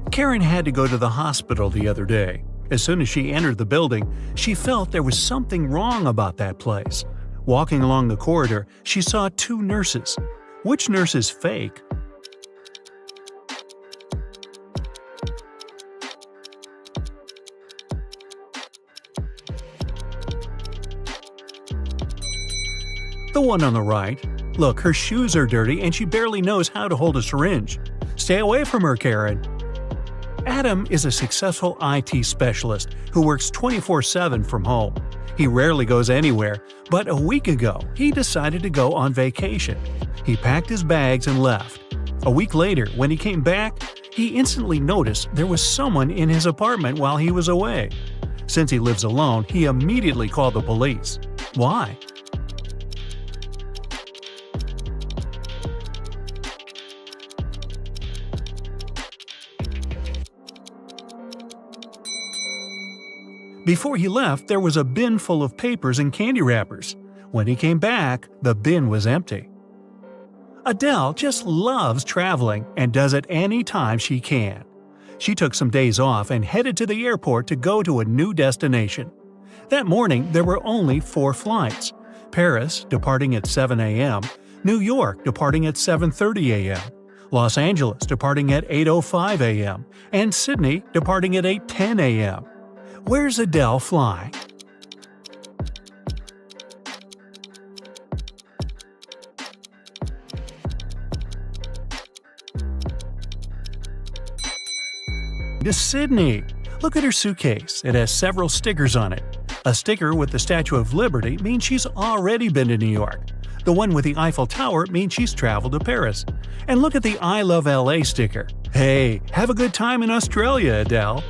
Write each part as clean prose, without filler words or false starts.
Karen had to go to the hospital the other day. As soon as she entered the building, she felt there was something wrong about that place. Walking along the corridor, she saw two nurses. Which nurse is fake? The one on the right. Look, her shoes are dirty and she barely knows how to hold a syringe. Stay away from her, Karen. Adam is a successful IT specialist who works 24/7 from home. He rarely goes anywhere, but a week ago, he decided to go on vacation. He packed his bags and left. A week later, when he came back, he instantly noticed there was someone in his apartment while he was away. Since he lives alone, he immediately called the police. Why? Before he left, there was a bin full of papers and candy wrappers. When he came back, the bin was empty. Adele just loves traveling and does it any time she can. She took some days off and headed to the airport to go to a new destination. That morning, there were only 4 flights. Paris, departing at 7 a.m., New York, departing at 7:30 a.m., Los Angeles, departing at 8:05 a.m., and Sydney, departing at 8:10 a.m. Where's Adele flying? To Sydney. Look at her suitcase. It has several stickers on it. A sticker with the Statue of Liberty means she's already been to New York. The one with the Eiffel Tower means she's traveled to Paris. And look at the I Love LA sticker. Hey, have a good time in Australia, Adele.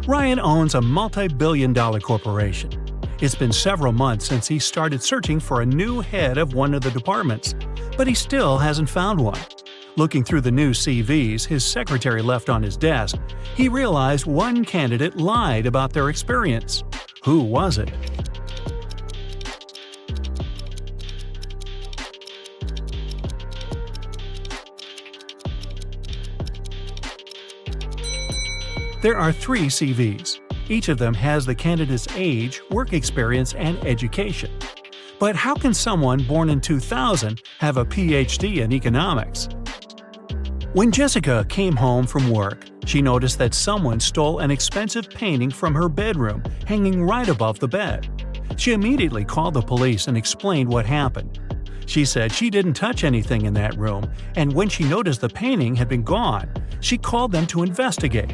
Ryan owns a multi-billion-dollar corporation. It's been several months since he started searching for a new head of one of the departments, but he still hasn't found one. Looking through the new CVs his secretary left on his desk, he realized one candidate lied about their experience. Who was it? There are 3 CVs. Each of them has the candidate's age, work experience, and education. But how can someone born in 2000 have a PhD in economics? When Jessica came home from work, she noticed that someone stole an expensive painting from her bedroom, hanging right above the bed. She immediately called the police and explained what happened. She said she didn't touch anything in that room, and when she noticed the painting had been gone, she called them to investigate.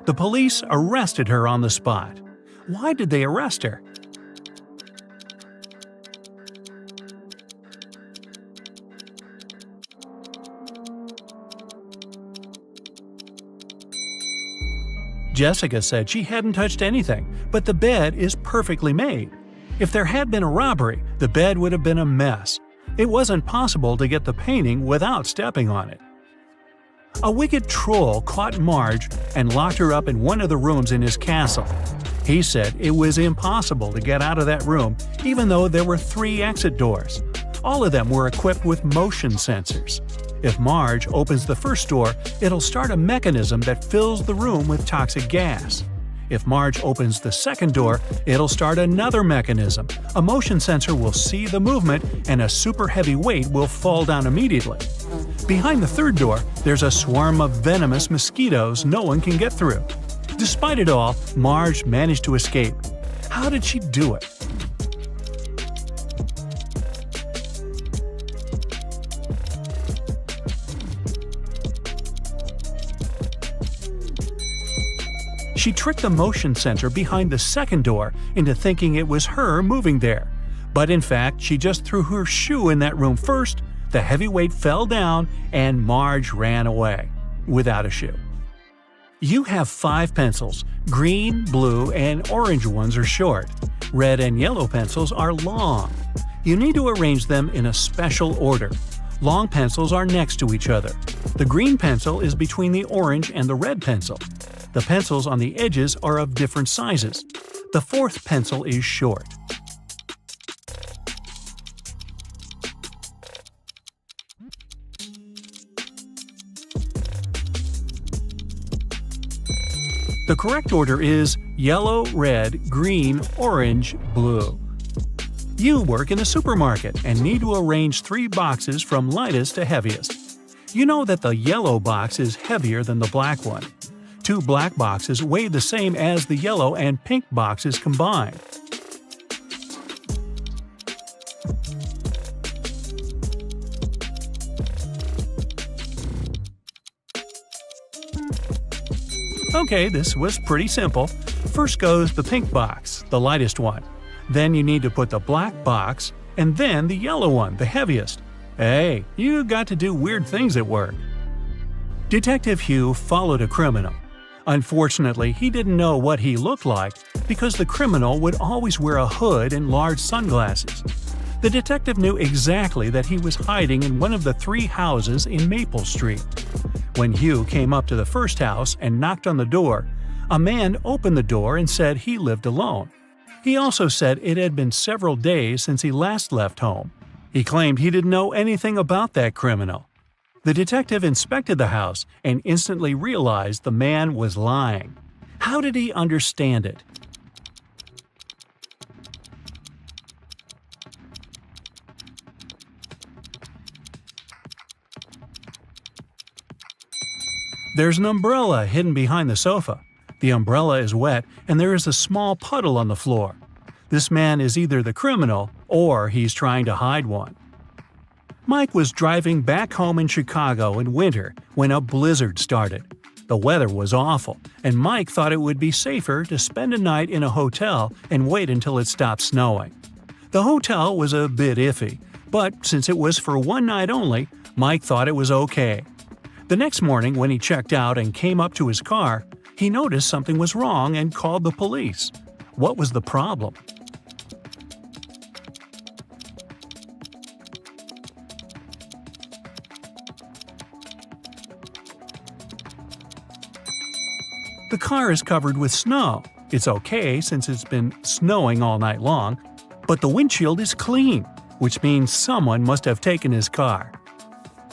The police arrested her on the spot. Why did they arrest her? Jessica said she hadn't touched anything, but the bed is perfectly made. If there had been a robbery, the bed would have been a mess. It wasn't possible to get the painting without stepping on it. A wicked troll caught Marge and locked her up in one of the rooms in his castle. He said it was impossible to get out of that room even though there were 3 exit doors. All of them were equipped with motion sensors. If Marge opens the first door, it'll start a mechanism that fills the room with toxic gas. If Marge opens the second door, it'll start another mechanism. A motion sensor will see the movement and a super heavy weight will fall down immediately. Behind the third door, there's a swarm of venomous mosquitoes no one can get through. Despite it all, Marge managed to escape. How did she do it? She tricked the motion sensor behind the second door into thinking it was her moving there. But in fact, she just threw her shoe in that room first, the heavy weight fell down, and Marge ran away without a shoe. You have 5 pencils. Green, blue, and orange ones are short. Red and yellow pencils are long. You need to arrange them in a special order. Long pencils are next to each other. The green pencil is between the orange and the red pencil. The pencils on the edges are of different sizes. The 4th pencil is short. The correct order is yellow, red, green, orange, blue. You work in a supermarket and need to arrange 3 boxes from lightest to heaviest. You know that the yellow box is heavier than the black one. 2 black boxes weigh the same as the yellow and pink boxes combined. Okay, this was pretty simple. First goes the pink box, the lightest one. Then you need to put the black box, and then the yellow one, the heaviest. Hey, you got to do weird things at work. Detective Hugh followed a criminal. Unfortunately, he didn't know what he looked like because the criminal would always wear a hood and large sunglasses. The detective knew exactly that he was hiding in one of the 3 houses in Maple Street. When Hugh came up to the first house and knocked on the door, a man opened the door and said he lived alone. He also said it had been several days since he last left home. He claimed he didn't know anything about that criminal. The detective inspected the house and instantly realized the man was lying. How did he understand it? There's an umbrella hidden behind the sofa. The umbrella is wet and there is a small puddle on the floor. This man is either the criminal or he's trying to hide one. Mike was driving back home in Chicago in winter when a blizzard started. The weather was awful, and Mike thought it would be safer to spend a night in a hotel and wait until it stopped snowing. The hotel was a bit iffy, but since it was for one night only, Mike thought it was okay. The next morning when he checked out and came up to his car, he noticed something was wrong and called the police. What was the problem? The car is covered with snow. It's okay since it's been snowing all night long, but the windshield is clean, which means someone must have taken his car.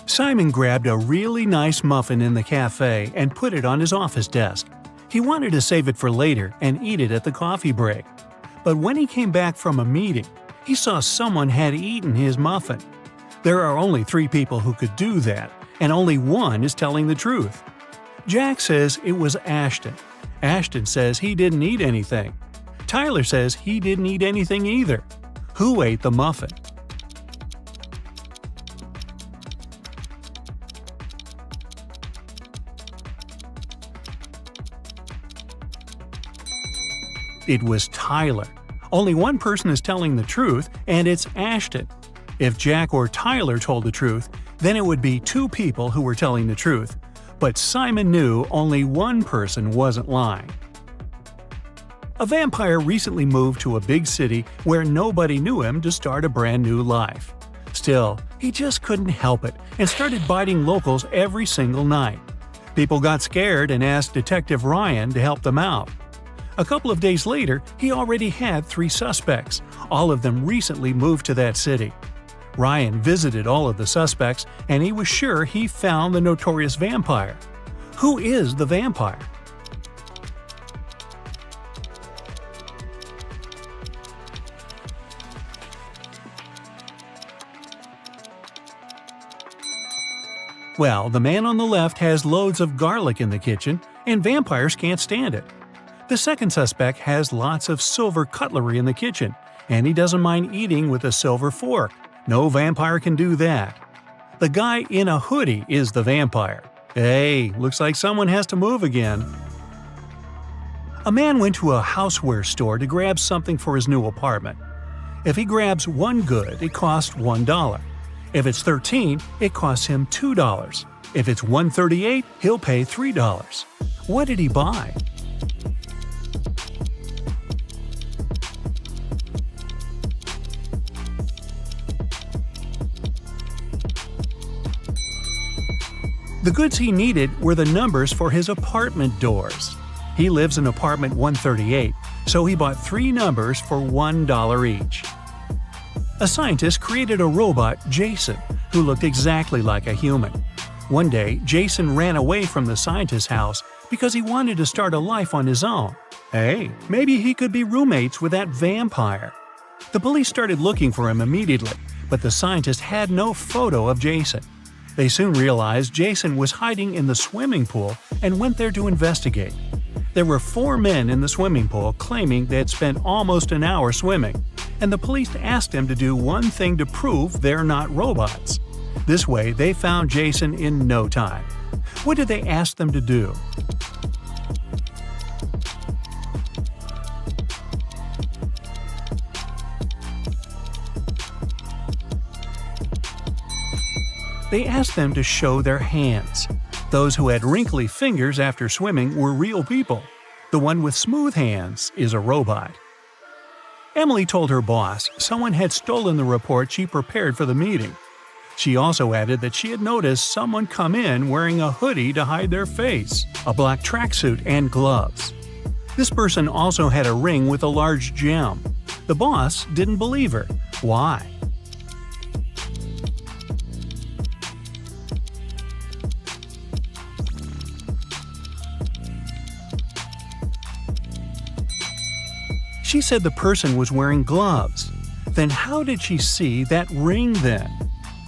Simon grabbed a really nice muffin in the cafe and put it on his office desk. He wanted to save it for later and eat it at the coffee break. But when he came back from a meeting, he saw someone had eaten his muffin. There are only 3 people who could do that, and only one is telling the truth. Jack says it was Ashton. Ashton says he didn't eat anything. Tyler says he didn't eat anything either. Who ate the muffin? It was Tyler. Only one person is telling the truth, and it's Ashton. If Jack or Tyler told the truth, then it would be 2 people who were telling the truth. But Simon knew only one person wasn't lying. A vampire recently moved to a big city where nobody knew him to start a brand new life. Still, he just couldn't help it and started biting locals every single night. People got scared and asked Detective Ryan to help them out. A couple of days later, he already had 3 suspects. All of them recently moved to that city. Ryan visited all of the suspects, and he was sure he found the notorious vampire. Who is the vampire? Well, the man on the left has loads of garlic in the kitchen, and vampires can't stand it. The second suspect has lots of silver cutlery in the kitchen, and he doesn't mind eating with a silver fork. No vampire can do that. The guy in a hoodie is the vampire. Hey, looks like someone has to move again. A man went to a houseware store to grab something for his new apartment. If he grabs one good, it costs $1. If it's 13, it costs him $2. If it's 138, he'll pay $3. What did he buy? The goods he needed were the numbers for his apartment doors. He lives in apartment 138, so he bought 3 numbers for $1 each. A scientist created a robot, Jason, who looked exactly like a human. One day, Jason ran away from the scientist's house because he wanted to start a life on his own. Hey, maybe he could be roommates with that vampire. The police started looking for him immediately, but the scientist had no photo of Jason. They soon realized Jason was hiding in the swimming pool and went there to investigate. There were 4 men in the swimming pool claiming they had spent almost an hour swimming, and the police asked them to do one thing to prove they're not robots. This way, they found Jason in no time. What did they ask them to do? They asked them to show their hands. Those who had wrinkly fingers after swimming were real people. The one with smooth hands is a robot. Emily told her boss someone had stolen the report she prepared for the meeting. She also added that she had noticed someone come in wearing a hoodie to hide their face, a black tracksuit, and gloves. This person also had a ring with a large gem. The boss didn't believe her. Why? She said the person was wearing gloves. Then how did she see that ring then?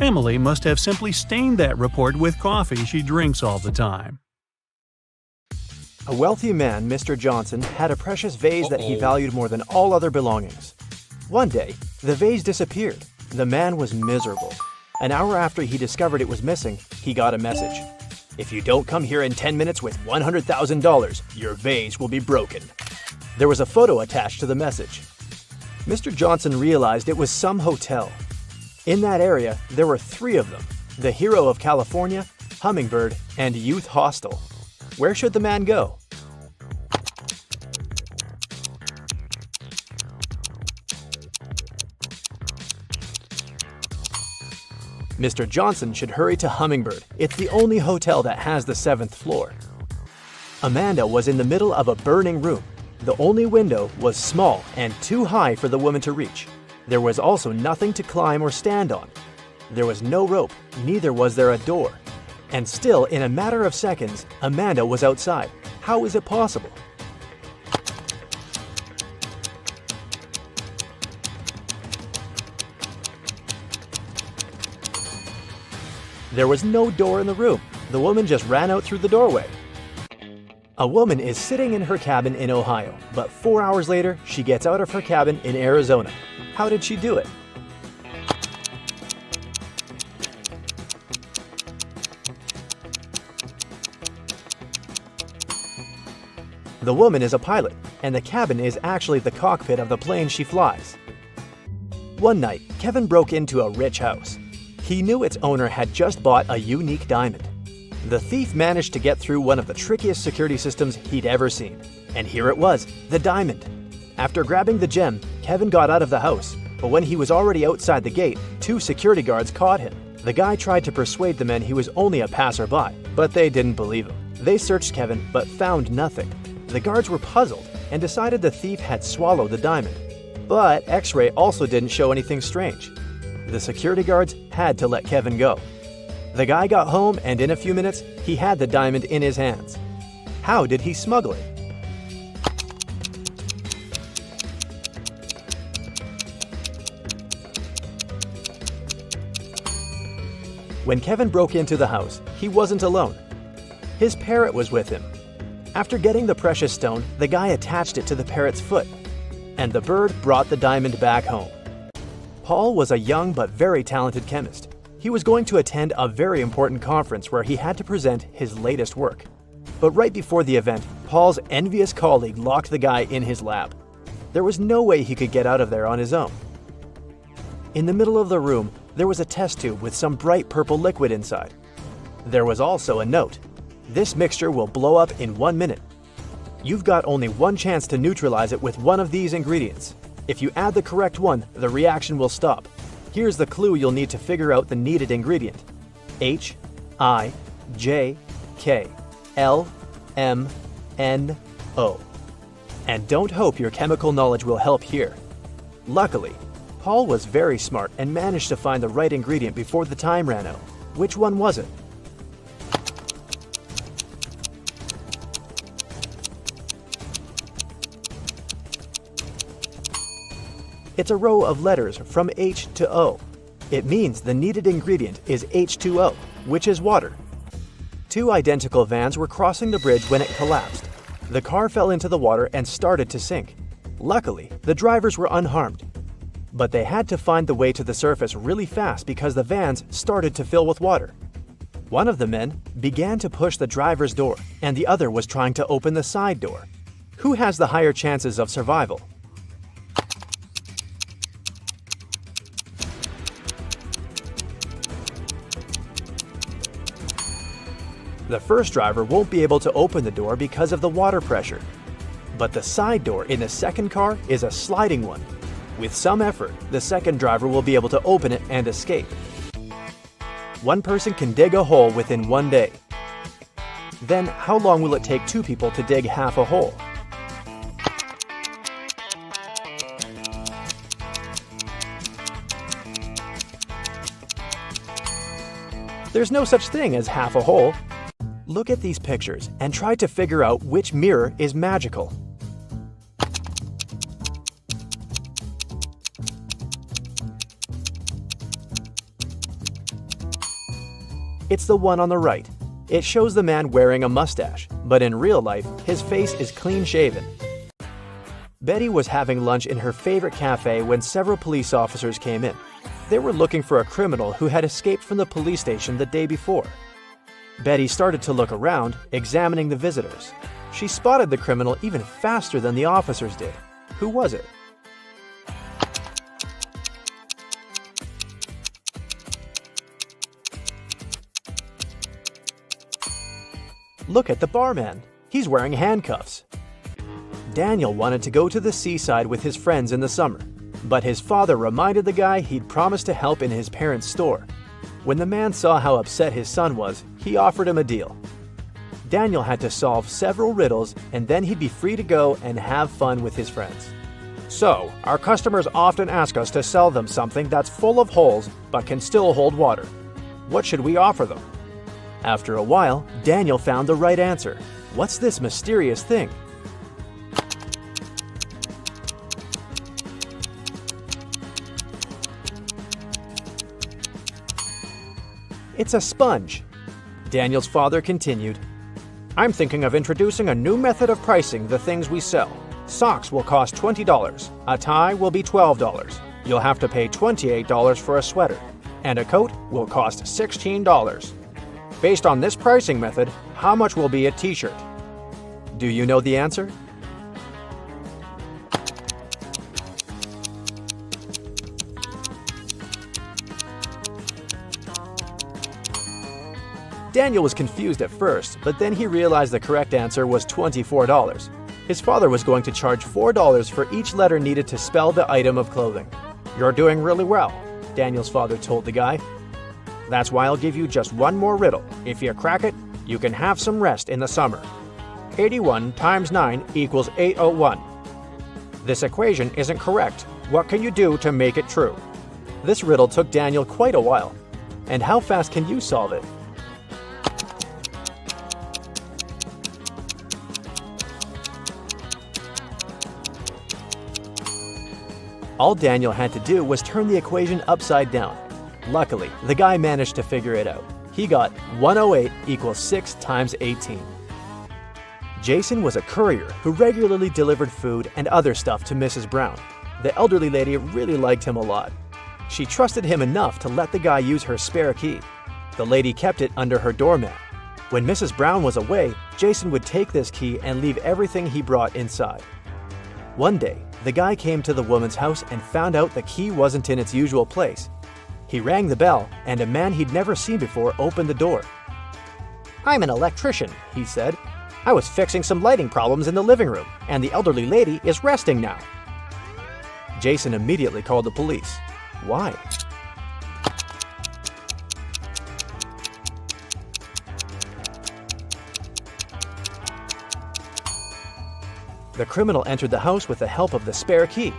Emily must have simply stained that report with coffee she drinks all the time. A wealthy man, Mr. Johnson, had a precious vase that he valued more than all other belongings. One day, the vase disappeared. The man was miserable. An hour after he discovered it was missing, he got a message. "If you don't come here in 10 minutes with $100,000, your vase will be broken." There was a photo attached to the message. Mr. Johnson realized it was some hotel. In that area, there were 3 of them: the Hero of California, Hummingbird, and Youth Hostel. Where should the man go? Mr. Johnson should hurry to Hummingbird. It's the only hotel that has the 7th floor. Amanda was in the middle of a burning room. The only window was small and too high for the woman to reach. There was also nothing to climb or stand on. There was no rope, neither was there a door. And still, in a matter of seconds, Amanda was outside. How is it possible? There was no door in the room. The woman just ran out through the doorway. A woman is sitting in her cabin in Ohio, but 4 hours later, she gets out of her cabin in Arizona. How did she do it? The woman is a pilot, and the cabin is actually the cockpit of the plane she flies. One night, Kevin broke into a rich house. He knew its owner had just bought a unique diamond. The thief managed to get through one of the trickiest security systems he'd ever seen. And here it was, the diamond. After grabbing the gem, Kevin got out of the house, but when he was already outside the gate, 2 security guards caught him. The guy tried to persuade the men he was only a passerby, but they didn't believe him. They searched Kevin, but found nothing. The guards were puzzled and decided the thief had swallowed the diamond. But X-ray also didn't show anything strange. The security guards had to let Kevin go. The guy got home, and in a few minutes, he had the diamond in his hands. How did he smuggle it? When Kevin broke into the house, he wasn't alone. His parrot was with him. After getting the precious stone, the guy attached it to the parrot's foot, and the bird brought the diamond back home. Paul was a young but very talented chemist. He was going to attend a very important conference where he had to present his latest work. But right before the event, Paul's envious colleague locked the guy in his lab. There was no way he could get out of there on his own. In the middle of the room, there was a test tube with some bright purple liquid inside. There was also a note. "This mixture will blow up in 1 minute. You've got only one chance to neutralize it with one of these ingredients. If you add the correct one, the reaction will stop. Here's the clue you'll need to figure out the needed ingredient. HIJKLMNO. And don't hope your chemical knowledge will help here. Luckily, Paul was very smart and managed to find the right ingredient before the time ran out. Which one was it? It's a row of letters from H to O. It means the needed ingredient is H2O, which is water. Two identical vans were crossing the bridge when it collapsed. The car fell into the water and started to sink. Luckily, the drivers were unharmed. But they had to find the way to the surface really fast because the vans started to fill with water. One of the men began to push the driver's door, and the other was trying to open the side door. Who has the higher chances of survival? The first driver won't be able to open the door because of the water pressure. But the side door in the second car is a sliding one. With some effort, the second driver will be able to open it and escape. One person can dig a hole within 1 day. Then, how long will it take two people to dig half a hole? There's no such thing as half a hole. Look at these pictures and try to figure out which mirror is magical. It's the one on the right. It shows the man wearing a mustache, but in real life, his face is clean-shaven. Betty was having lunch in her favorite cafe when several police officers came in. They were looking for a criminal who had escaped from the police station the day before. Betty started to look around, examining the visitors. She spotted the criminal even faster than the officers did. Who was it? Look at the barman. He's wearing handcuffs. Daniel wanted to go to the seaside with his friends in the summer, but his father reminded the guy he'd promised to help in his parents' store. When the man saw how upset his son was, he offered him a deal. Daniel had to solve several riddles, and then he'd be free to go and have fun with his friends. So, our customers often ask us to sell them something that's full of holes but can still hold water. What should we offer them? After a while, Daniel found the right answer. What's this mysterious thing? It's a sponge. Daniel's father continued, I'm thinking of introducing a new method of pricing the things we sell. Socks will cost $20. A tie will be $12. You'll have to pay $28 for a sweater. And a coat will cost $16. Based on this pricing method, how much will be a t-shirt? Do you know the answer? Daniel was confused at first, but then he realized the correct answer was $24. His father was going to charge $4 for each letter needed to spell the item of clothing. You're doing really well, Daniel's father told the guy. That's why I'll give you just one more riddle. If you crack it, you can have some rest in the summer. 81 times 9 equals 801. This equation isn't correct. What can you do to make it true? This riddle took Daniel quite a while. And how fast can you solve it? All Daniel had to do was turn the equation upside down. Luckily, the guy managed to figure it out. He got 108 equals 6 times 18. Jason was a courier who regularly delivered food and other stuff to Mrs. Brown. The elderly lady really liked him a lot. She trusted him enough to let the guy use her spare key. The lady kept it under her doormat. When Mrs. Brown was away, Jason would take this key and leave everything he brought inside. One day, the guy came to the woman's house and found out the key wasn't in its usual place. He rang the bell, and a man he'd never seen before opened the door. I'm an electrician, he said. I was fixing some lighting problems in the living room, and the elderly lady is resting now. Jason immediately called the police. Why? The criminal entered the house with the help of the spare key.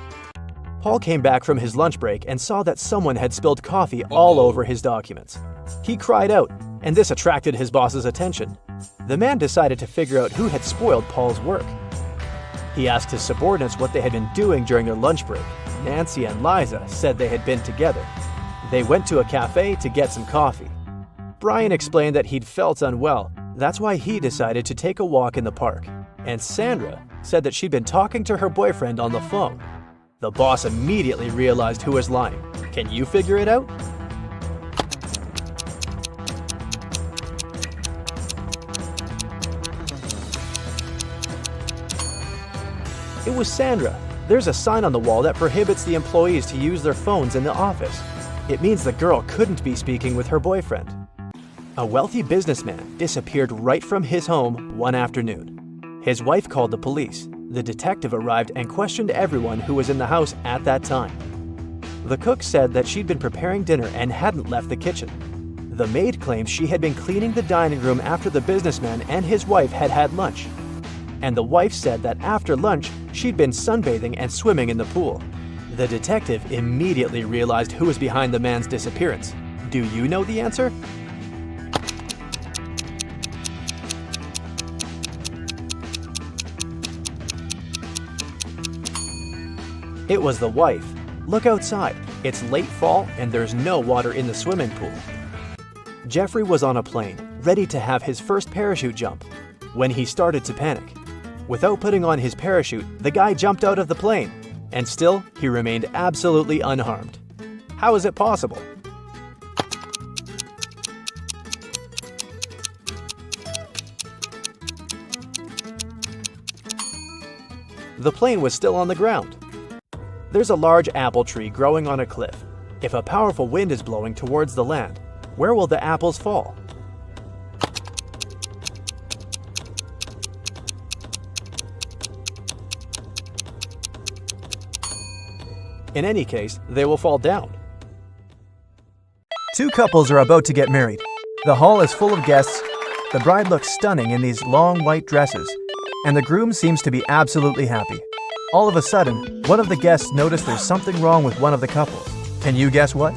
Paul came back from his lunch break and saw that someone had spilled coffee all over his documents. He cried out, and this attracted his boss's attention. The man decided to figure out who had spoiled Paul's work. He asked his subordinates what they had been doing during their lunch break. Nancy and Liza said they had been together. They went to a cafe to get some coffee. Brian explained that he'd felt unwell. That's why he decided to take a walk in the park. And Sandra said that she'd been talking to her boyfriend on the phone. The boss immediately realized who was lying. Can you figure it out? It was Sandra. There's a sign on the wall that prohibits the employees to use their phones in the office. It means the girl couldn't be speaking with her boyfriend. A wealthy businessman disappeared right from his home one afternoon. His wife called the police. The detective arrived and questioned everyone who was in the house at that time. The cook said that she'd been preparing dinner and hadn't left the kitchen. The maid claimed she had been cleaning the dining room after the businessman and his wife had had lunch. And the wife said that after lunch, she'd been sunbathing and swimming in the pool. The detective immediately realized who was behind the man's disappearance. Do you know the answer? It was the wife. Look outside. It's late fall and there's no water in the swimming pool. Jeffrey was on a plane, ready to have his first parachute jump, when he started to panic. Without putting on his parachute, the guy jumped out of the plane, and still, he remained absolutely unharmed. How is it possible? The plane was still on the ground. There's a large apple tree growing on a cliff. If a powerful wind is blowing towards the land, where will the apples fall? In any case, they will fall down. Two couples are about to get married. The hall is full of guests. The bride looks stunning in these long white dresses, and the groom seems to be absolutely happy. All of a sudden, one of the guests noticed there's something wrong with one of the couples. Can you guess what?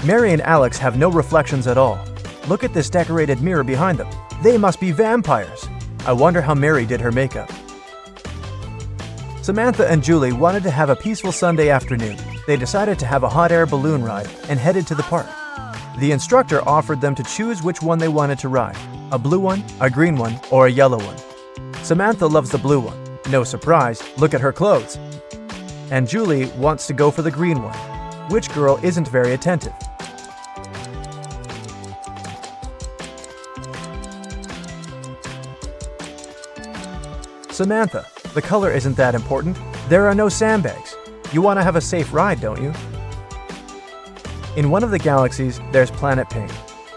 Mary and Alex have no reflections at all. Look at this decorated mirror behind them. They must be vampires. I wonder how Mary did her makeup. Samantha and Julie wanted to have a peaceful Sunday afternoon. They decided to have a hot air balloon ride and headed to the park. The instructor offered them to choose which one they wanted to ride, a blue one, a green one, or a yellow one. Samantha loves the blue one. No surprise, look at her clothes. And Julie wants to go for the green one. Which girl isn't very attentive? Samantha, the color isn't that important. There are no sandbags. You want to have a safe ride, don't you? In one of the galaxies, there's Planet Pink.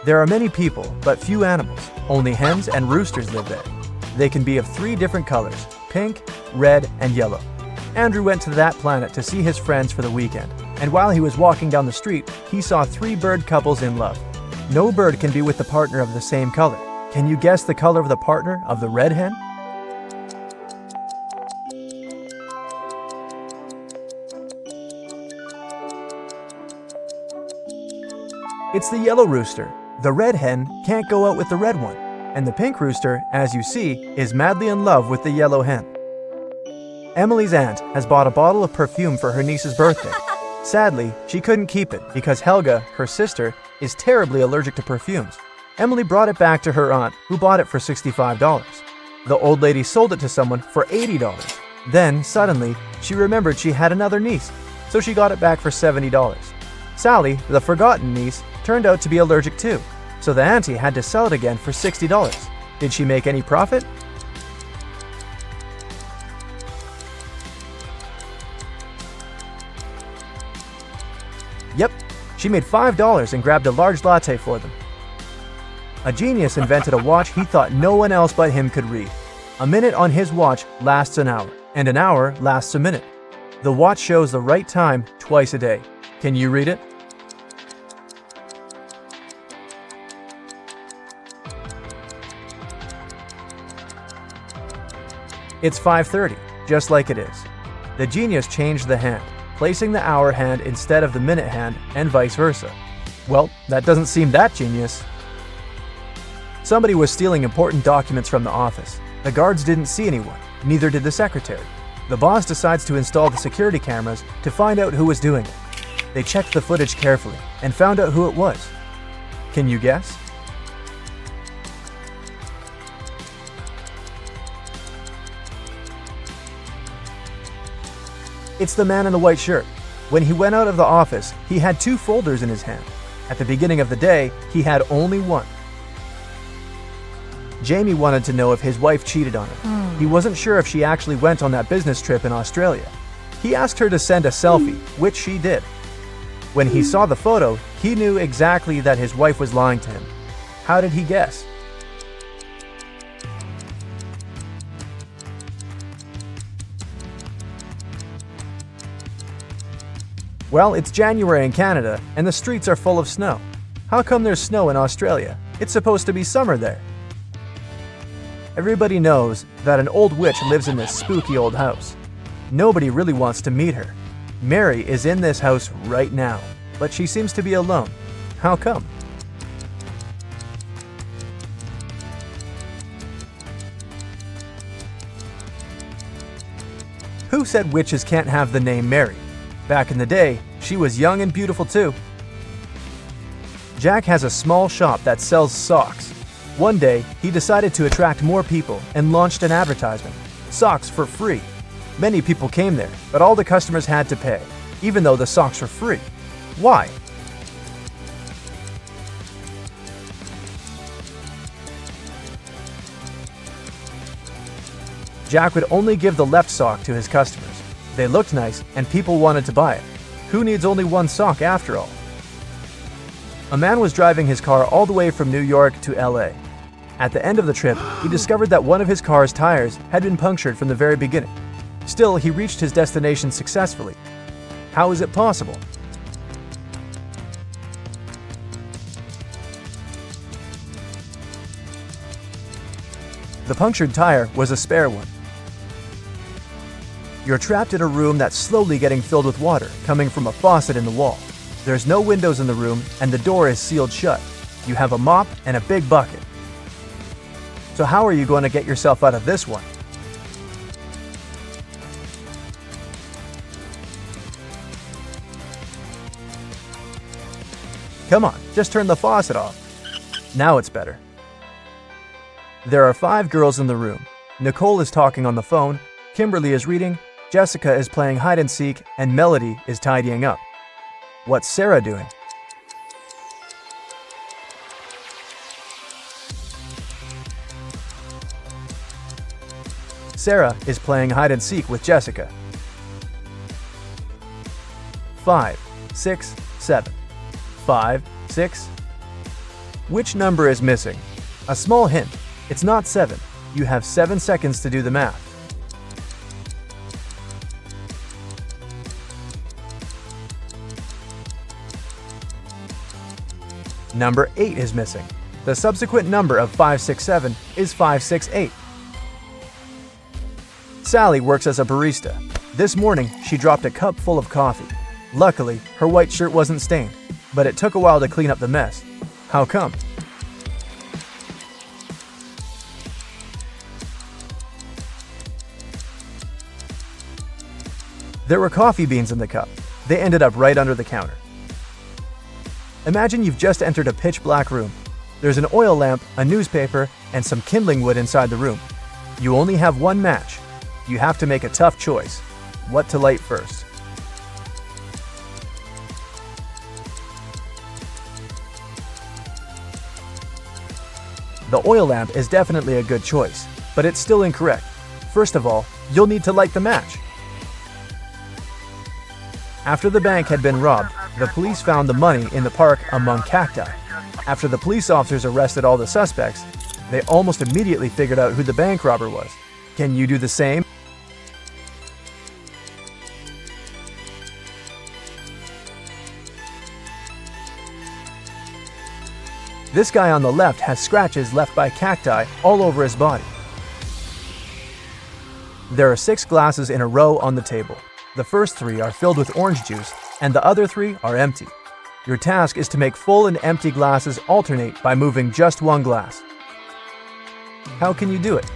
There are many people, but few animals. Only hens and roosters live there. They can be of 3 different colors, pink, red, and yellow. Andrew went to that planet to see his friends for the weekend, and while he was walking down the street, he saw 3 bird couples in love. No bird can be with the partner of the same color. Can you guess the color of the partner of the red hen? It's the yellow rooster. The red hen can't go out with the red one, and the pink rooster, as you see, is madly in love with the yellow hen. Emily's aunt has bought a bottle of perfume for her niece's birthday. Sadly, she couldn't keep it because Helga, her sister, is terribly allergic to perfumes. Emily brought it back to her aunt, who bought it for $65. The old lady sold it to someone for $80. Then, suddenly, she remembered she had another niece, so she got it back for $70. Sally, the forgotten niece, turned out to be allergic too, so the auntie had to sell it again for $60. Did she make any profit? Yep, she made $5 and grabbed a large latte for them. A genius invented a watch he thought no one else but him could read. A minute on his watch lasts an hour, and an hour lasts a minute. The watch shows the right time twice a day. Can you read it? It's 5:30, just like it is. The genius changed the hand, placing the hour hand instead of the minute hand, and vice versa. Well, that doesn't seem that genius. Somebody was stealing important documents from the office. The guards didn't see anyone, neither did the secretary. The boss decides to install the security cameras to find out who was doing it. They checked the footage carefully and found out who it was. Can you guess? It's the man in the white shirt. When he went out of the office, he had 2 folders in his hand. At the beginning of the day, he had only one. Jamie wanted to know if his wife cheated on him. He wasn't sure if she actually went on that business trip in Australia. He asked her to send a selfie, which she did. When he saw the photo, he knew exactly that his wife was lying to him. How did he guess? Well, it's January in Canada, and the streets are full of snow. How come there's snow in Australia? It's supposed to be summer there. Everybody knows that an old witch lives in this spooky old house. Nobody really wants to meet her. Mary is in this house right now, but she seems to be alone. How come? Who said witches can't have the name Mary? Back in the day, she was young and beautiful too. Jack has a small shop that sells socks. One day, he decided to attract more people and launched an advertisement. Socks for free. Many people came there, but all the customers had to pay, even though the socks were free. Why? Jack would only give the left sock to his customers. They looked nice, and people wanted to buy it. Who needs only one sock after all? A man was driving his car all the way from New York to LA. At the end of the trip, he discovered that one of his car's tires had been punctured from the very beginning. Still, he reached his destination successfully. How is it possible? The punctured tire was a spare one. You're trapped in a room that's slowly getting filled with water coming from a faucet in the wall. There's no windows in the room and the door is sealed shut. You have a mop and a big bucket. So how are you going to get yourself out of this one? Come on, just turn the faucet off. Now it's better. There are 5 girls in the room. Nicole is talking on the phone, Kimberly is reading, Jessica is playing hide and seek, and Melody is tidying up. What's Sarah doing? Sarah is playing hide and seek with Jessica. 5, 6, 7. 5, 6. Which number is missing? A small hint. It's not 7. You have 7 seconds to do the math. Number 8 is missing. The subsequent number of 567 is 568. Sally works as a barista. This morning, she dropped a cup full of coffee. Luckily, her white shirt wasn't stained, but it took a while to clean up the mess. How come? There were coffee beans in the cup. They ended up right under the counter. Imagine you've just entered a pitch-black room. There's an oil lamp, a newspaper, and some kindling wood inside the room. You only have one match. You have to make a tough choice. What to light first? The oil lamp is definitely a good choice, but it's still incorrect. First of all, you'll need to light the match. After the bank had been robbed, the police found the money in the park among cacti. After the police officers arrested all the suspects, they almost immediately figured out who the bank robber was. Can you do the same? This guy on the left has scratches left by cacti all over his body. There are 6 glasses in a row on the table. The first 3 are filled with orange juice, and the other 3 are empty. Your task is to make full and empty glasses alternate by moving just one glass. How can you do it?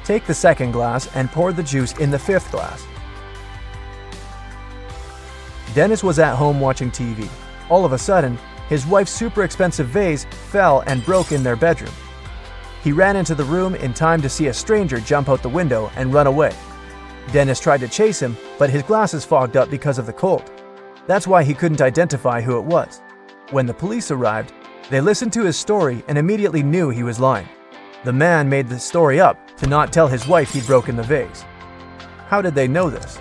Take the second glass and pour the juice in the fifth glass. Dennis was at home watching TV. All of a sudden, his wife's super expensive vase fell and broke in their bedroom. He ran into the room in time to see a stranger jump out the window and run away. Dennis tried to chase him, but his glasses fogged up because of the cold. That's why he couldn't identify who it was. When the police arrived, they listened to his story and immediately knew he was lying. The man made the story up to not tell his wife he'd broken the vase. How did they know this?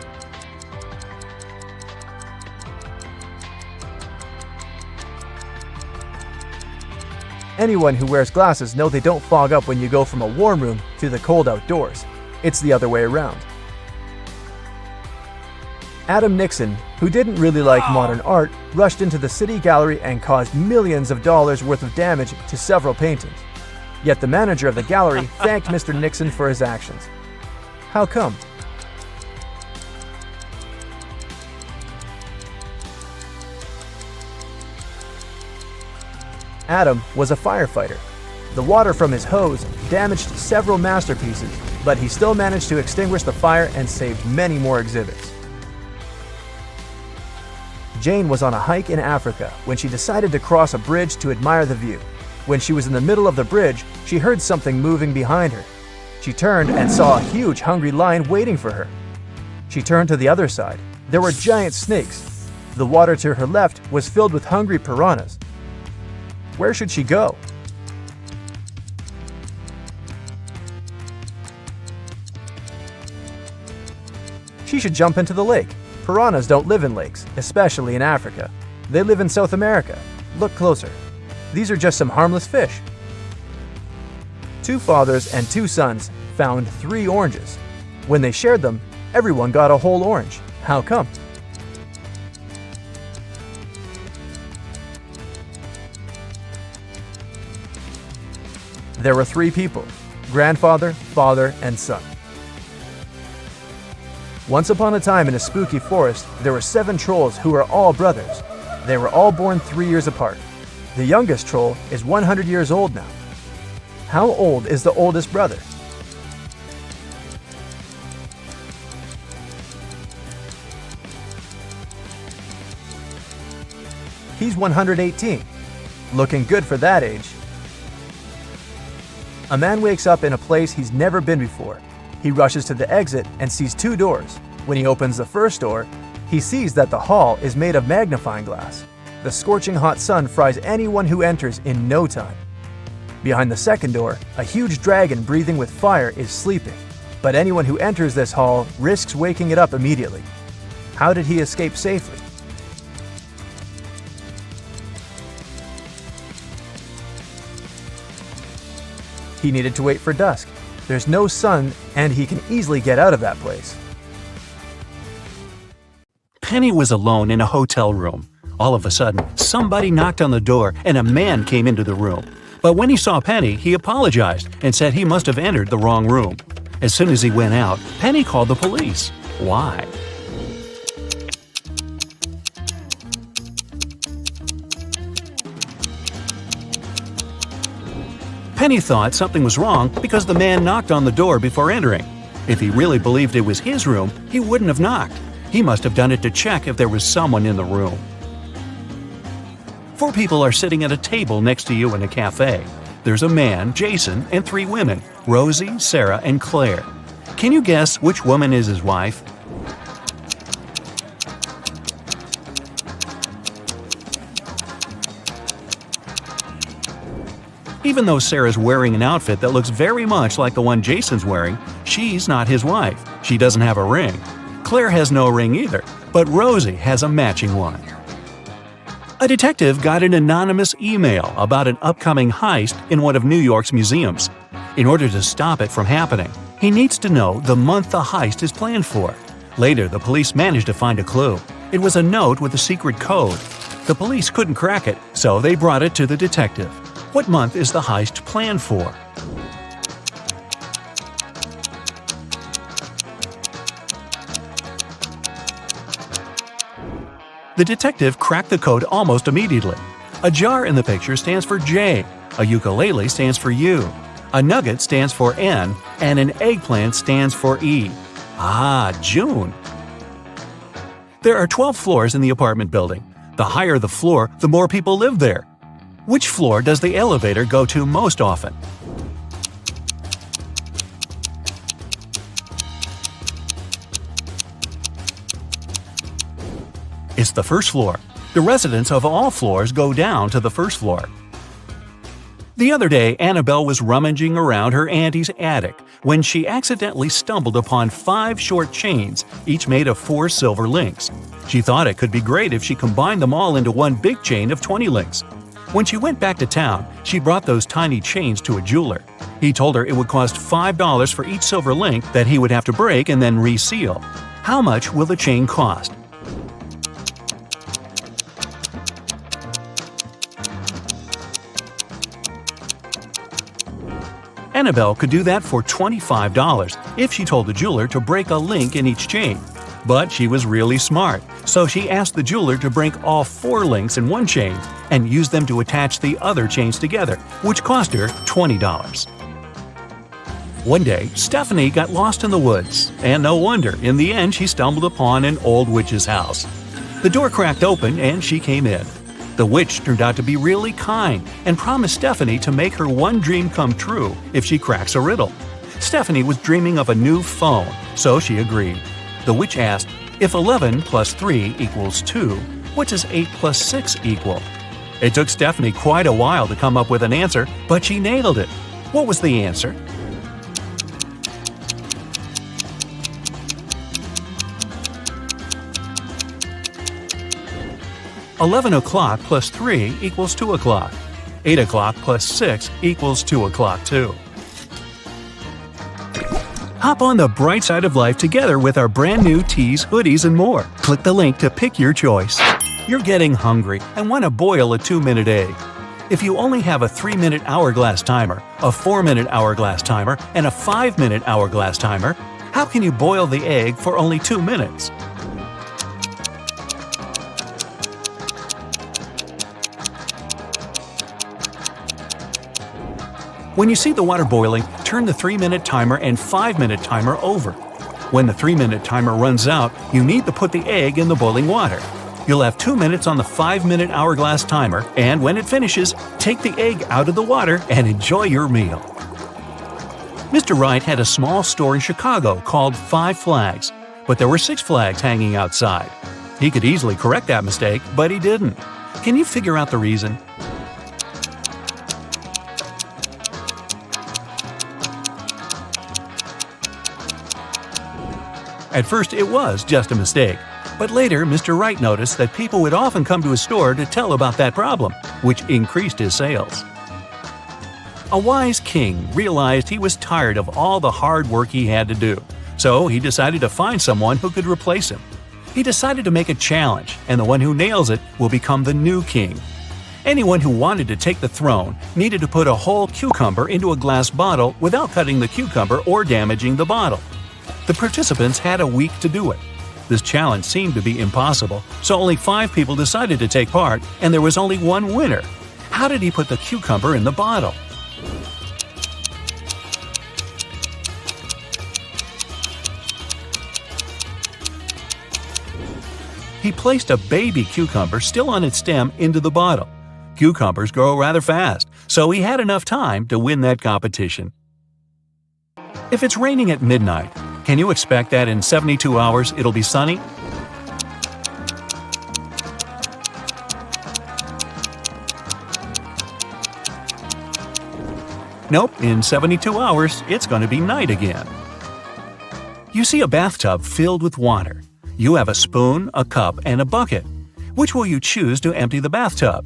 Anyone who wears glasses know they don't fog up when you go from a warm room to the cold outdoors. It's the other way around. Adam Nixon, who didn't really like modern art, rushed into the city gallery and caused millions of dollars worth of damage to several paintings. Yet the manager of the gallery thanked Mr. Nixon for his actions. How come? Adam was a firefighter. The water from his hose damaged several masterpieces, but he still managed to extinguish the fire and saved many more exhibits. Jane was on a hike in Africa when she decided to cross a bridge to admire the view. When she was in the middle of the bridge, she heard something moving behind her. She turned and saw a huge hungry lion waiting for her. She turned to the other side. There were giant snakes. The water to her left was filled with hungry piranhas. Where should she go? She should jump into the lake. Piranhas don't live in lakes, especially in Africa. They live in South America. Look closer. These are just some harmless fish. 2 fathers and 2 sons found 3 oranges. When they shared them, everyone got a whole orange. How come? There were 3 people: grandfather, father, and son. Once upon a time in a spooky forest, there were 7 trolls who were all brothers. They were all born 3 years apart. The youngest troll is 100 years old now. How old is the oldest brother? He's 118. Looking good for that age. A man wakes up in a place he's never been before. He rushes to the exit and sees 2 doors. When he opens the first door, he sees that the hall is made of magnifying glass. The scorching hot sun fries anyone who enters in no time. Behind the second door, a huge dragon breathing with fire is sleeping. But anyone who enters this hall risks waking it up immediately. How did he escape safely? He needed to wait for dusk. There's no sun, and he can easily get out of that place. Penny was alone in a hotel room. All of a sudden, somebody knocked on the door and a man came into the room. But when he saw Penny, he apologized and said he must have entered the wrong room. As soon as he went out, Penny called the police. Why? Penny thought something was wrong because the man knocked on the door before entering. If he really believed it was his room, he wouldn't have knocked. He must have done it to check if there was someone in the room. 4 people are sitting at a table next to you in a cafe. There's a man, Jason, and 3 women, Rosie, Sarah, and Claire. Can you guess which woman is his wife? Even though Sarah's wearing an outfit that looks very much like the one Jason's wearing, she's not his wife. She doesn't have a ring. Claire has no ring either, but Rosie has a matching one. A detective got an anonymous email about an upcoming heist in one of New York's museums. In order to stop it from happening, he needs to know the month the heist is planned for. Later, the police managed to find a clue. It was a note with a secret code. The police couldn't crack it, so they brought it to the detective. What month is the heist planned for? The detective cracked the code almost immediately. A jar in the picture stands for J, a ukulele stands for U, a nugget stands for N, and an eggplant stands for E. Ah, June. There are 12 floors in the apartment building. The higher the floor, the more people live there. Which floor does the elevator go to most often? It's the first floor. The residents of all floors go down to the first floor. The other day, Annabelle was rummaging around her auntie's attic when she accidentally stumbled upon 5 short chains, each made of 4 silver links. She thought it could be great if she combined them all into one big chain of 20 links. When she went back to town, she brought those tiny chains to a jeweler. He told her it would cost $5 for each silver link that he would have to break and then reseal. How much will the chain cost? Annabelle could do that for $25 if she told the jeweler to break a link in each chain. But she was really smart, so she asked the jeweler to break all 4 links in one chain and use them to attach the other chains together, which cost her $20. One day, Stephanie got lost in the woods, and no wonder, in the end she stumbled upon an old witch's house. The door cracked open and she came in. The witch turned out to be really kind and promised Stephanie to make her one dream come true if she cracks a riddle. Stephanie was dreaming of a new phone, so she agreed. The witch asked, if 11 plus 3 equals 2, what does 8 plus 6 equal? It took Stephanie quite a while to come up with an answer, but she nailed it. What was the answer? $11 plus 3 equals 2 o'clock. 8 plus 6 equals 2 too. Hop on the bright side of life together with our brand new tees, hoodies, and more. Click the link to pick your choice. You're getting hungry and want to boil a 2-minute egg. If you only have a 3-minute hourglass timer, a 4-minute hourglass timer, and a 5-minute hourglass timer, how can you boil the egg for only 2 minutes? When you see the water boiling, turn the 3-minute timer and 5-minute timer over. When the 3-minute timer runs out, you need to put the egg in the boiling water. You'll have 2 minutes on the 5-minute hourglass timer, and when it finishes, take the egg out of the water and enjoy your meal. Mr. Wright had a small store in Chicago called 5 Flags, but there were 6 flags hanging outside. He could easily correct that mistake, but he didn't. Can you figure out the reason? At first, it was just a mistake, but later Mr. Wright noticed that people would often come to his store to tell about that problem, which increased his sales. A wise king realized he was tired of all the hard work he had to do, so he decided to find someone who could replace him. He decided to make a challenge, and the one who nails it will become the new king. Anyone who wanted to take the throne needed to put a whole cucumber into a glass bottle without cutting the cucumber or damaging the bottle. The participants had a week to do it. This challenge seemed to be impossible, so only 5 people decided to take part, and there was only one winner. How did he put the cucumber in the bottle? He placed a baby cucumber still on its stem into the bottle. Cucumbers grow rather fast, so he had enough time to win that competition. If it's raining at midnight, can you expect that in 72 hours it'll be sunny? Nope, in 72 hours it's going to be night again. You see a bathtub filled with water. You have a spoon, a cup, and a bucket. Which will you choose to empty the bathtub?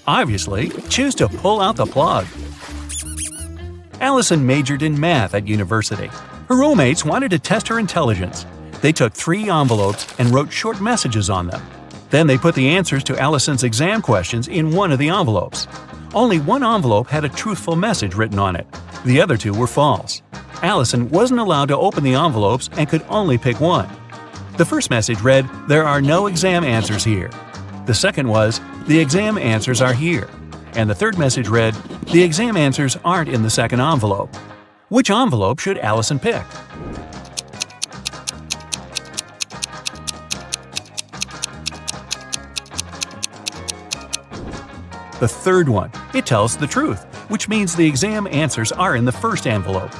Obviously, choose to pull out the plug. Allison majored in math at university. Her roommates wanted to test her intelligence. They took 3 envelopes and wrote short messages on them. Then they put the answers to Allison's exam questions in one of the envelopes. Only one envelope had a truthful message written on it. The other two were false. Allison wasn't allowed to open the envelopes and could only pick one. The first message read, "There are no exam answers here." The second was, "The exam answers are here." And the third message read, "The exam answers aren't in the second envelope." Which envelope should Allison pick? The third one. It tells the truth, which means the exam answers are in the first envelope.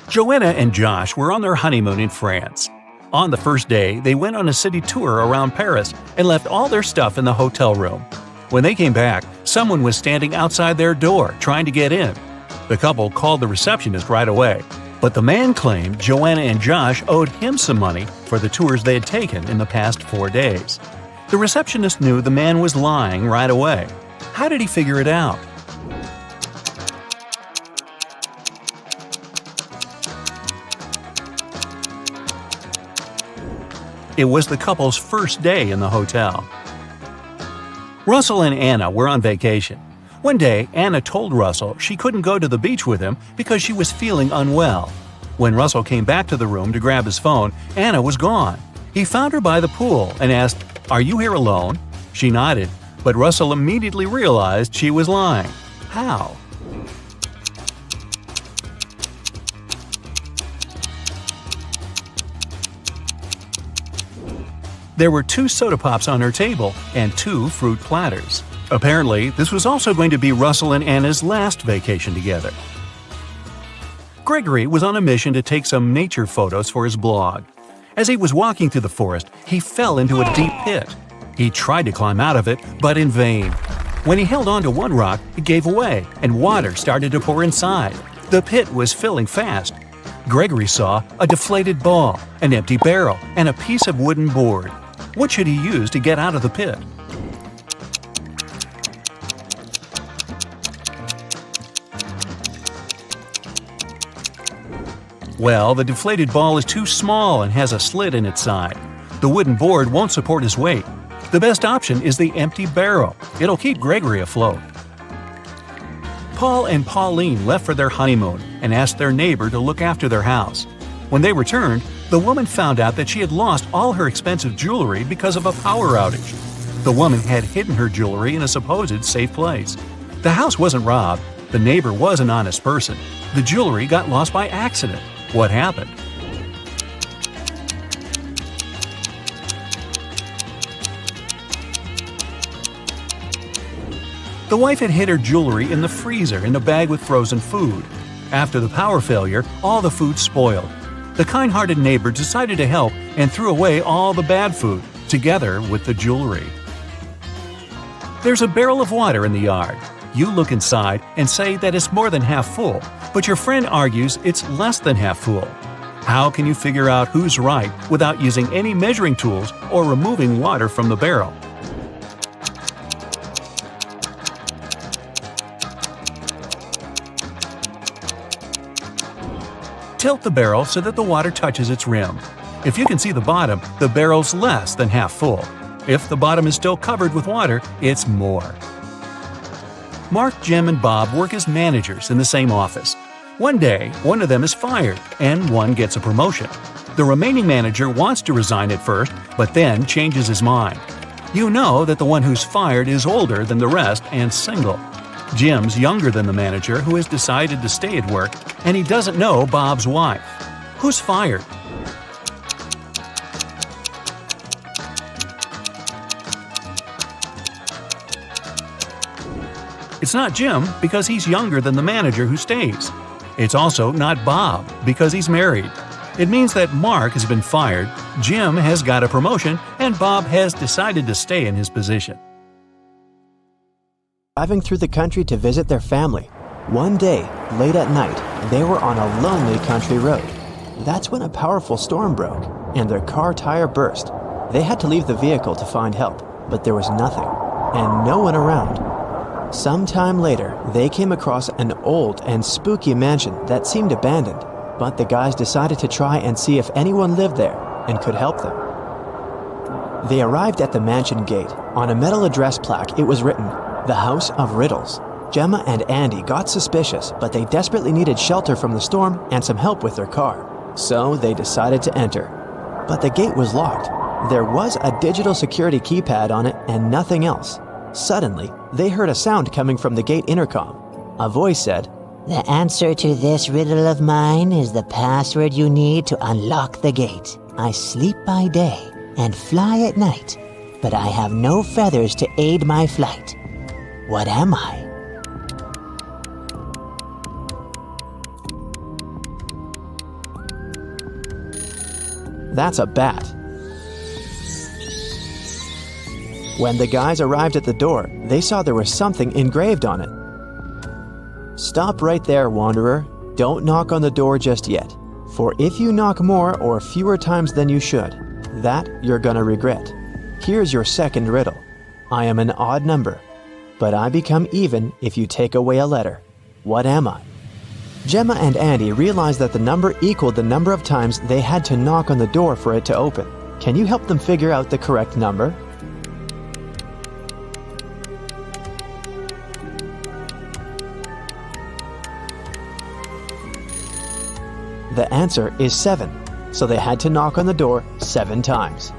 Joanna and Josh were on their honeymoon in France. On the first day, they went on a city tour around Paris and left all their stuff in the hotel room. When they came back, someone was standing outside their door trying to get in. The couple called the receptionist right away, but the man claimed Joanna and Josh owed him some money for the tours they had taken in the past 4 days. The receptionist knew the man was lying right away. How did he figure it out? It was the couple's first day in the hotel. Russell and Anna were on vacation. One day, Anna told Russell she couldn't go to the beach with him because she was feeling unwell. When Russell came back to the room to grab his phone, Anna was gone. He found her by the pool and asked, "Are you here alone?" She nodded, but Russell immediately realized she was lying. How? There were 2 soda pops on her table and 2 fruit platters. Apparently, this was also going to be Russell and Anna's last vacation together. Gregory was on a mission to take some nature photos for his blog. As he was walking through the forest, he fell into a deep pit. He tried to climb out of it, but in vain. When he held onto one rock, it gave away, and water started to pour inside. The pit was filling fast. Gregory saw a deflated ball, an empty barrel, and a piece of wooden board. What should he use to get out of the pit? Well, the deflated ball is too small and has a slit in its side. The wooden board won't support his weight. The best option is the empty barrel. It'll keep Gregory afloat. Paul and Pauline left for their honeymoon and asked their neighbor to look after their house. When they returned, the woman found out that she had lost all her expensive jewelry because of a power outage. The woman had hidden her jewelry in a supposed safe place. The house wasn't robbed. The neighbor was an honest person. The jewelry got lost by accident. What happened? The wife had hid her jewelry in the freezer in a bag with frozen food. After the power failure, all the food spoiled. The kind-hearted neighbor decided to help and threw away all the bad food, together with the jewelry. There's a barrel of water in the yard. You look inside and say that it's more than half full, but your friend argues it's less than half full. How can you figure out who's right without using any measuring tools or removing water from the barrel? Tilt the barrel so that the water touches its rim. If you can see the bottom, the barrel's less than half full. If the bottom is still covered with water, it's more. Mark, Jim, and Bob work as managers in the same office. One day, one of them is fired, and one gets a promotion. The remaining manager wants to resign at first, but then changes his mind. You know that the one who's fired is older than the rest and single. Jim's younger than the manager, who has decided to stay at work, and he doesn't know Bob's wife. Who's fired? It's not Jim because he's younger than the manager who stays. It's also not Bob because he's married. It means that Mark has been fired, Jim has got a promotion, and Bob has decided to stay in his position. Driving through the country to visit their family. One day, late at night, they were on a lonely country road. That's when a powerful storm broke, and their car tire burst. They had to leave the vehicle to find help, but there was nothing, and no one around. Sometime later, they came across an old and spooky mansion that seemed abandoned, but the guys decided to try and see if anyone lived there and could help them. They arrived at the mansion gate. On a metal address plaque, it was written, The house of Riddles. Gemma and Andy got suspicious, but they desperately needed shelter from the storm and some help with their car. So they decided to enter. But the gate was locked. There was a digital security keypad on it and nothing else. Suddenly, they heard a sound coming from the gate intercom. A voice said, "The answer to this riddle of mine is the password you need to unlock the gate. I sleep by day and fly at night, but I have no feathers to aid my flight. What am I?" "That's a bat." When the guys arrived at the door, they saw there was something engraved on it. "Stop right there, wanderer. Don't knock on the door just yet. For if you knock more or fewer times than you should, that you're gonna regret. Here's your second riddle. I am an odd number, but I become even if you take away a letter. What am I?" Gemma and Andy realized that the number equaled the number of times they had to knock on the door for it to open. Can you help them figure out the correct number? The answer is 7, so they had to knock on the door 7 times.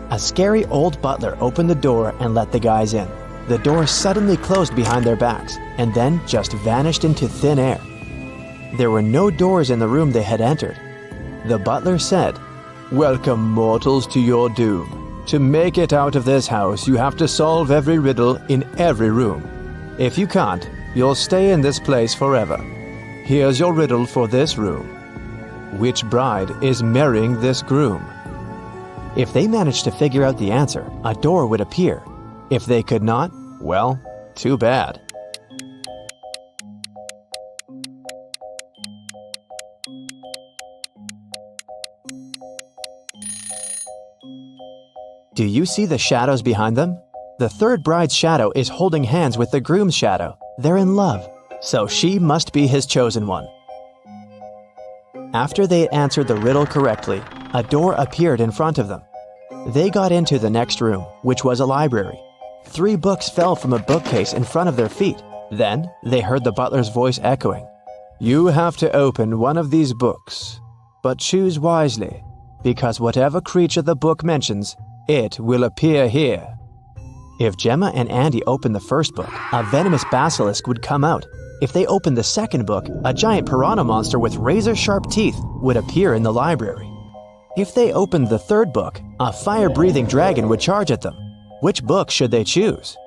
A scary old butler opened the door and let the guys in. The door suddenly closed behind their backs and then just vanished into thin air. There were no doors in the room they had entered. The butler said, "Welcome, mortals, to your doom. To make it out of this house, you have to solve every riddle in every room. If you can't, you'll stay in this place forever. Here's your riddle for this room. Which bride is marrying this groom?" If they managed to figure out the answer, a door would appear. If they could not, well, too bad. Do you see the shadows behind them? The third bride's shadow is holding hands with the groom's shadow. They're in love, so she must be his chosen one. After they had answered the riddle correctly, a door appeared in front of them. They got into the next room, which was a library. 3 books fell from a bookcase in front of their feet. Then they heard the butler's voice echoing, "You have to open one of these books, but choose wisely, because whatever creature the book mentions, it will appear here." If Gemma and Andy opened the first book, a venomous basilisk would come out. If they opened the second book, a giant piranha monster with razor-sharp teeth would appear in the library. If they opened the third book, a fire-breathing dragon would charge at them. Which book should they choose?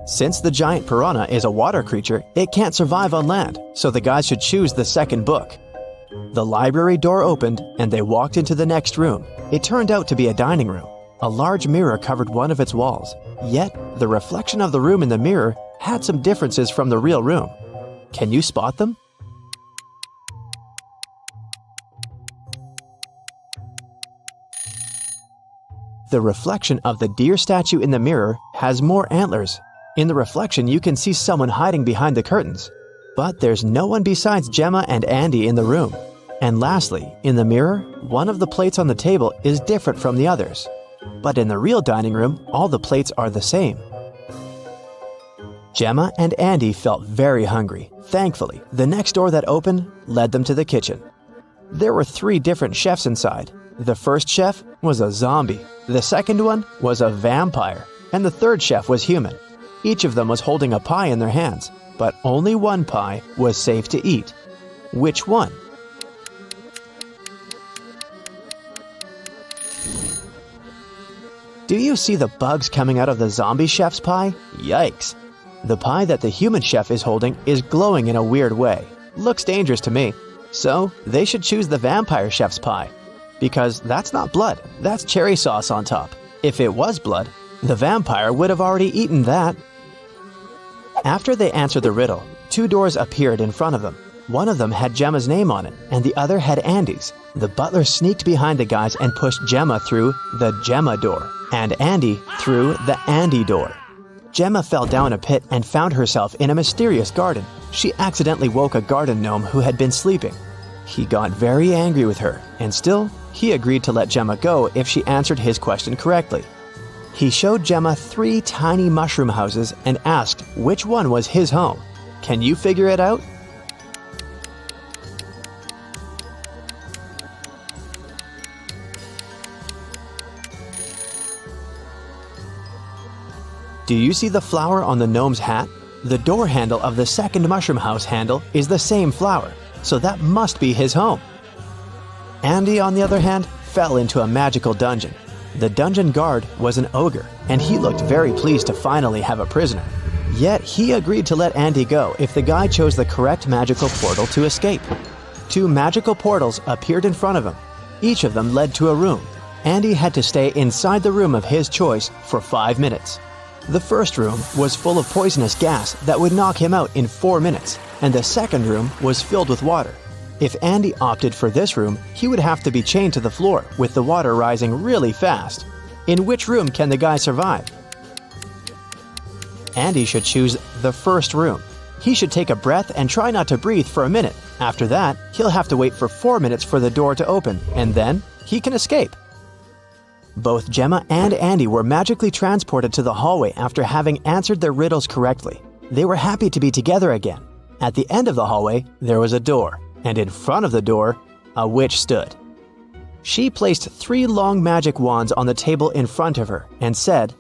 Since the giant piranha is a water creature, it can't survive on land, so the guys should choose the second book. The library door opened, and they walked into the next room. It turned out to be a dining room. A large mirror covered one of its walls. Yet, the reflection of the room in the mirror had some differences from the real room. Can you spot them? The reflection of the deer statue in the mirror has more antlers. In the reflection, you can see someone hiding behind the curtains. But there's no one besides Gemma and Andy in the room. And lastly, in the mirror, one of the plates on the table is different from the others. But in the real dining room, all the plates are the same. Gemma and Andy felt very hungry. Thankfully, the next door that opened led them to the kitchen. There were 3 different chefs inside. The first chef was a zombie, the second one was a vampire, and the third chef was human. Each of them was holding a pie in their hands, but only one pie was safe to eat. Which one? Do you see the bugs coming out of the zombie chef's pie? Yikes! The pie that the human chef is holding is glowing in a weird way. Looks dangerous to me. So, they should choose the vampire chef's pie. Because that's not blood, that's cherry sauce on top. If it was blood, the vampire would have already eaten that. After they answered the riddle, 2 doors appeared in front of them. One of them had Gemma's name on it, and the other had Andy's. The butler sneaked behind the guys and pushed Gemma through the Gemma door, and Andy through the Andy door. Gemma fell down a pit and found herself in a mysterious garden. She accidentally woke a garden gnome who had been sleeping. He got very angry with her, and still, he agreed to let Gemma go if she answered his question correctly. He showed Gemma 3 tiny mushroom houses and asked which one was his home. Can you figure it out? Do you see the flower on the gnome's hat? The door handle of the second mushroom house handle is the same flower, so that must be his home. Andy, on the other hand, fell into a magical dungeon. The dungeon guard was an ogre, and he looked very pleased to finally have a prisoner. Yet he agreed to let Andy go if the guy chose the correct magical portal to escape. 2 magical portals appeared in front of him. Each of them led to a room. Andy had to stay inside the room of his choice for 5 minutes. The first room was full of poisonous gas that would knock him out in 4 minutes, and the second room was filled with water. If Andy opted for this room, he would have to be chained to the floor with the water rising really fast. In which room can the guy survive? Andy should choose the first room. He should take a breath and try not to breathe for a minute. After that, he'll have to wait for 4 minutes for the door to open, and then he can escape. Both Gemma and Andy were magically transported to the hallway after having answered their riddles correctly. They were happy to be together again. At the end of the hallway, there was a door, and in front of the door, a witch stood. She placed 3 long magic wands on the table in front of her and said,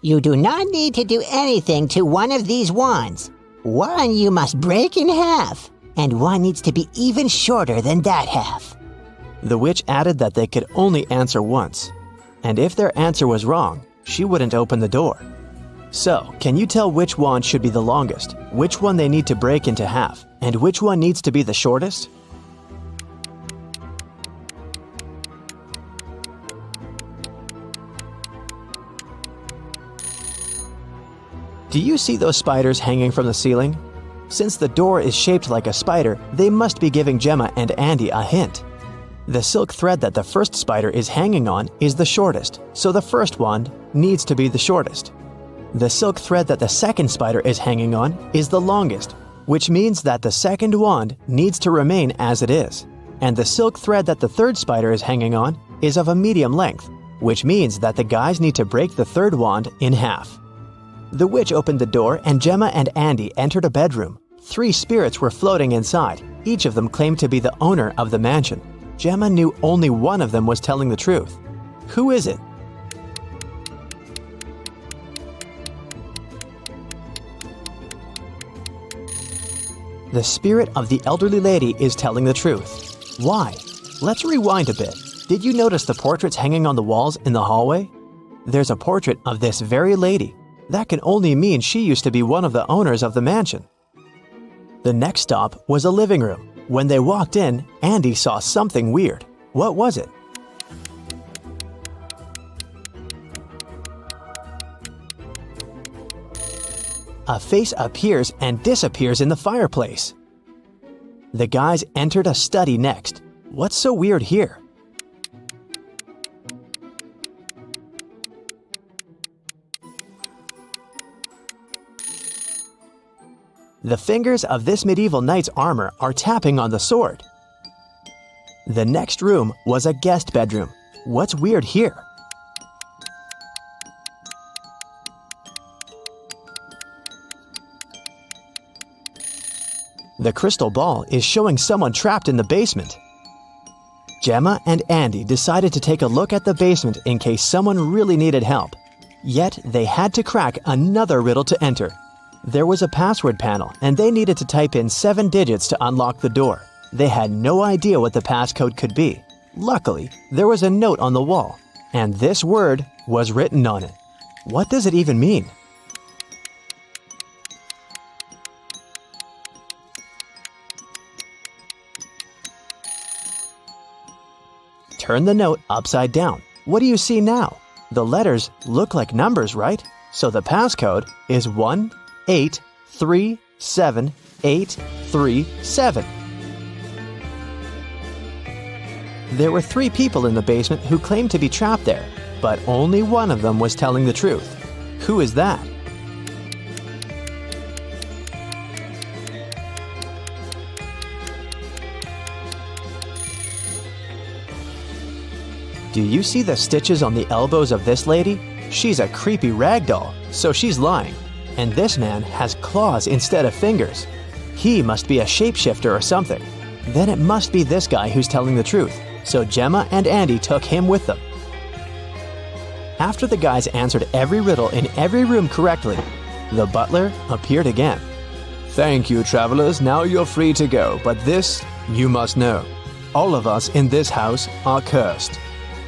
You do not need to do anything to one of these wands. One you must break in half, and one needs to be even shorter than that half. The witch added that they could only answer once, and if their answer was wrong, she wouldn't open the door. So, can you tell which wand should be the longest, which one they need to break into half, and which one needs to be the shortest? Do you see those spiders hanging from the ceiling? Since the door is shaped like a spider, they must be giving Gemma and Andy a hint. The silk thread that the first spider is hanging on is the shortest, so the first wand needs to be the shortest. The silk thread that the second spider is hanging on is the longest, which means that the second wand needs to remain as it is. And the silk thread that the third spider is hanging on is of a medium length, which means that the guys need to break the third wand in half. The witch opened the door and Gemma and Andy entered a bedroom. 3 spirits were floating inside. Each of them claimed to be the owner of the mansion. Gemma knew only one of them was telling the truth. Who is it? The spirit of the elderly lady is telling the truth. Why? Let's rewind a bit. Did you notice the portraits hanging on the walls in the hallway? There's a portrait of this very lady. That can only mean she used to be one of the owners of the mansion. The next stop was a living room. When they walked in, Andy saw something weird. What was it? A face appears and disappears in the fireplace. The guys entered a study next. What's so weird here? The fingers of this medieval knight's armor are tapping on the sword. The next room was a guest bedroom. What's weird here? The crystal ball is showing someone trapped in the basement. Gemma and Andy decided to take a look at the basement in case someone really needed help. Yet they had to crack another riddle to enter. There was a password panel and they needed to type in 7 digits to unlock the door. They had no idea what the passcode could be. Luckily, there was a note on the wall, and this word was written on it. What does it even mean? Turn the note upside down. What do you see now? The letters look like numbers, right? So the passcode is 1837837. There were 3 people in the basement who claimed to be trapped there, but only one of them was telling the truth. Who is that? Do you see the stitches on the elbows of this lady? She's a creepy rag doll, so she's lying. And this man has claws instead of fingers. He must be a shapeshifter or something. Then it must be this guy who's telling the truth. So Gemma and Andy took him with them. After the guys answered every riddle in every room correctly, the butler appeared again. Thank you, travelers. Now you're free to go. But this, you must know. All of us in this house are cursed.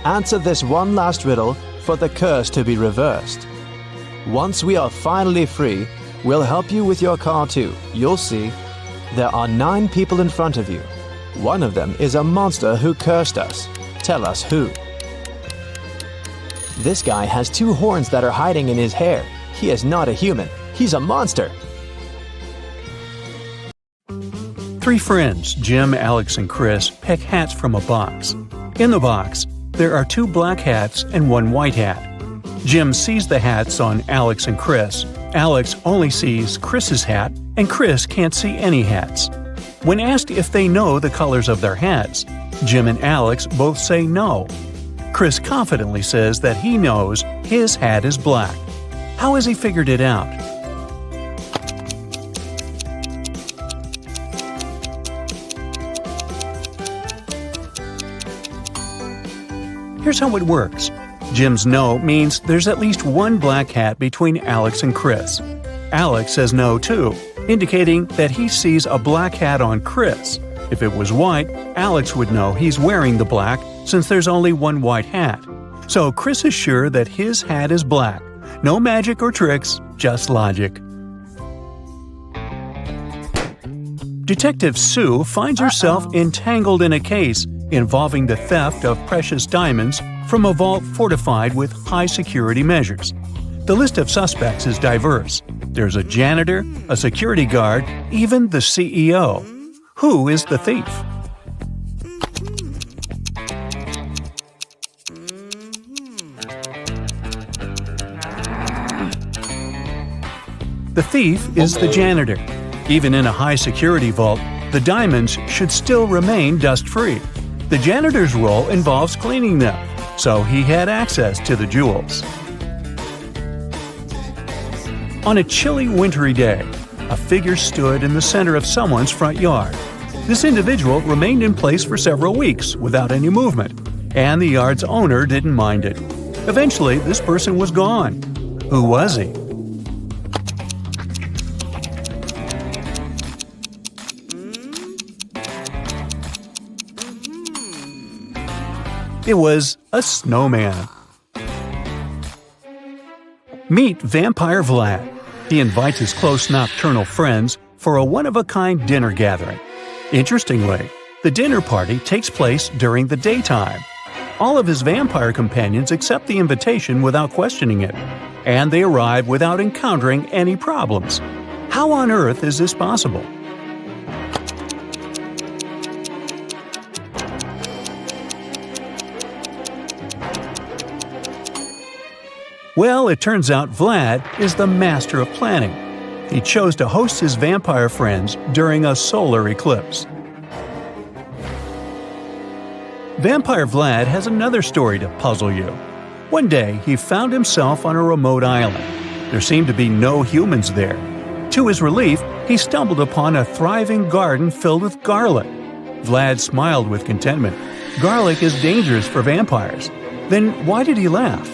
Answer this one last riddle for the curse to be reversed. Once we are finally free, we'll help you with your car too. You'll see. There are 9 people in front of you. One of them is a monster who cursed us. Tell us who. This guy has 2 horns that are hiding in his hair. He is not a human. He's a monster. 3 friends, Jim, Alex, and Chris, pick hats from a box. In the box, there are 2 black hats and 1 white hat. Jim sees the hats on Alex and Chris. Alex only sees Chris's hat, and Chris can't see any hats. When asked if they know the colors of their hats, Jim and Alex both say no. Chris confidently says that he knows his hat is black. How has he figured it out? Here's how it works. Jim's no means there's at least 1 black hat between Alex and Chris. Alex says no too, indicating that he sees a black hat on Chris. If it was white, Alex would know he's wearing the black since there's only 1 white hat. So Chris is sure that his hat is black. No magic or tricks, just logic. Detective Sue finds herself entangled in a case involving the theft of precious diamonds from a vault fortified with high security measures. The list of suspects is diverse. There's a janitor, a security guard, even the CEO. Who is the thief? The thief is the janitor. Even in a high-security vault, the diamonds should still remain dust-free. The janitor's role involves cleaning them, so he had access to the jewels. On a chilly, wintry day, a figure stood in the center of someone's front yard. This individual remained in place for several weeks without any movement, and the yard's owner didn't mind it. Eventually, this person was gone. Who was he? It was a snowman. Meet Vampire Vlad. He invites his close nocturnal friends for a one-of-a-kind dinner gathering. Interestingly, the dinner party takes place during the daytime. All of his vampire companions accept the invitation without questioning it, and they arrive without encountering any problems. How on earth is this possible? Well, it turns out Vlad is the master of planning. He chose to host his vampire friends during a solar eclipse. Vampire Vlad has another story to puzzle you. One day, he found himself on a remote island. There seemed to be no humans there. To his relief, he stumbled upon a thriving garden filled with garlic. Vlad smiled with contentment. Garlic is dangerous for vampires. Then why did he laugh?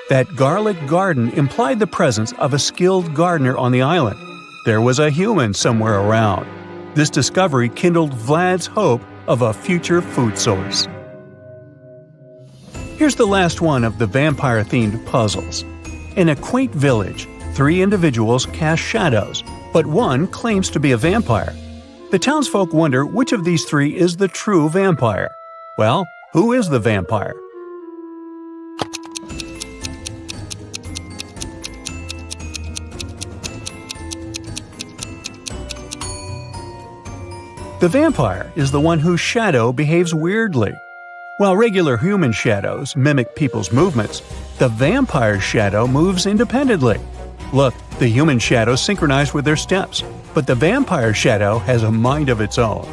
That garlic garden implied the presence of a skilled gardener on the island. There was a human somewhere around. This discovery kindled Vlad's hope of a future food source. Here's the last one of the vampire-themed puzzles. In a quaint village, 3 individuals cast shadows, but one claims to be a vampire. The townsfolk wonder which of these 3 is the true vampire. Well, who is the vampire? The vampire is the one whose shadow behaves weirdly. While regular human shadows mimic people's movements, the vampire's shadow moves independently. Look, the human shadows synchronize with their steps, but the vampire shadow has a mind of its own.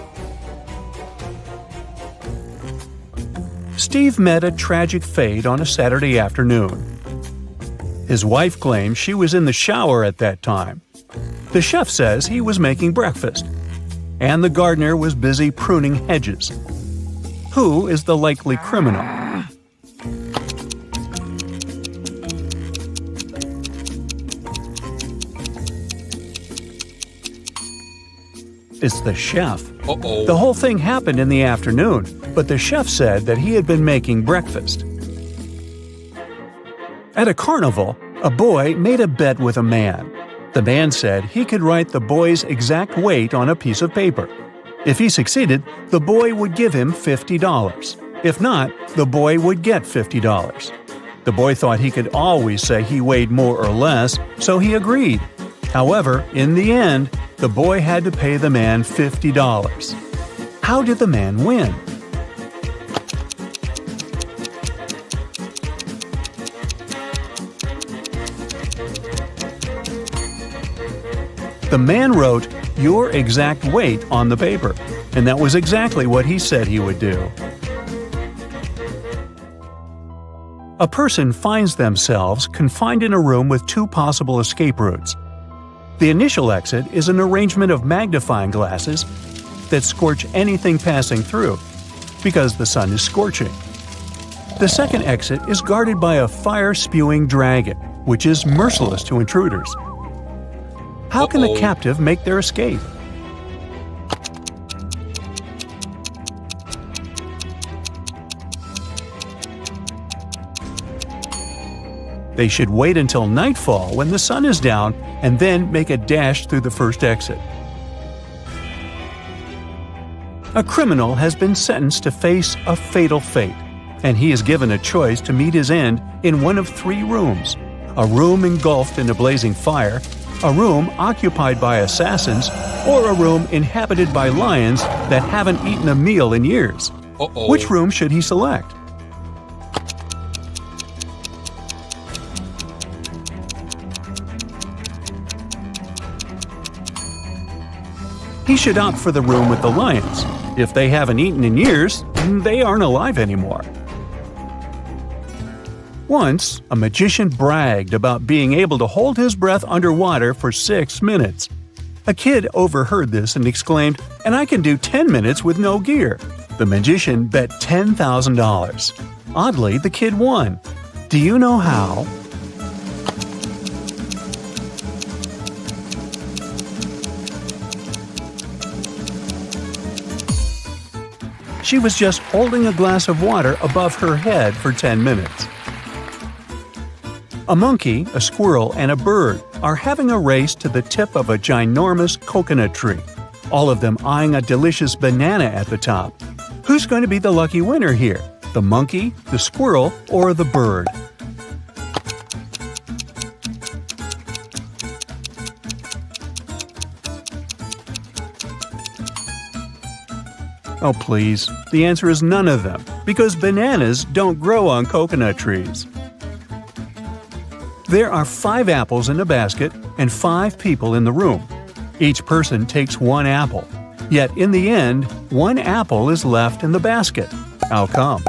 Steve met a tragic fate on a Saturday afternoon. His wife claims she was in the shower at that time. The chef says he was making breakfast, and the gardener was busy pruning hedges. Who is the likely criminal? It's the chef. Uh-oh. The whole thing happened in the afternoon, but the chef said that he had been making breakfast. At a carnival, a boy made a bet with a man. The man said he could write the boy's exact weight on a piece of paper. If he succeeded, the boy would give him $50. If not, the boy would get $50. The boy thought he could always say he weighed more or less, so he agreed. However, in the end, the boy had to pay the man $50. How did the man win? The man wrote your exact weight on the paper, and that was exactly what he said he would do. A person finds themselves confined in a room with two possible escape routes. The initial exit is an arrangement of magnifying glasses that scorch anything passing through, because the sun is scorching. The second exit is guarded by a fire-spewing dragon, which is merciless to intruders. How can the captive make their escape? They should wait until nightfall when the sun is down and then make a dash through the first exit. A criminal has been sentenced to face a fatal fate, and he is given a choice to meet his end in one of three rooms: a room engulfed in a blazing fire, a room occupied by assassins, or a room inhabited by lions that haven't eaten a meal in years. Which room should he select? He should opt for the room with the lions. If they haven't eaten in years, they aren't alive anymore. Once, a magician bragged about being able to hold his breath underwater for 6 minutes. A kid overheard this and exclaimed, "And I can do 10 minutes with no gear." The magician bet $10,000. Oddly, the kid won. Do you know how? She was just holding a glass of water above her head for 10 minutes. A monkey, a squirrel, and a bird are having a race to the tip of a ginormous coconut tree, all of them eyeing a delicious banana at the top. Who's going to be the lucky winner here? The monkey, the squirrel, or the bird? Oh please, the answer is none of them, because bananas don't grow on coconut trees. There are 5 apples in a basket and 5 people in the room. Each person takes 1 apple. Yet in the end, 1 apple is left in the basket. How come?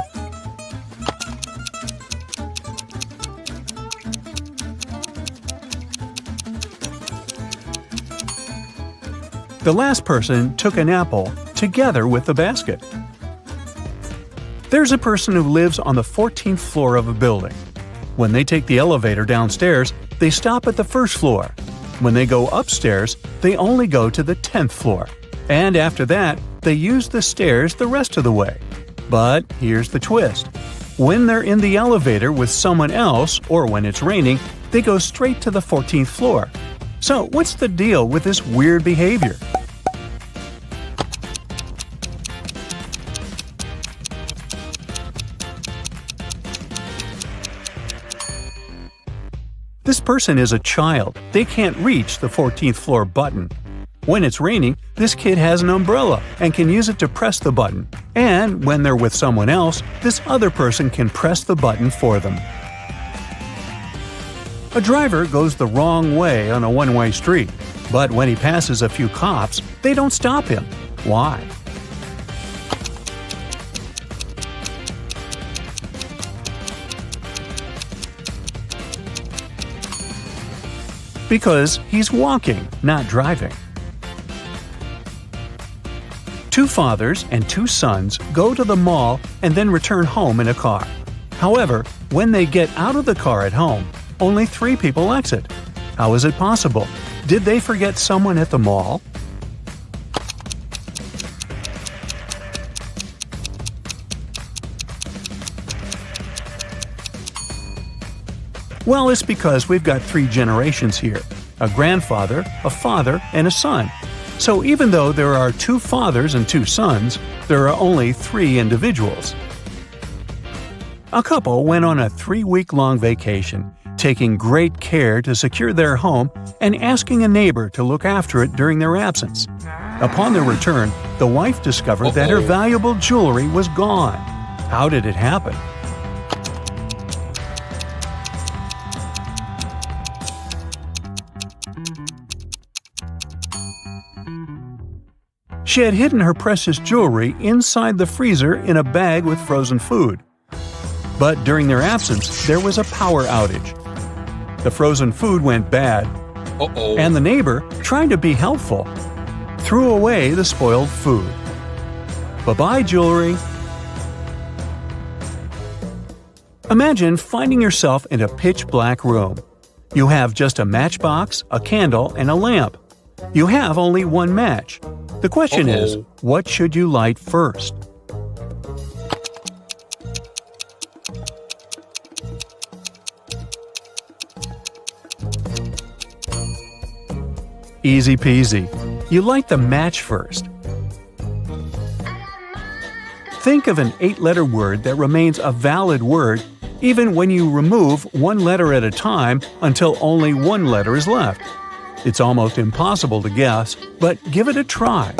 The last person took an apple together with the basket. There's a person who lives on the 14th floor of a building. When they take the elevator downstairs, they stop at the first floor. When they go upstairs, they only go to the 10th floor. And after that, they use the stairs the rest of the way. But here's the twist. When they're in the elevator with someone else, or when it's raining, they go straight to the 14th floor. So what's the deal with this weird behavior? This person is a child. They can't reach the 14th floor button. When it's raining, this kid has an umbrella and can use it to press the button. And when they're with someone else, this other person can press the button for them. A driver goes the wrong way on a one-way street, but when he passes a few cops, they don't stop him. Why? Because he's walking, not driving. Two fathers and two sons go to the mall and then return home in a car. However, when they get out of the car at home, only 3 people exit. How is it possible? Did they forget someone at the mall? Well, it's because we've got 3 generations here: a grandfather, a father, and a son. So even though there are 2 fathers and 2 sons, there are only 3 individuals. A couple went on a 3-week-long vacation, taking great care to secure their home and asking a neighbor to look after it during their absence. Upon their return, the wife discovered that her valuable jewelry was gone. How did it happen? She had hidden her precious jewelry inside the freezer in a bag with frozen food. But during their absence, there was a power outage. The frozen food went bad, and the neighbor, trying to be helpful, threw away the spoiled food. Bye-bye, jewelry. Imagine finding yourself in a pitch-black room. You have just a matchbox, a candle, and a lamp. You have only one match. The question is, what should you light first? Easy peasy. You light the match first. Think of an 8-letter word that remains a valid word even when you remove one letter at a time until only one letter is left. It's almost impossible to guess, but give it a try.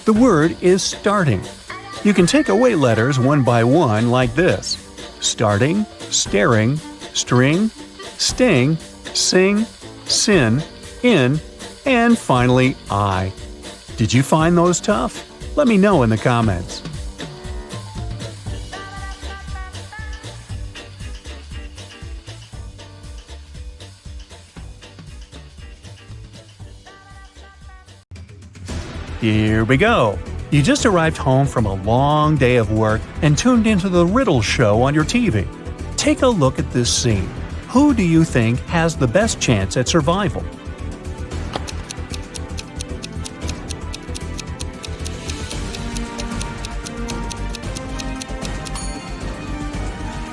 The word is starting. You can take away letters one by one like this: starting, staring, string, sting, sing, sin, in, and finally I. Did you find those tough? Let me know in the comments. Here we go! You just arrived home from a long day of work and tuned into the Riddle show on your TV. Take a look at this scene. Who do you think has the best chance at survival?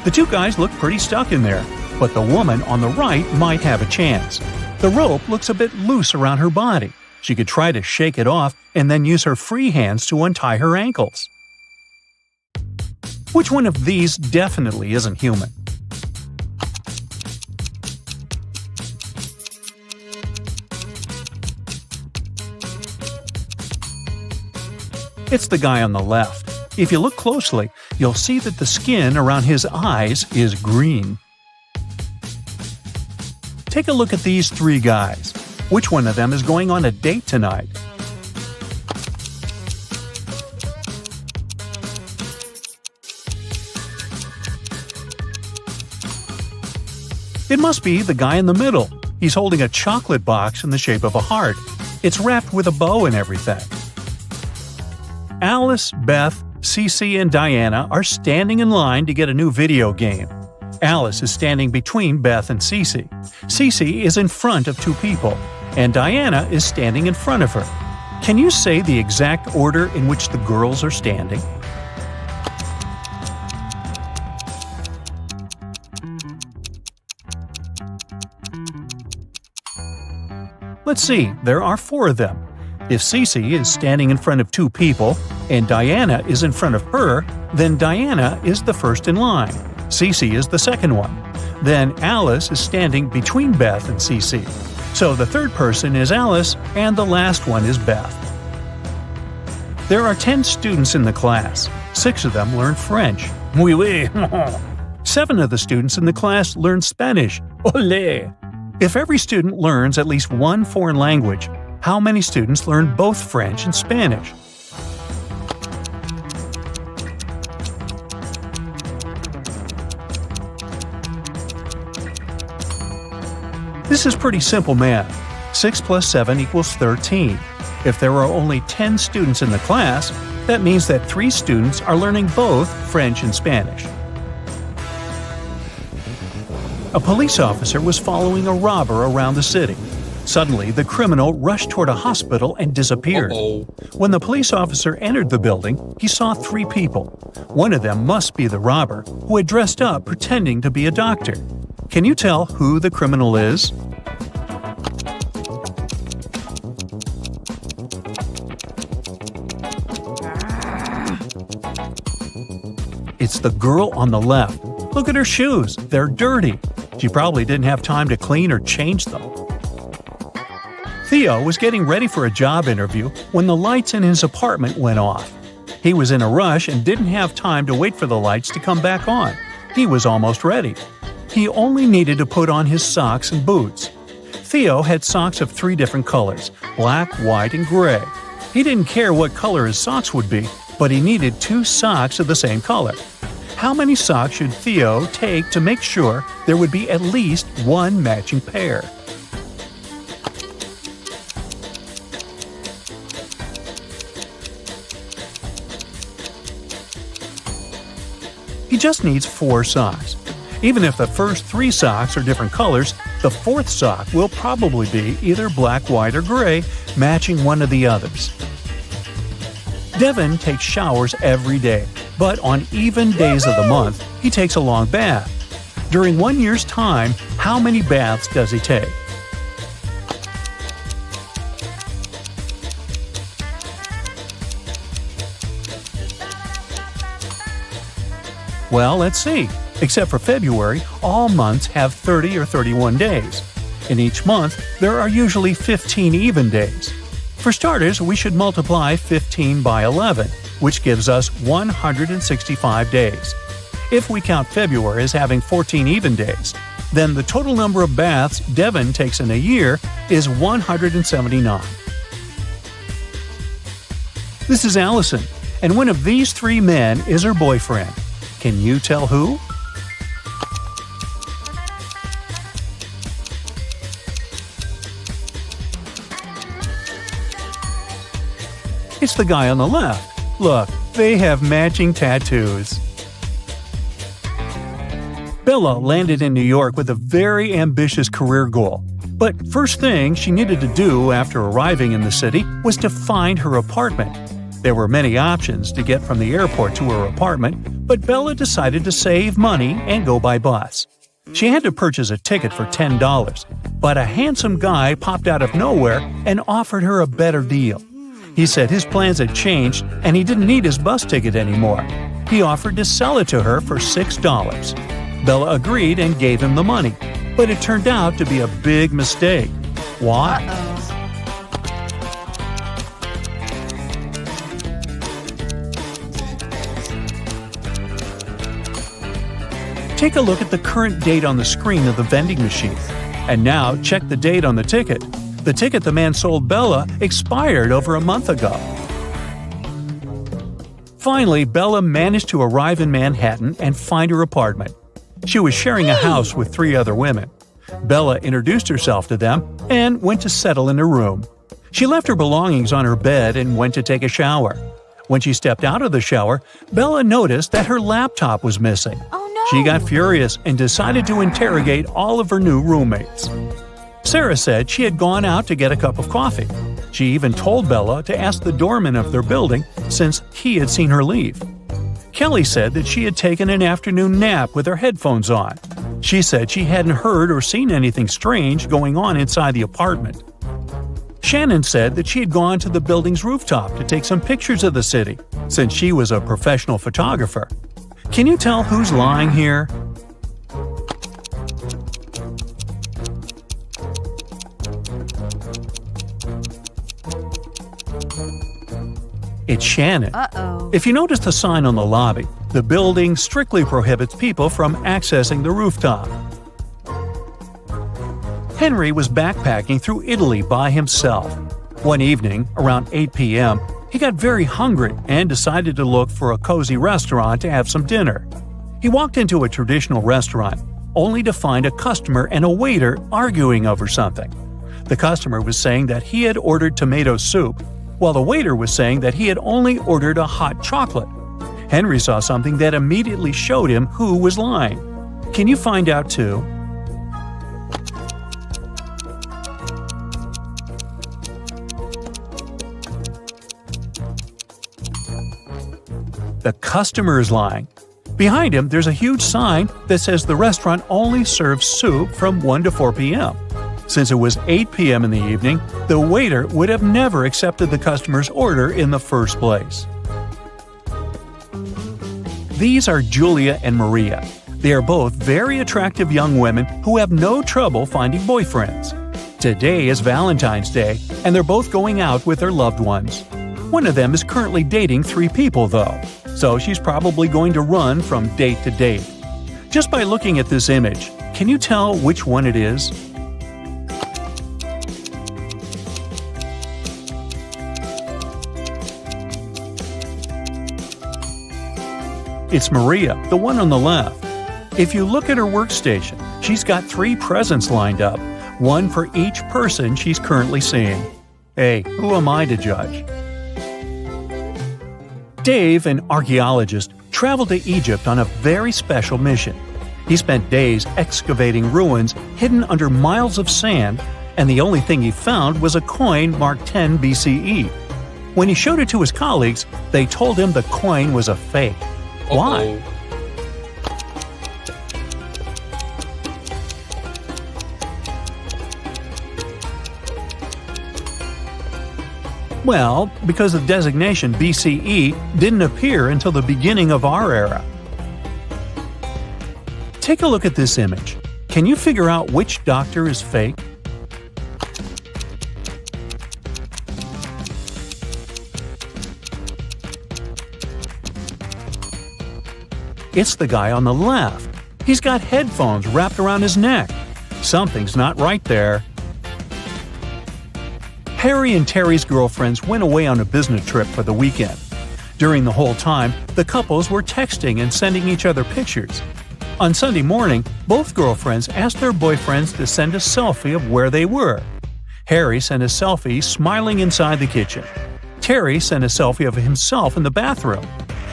The 2 guys look pretty stuck in there, but the woman on the right might have a chance. The rope looks a bit loose around her body. She could try to shake it off and then use her free hands to untie her ankles. Which one of these definitely isn't human? It's the guy on the left. If you look closely, you'll see that the skin around his eyes is green. Take a look at these 3 guys. Which one of them is going on a date tonight? It must be the guy in the middle. He's holding a chocolate box in the shape of a heart. It's wrapped with a bow and everything. Alice, Beth, Cece, and Diana are standing in line to get a new video game. Alice is standing between Beth and Cece. Cece is in front of 2 people, and Diana is standing in front of her. Can you say the exact order in which the girls are standing? Let's see, there are 4 of them. If Cece is standing in front of 2 people, and Diana is in front of her, then Diana is the first in line. Cece is the second one. Then Alice is standing between Beth and Cece. So the third person is Alice, and the last one is Beth. There are 10 students in the class. 6 of them learn French. Oui, oui. 7 of the students in the class learn Spanish. Olé! If every student learns at least one foreign language, how many students learn both French and Spanish? This is pretty simple math. 6 plus 7 equals 13. If there are only 10 students in the class, that means that 3 students are learning both French and Spanish. A police officer was following a robber around the city. Suddenly, the criminal rushed toward a hospital and disappeared. When the police officer entered the building, he saw 3 people. One of them must be the robber, who had dressed up pretending to be a doctor. Can you tell who the criminal is? It's the girl on the left. Look at her shoes. They're dirty. She probably didn't have time to clean or change them. Theo was getting ready for a job interview when the lights in his apartment went off. He was in a rush and didn't have time to wait for the lights to come back on. He was almost ready. He only needed to put on his socks and boots. Theo had socks of 3 different colors: black, white, and gray. He didn't care what color his socks would be, but he needed 2 socks of the same color. How many socks should Theo take to make sure there would be at least one matching pair? He just needs 4 socks. Even if the first 3 socks are different colors, the 4th sock will probably be either black, white, or gray, matching one of the others. Devin takes showers every day, but on even days of the month, he takes a long bath. During 1 year's time, how many baths does he take? Well, let's see. Except for February, all months have 30 or 31 days. In each month, there are usually 15 even days. For starters, we should multiply 15 by 11, which gives us 165 days. If we count February as having 14 even days, then the total number of baths Devin takes in a year is 179. This is Allison, and one of these 3 men is her boyfriend. Can you tell who? It's the guy on the left. Look, they have matching tattoos. Bella landed in New York with a very ambitious career goal. But first thing she needed to do after arriving in the city was to find her apartment. There were many options to get from the airport to her apartment, but Bella decided to save money and go by bus. She had to purchase a ticket for $10, but a handsome guy popped out of nowhere and offered her a better deal. He said his plans had changed and he didn't need his bus ticket anymore. He offered to sell it to her for $6. Bella agreed and gave him the money, but it turned out to be a big mistake. Why? Take a look at the current date on the screen of the vending machine. And now check the date on the ticket. The ticket the man sold Bella expired over a month ago. Finally, Bella managed to arrive in Manhattan and find her apartment. She was sharing a house with 3 other women. Bella introduced herself to them and went to settle in her room. She left her belongings on her bed and went to take a shower. When she stepped out of the shower, Bella noticed that her laptop was missing. Oh no! She got furious and decided to interrogate all of her new roommates. Sarah said she had gone out to get a cup of coffee. She even told Bella to ask the doorman of their building since he had seen her leave. Kelly said that she had taken an afternoon nap with her headphones on. She said she hadn't heard or seen anything strange going on inside the apartment. Shannon said that she had gone to the building's rooftop to take some pictures of the city, since she was a professional photographer. Can you tell who's lying here? It's Shannon. Uh-oh. If you notice the sign on the lobby, the building strictly prohibits people from accessing the rooftop. Henry was backpacking through Italy by himself. One evening, around 8 p.m., he got very hungry and decided to look for a cozy restaurant to have some dinner. He walked into a traditional restaurant, only to find a customer and a waiter arguing over something. The customer was saying that he had ordered tomato soup, while the waiter was saying that he had only ordered a hot chocolate. Henry saw something that immediately showed him who was lying. Can you find out too? The customer is lying. Behind him, there's a huge sign that says the restaurant only serves soup from 1 to 4 p.m. Since it was 8 p.m. in the evening, the waiter would have never accepted the customer's order in the first place. These are Julia and Maria. They are both very attractive young women who have no trouble finding boyfriends. Today is Valentine's Day, and they're both going out with their loved ones. One of them is currently dating 3 people, though, so she's probably going to run from date to date. Just by looking at this image, can you tell which one it is? It's Maria, the one on the left. If you look at her workstation, she's got 3 presents lined up, one for each person she's currently seeing. Hey, who am I to judge? Dave, an archaeologist, traveled to Egypt on a very special mission. He spent days excavating ruins hidden under miles of sand, and the only thing he found was a coin marked 10 BCE. When he showed it to his colleagues, they told him the coin was a fake. Why? Well, because the designation BCE didn't appear until the beginning of our era. Take a look at this image. Can you figure out which doctor is fake? It's the guy on the left. He's got headphones wrapped around his neck. Something's not right there. Harry and Terry's girlfriends went away on a business trip for the weekend. During the whole time, the couples were texting and sending each other pictures. On Sunday morning, both girlfriends asked their boyfriends to send a selfie of where they were. Harry sent a selfie smiling inside the kitchen. Terry sent a selfie of himself in the bathroom.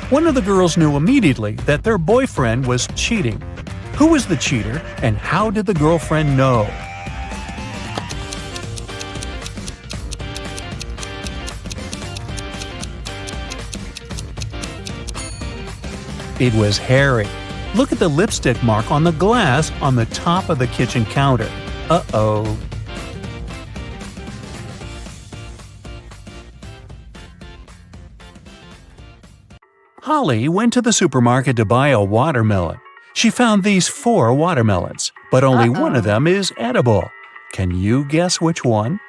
One of the girls knew immediately that their boyfriend was cheating. Who was the cheater, and how did the girlfriend know? It was Harry. Look at the lipstick mark on the glass on the top of the kitchen counter. Uh-oh. Holly went to the supermarket to buy a watermelon. She found these 4 watermelons, but only one of them is edible. Can you guess which one?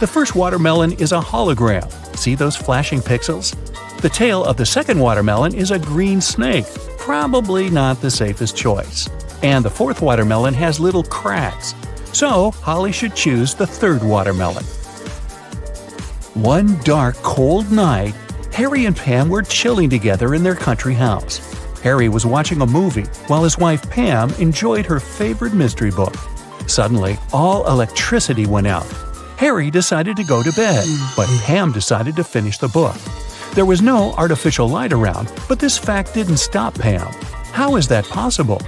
The first watermelon is a hologram. See those flashing pixels? The tail of the second watermelon is a green snake, probably not the safest choice. And the fourth watermelon has little cracks. So, Holly should choose the third watermelon. One dark, cold night, Harry and Pam were chilling together in their country house. Harry was watching a movie while his wife Pam enjoyed her favorite mystery book. Suddenly, all electricity went out. Harry decided to go to bed, but Pam decided to finish the book. There was no artificial light around, but this fact didn't stop Pam. How is that possible?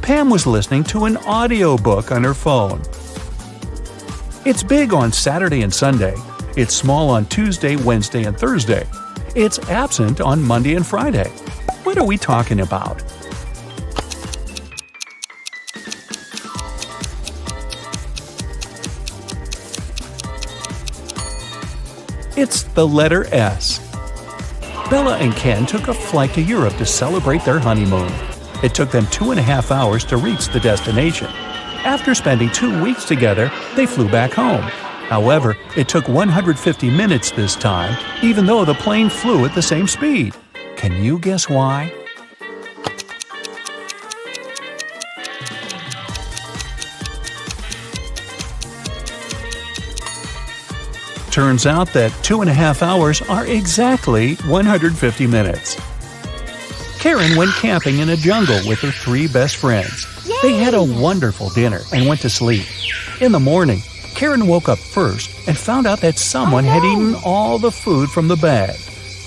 Pam was listening to an audiobook on her phone. It's big on Saturday and Sunday. It's small on Tuesday, Wednesday, and Thursday. It's absent on Monday and Friday. What are we talking about? It's the letter S. Bella and Ken took a flight to Europe to celebrate their honeymoon. It took them 2.5 hours to reach the destination. After spending 2 weeks together, they flew back home. However, it took 150 minutes this time, even though the plane flew at the same speed. Can you guess why? Turns out that 2.5 hours are exactly 150 minutes. Karen went camping in a jungle with her 3 best friends. They had a wonderful dinner and went to sleep. In the morning, Karen woke up first and found out that someone had eaten all the food from the bag.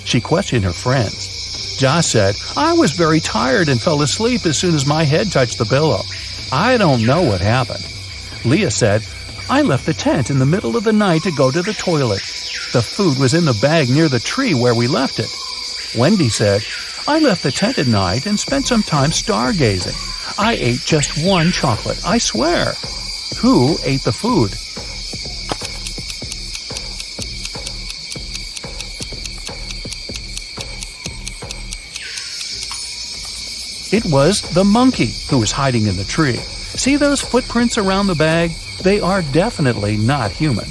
She questioned her friends. Josh said, "I was very tired and fell asleep as soon as my head touched the pillow. I don't know what happened." Leah said, "I left the tent in the middle of the night to go to the toilet. The food was in the bag near the tree where we left it." Wendy said, "I left the tent at night and spent some time stargazing. I ate just 1 chocolate, I swear." Who ate the food? It was the monkey who was hiding in the tree. See those footprints around the bag? They are definitely not human.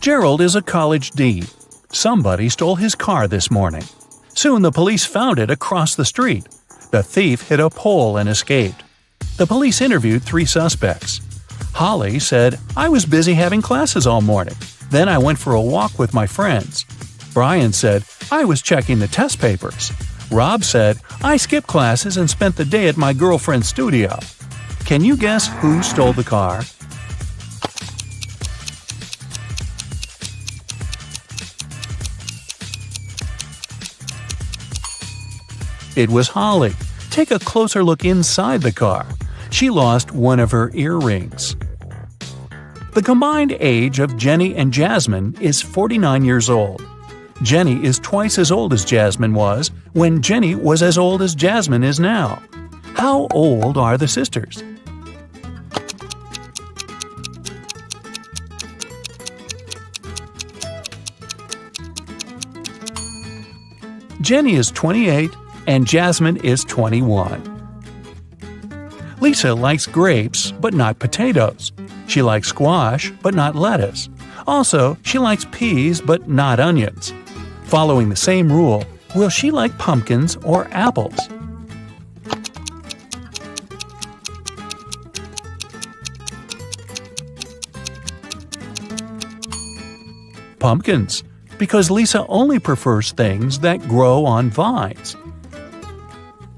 Gerald is a college dean. Somebody stole his car this morning. Soon the police found it across the street. The thief hit a pole and escaped. The police interviewed 3 suspects. Holly said, "I was busy having classes all morning. Then I went for a walk with my friends." Brian said, "I was checking the test papers." Rob said, "I skipped classes and spent the day at my girlfriend's studio." Can you guess who stole the car? It was Holly. Take a closer look inside the car. She lost one of her earrings. The combined age of Jenny and Jasmine is 49 years old. Jenny is twice as old as Jasmine was when Jenny was as old as Jasmine is now. How old are the sisters? Jenny is 28 and Jasmine is 21. Lisa likes grapes but not potatoes. She likes squash but not lettuce. Also, she likes peas but not onions. Following the same rule, will she like pumpkins or apples? Pumpkins, because Lisa only prefers things that grow on vines.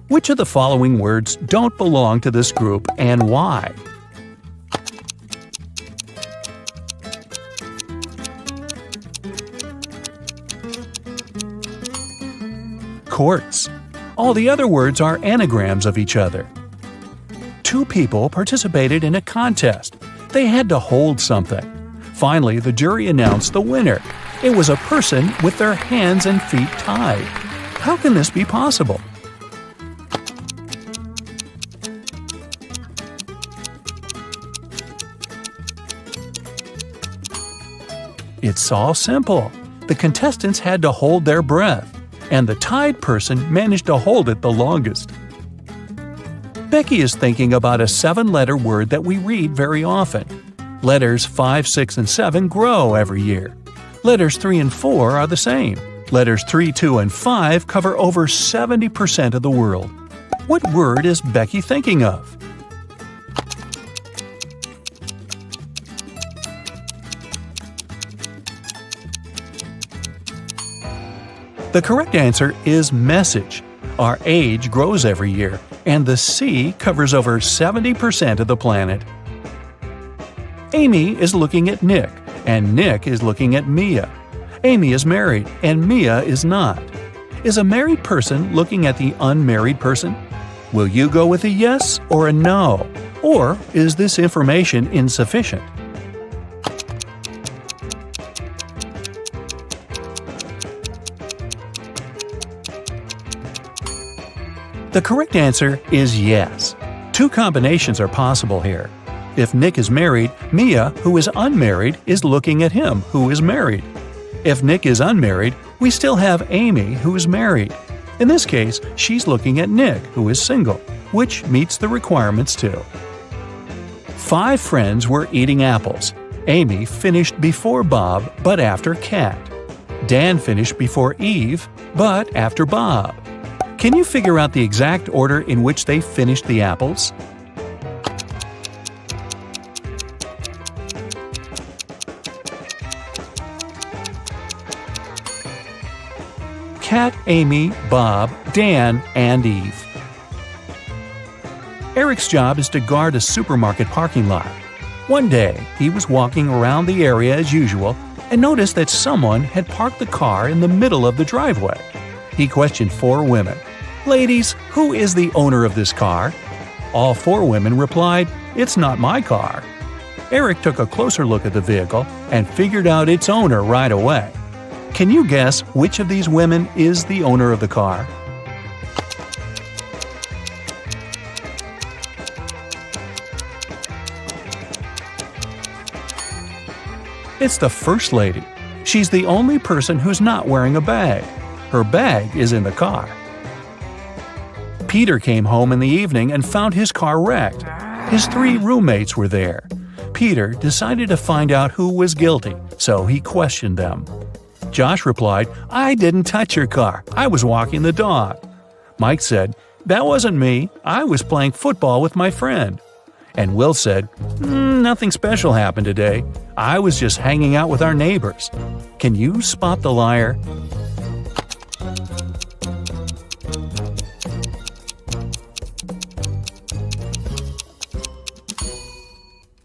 Which of the following words don't belong to this group and why? Quartz. All the other words are anagrams of each other. 2 people participated in a contest. They had to hold something. Finally, the jury announced the winner. It was a person with their hands and feet tied. How can this be possible? It's all simple. The contestants had to hold their breath, and the tied person managed to hold it the longest. Becky is thinking about a 7-letter word that we read very often. Letters 5, 6, and 7 grow every year. Letters 3 and 4 are the same. Letters 3, 2, and 5 cover over 70% of the world. What word is Becky thinking of? The correct answer is message. Our age grows every year, and the sea covers over 70% of the planet. Amy is looking at Nick, and Nick is looking at Mia. Amy is married, and Mia is not. Is a married person looking at the unmarried person? Will you go with a yes or a no? Or is this information insufficient? The correct answer is yes. 2 combinations are possible here. If Nick is married, Mia, who is unmarried, is looking at him, who is married. If Nick is unmarried, we still have Amy, who is married. In this case, she's looking at Nick, who is single, which meets the requirements too. 5 friends were eating apples. Amy finished before Bob, but after Kat. Dan finished before Eve, but after Bob. Can you figure out the exact order in which they finished the apples? Kat, Amy, Bob, Dan, and Eve. Eric's job is to guard a supermarket parking lot. One day, he was walking around the area as usual and noticed that someone had parked the car in the middle of the driveway. He questioned 4 women. "Ladies, who is the owner of this car?" All 4 women replied, "It's not my car." Eric took a closer look at the vehicle and figured out its owner right away. Can you guess which of these women is the owner of the car? It's the First Lady. She's the only person who's not wearing a bag. Her bag is in the car. Peter came home in the evening and found his car wrecked. His 3 roommates were there. Peter decided to find out who was guilty, so he questioned them. Josh replied, "I didn't touch your car. I was walking the dog." Mike said, "That wasn't me. I was playing football with my friend." And Will said, "Nothing special happened today. I was just hanging out with our neighbors." Can you spot the liar?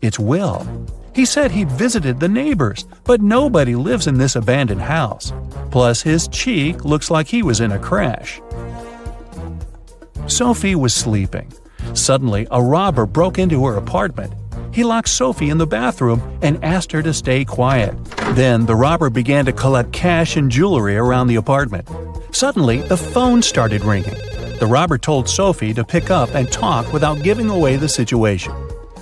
It's Will. He said he'd visited the neighbors, but nobody lives in this abandoned house. Plus, his cheek looks like he was in a crash. Sophie was sleeping. Suddenly, a robber broke into her apartment. He locked Sophie in the bathroom and asked her to stay quiet. Then, the robber began to collect cash and jewelry around the apartment. Suddenly, the phone started ringing. The robber told Sophie to pick up and talk without giving away the situation.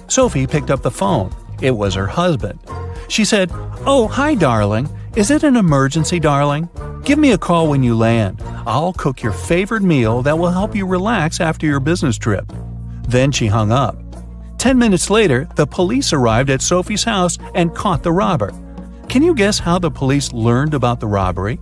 Sophie picked up the phone. It was her husband. She said, "Oh, hi, darling. Is it an emergency, darling? Give me a call when you land. I'll cook your favorite meal that will help you relax after your business trip." Then she hung up. 10 minutes later, the police arrived at Sophie's house and caught the robber. Can you guess how the police learned about the robbery?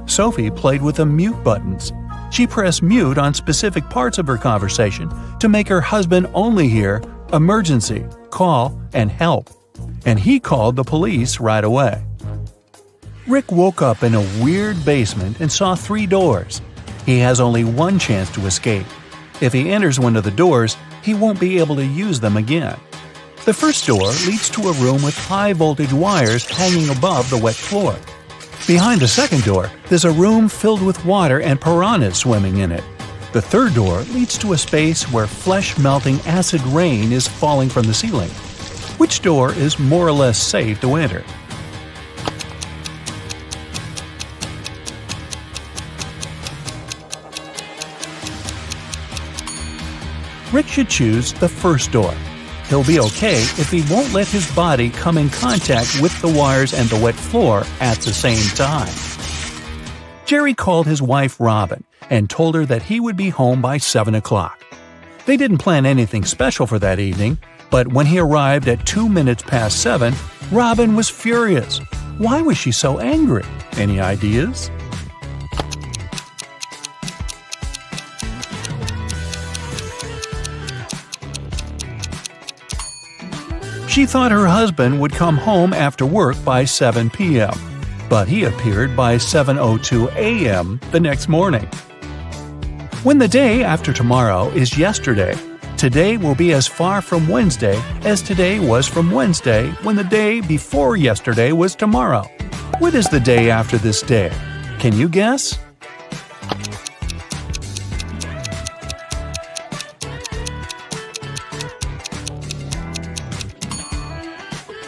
Sophie played with the mute buttons. She pressed mute on specific parts of her conversation to make her husband only hear "emergency," "call," and "help." And he called the police right away. Rick woke up in a weird basement and saw 3 doors. He has only one chance to escape. If he enters one of the doors, he won't be able to use them again. The first door leads to a room with high-voltage wires hanging above the wet floor. Behind the second door, there's a room filled with water and piranhas swimming in it. The third door leads to a space where flesh-melting acid rain is falling from the ceiling. Which door is more or less safe to enter? Rick should choose the first door. He'll be okay if he won't let his body come in contact with the wires and the wet floor at the same time. Jerry called his wife Robin and told her that he would be home by 7 o'clock. They didn't plan anything special for that evening, but when he arrived at 2 minutes past 7, Robin was furious. Why was she so angry? Any ideas? She thought her husband would come home after work by 7 p.m., but he appeared by 7:02 a.m. the next morning. When the day after tomorrow is yesterday, today will be as far from Wednesday as today was from Wednesday when the day before yesterday was tomorrow. What is the day after this day? Can you guess?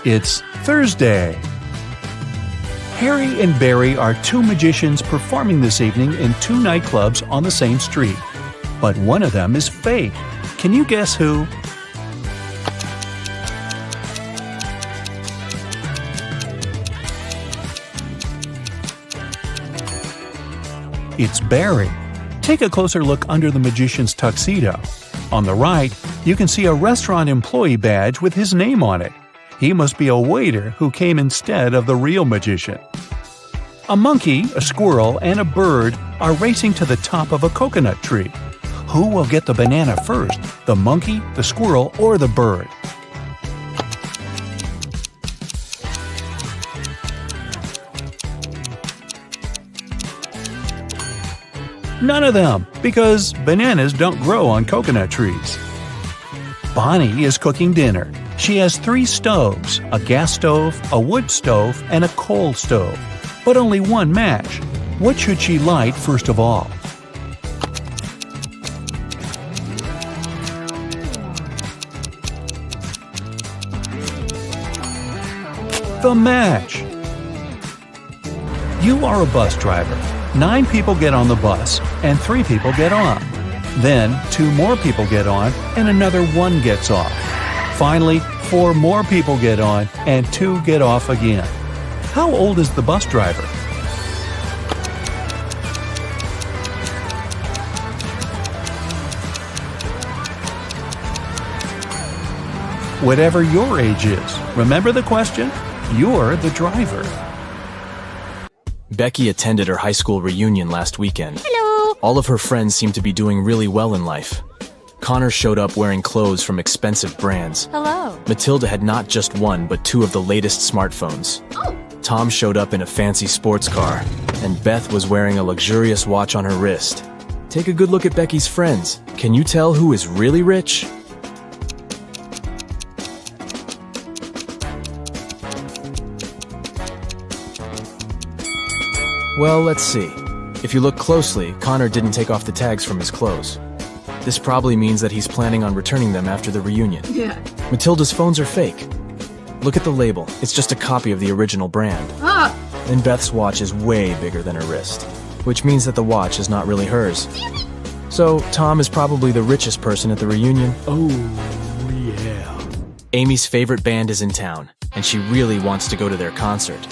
It's Thursday. Harry and Barry are 2 magicians performing this evening in 2 nightclubs on the same street. but one of them is fake. Can you guess who? It's Barry. Take a closer look under the magician's tuxedo. On the right, you can see a restaurant employee badge with his name on it. He must be a waiter who came instead of the real magician. A monkey, a squirrel, and a bird are racing to the top of a coconut tree. Who will get the banana first, the monkey, the squirrel, or the bird? None of them, because bananas don't grow on coconut trees. Bonnie is cooking dinner. She has 3 stoves, a gas stove, a wood stove, and a coal stove, but only one match. What should she light first of all? The match! You are a bus driver. 9 people get on the bus, and 3 people get on. Then 2 more people get on, and another 1 gets off. Finally, 4 more people get on, and 2 get off again. How old is the bus driver? Whatever your age is, remember the question? You're the driver. Becky attended her high school reunion last weekend. Hello. All of her friends seemed to be doing really well in life. Connor showed up wearing clothes from expensive brands. Hello. Matilda had not just 1, but 2 of the latest smartphones. Oh. Tom showed up in a fancy sports car, and Beth was wearing a luxurious watch on her wrist. Take a good look at Becky's friends. Can you tell who is really rich? Well, let's see. If you look closely, Connor didn't take off the tags from his clothes. This probably means that he's planning on returning them after the reunion. Yeah. Matilda's phones are fake. Look at the label. It's just a copy of the original brand. Ah. And Beth's watch is way bigger than her wrist, which means that the watch is not really hers. So, Tom is probably the richest person at the reunion. Oh, yeah. Amy's favorite band is in town, and she really wants to go to their concert.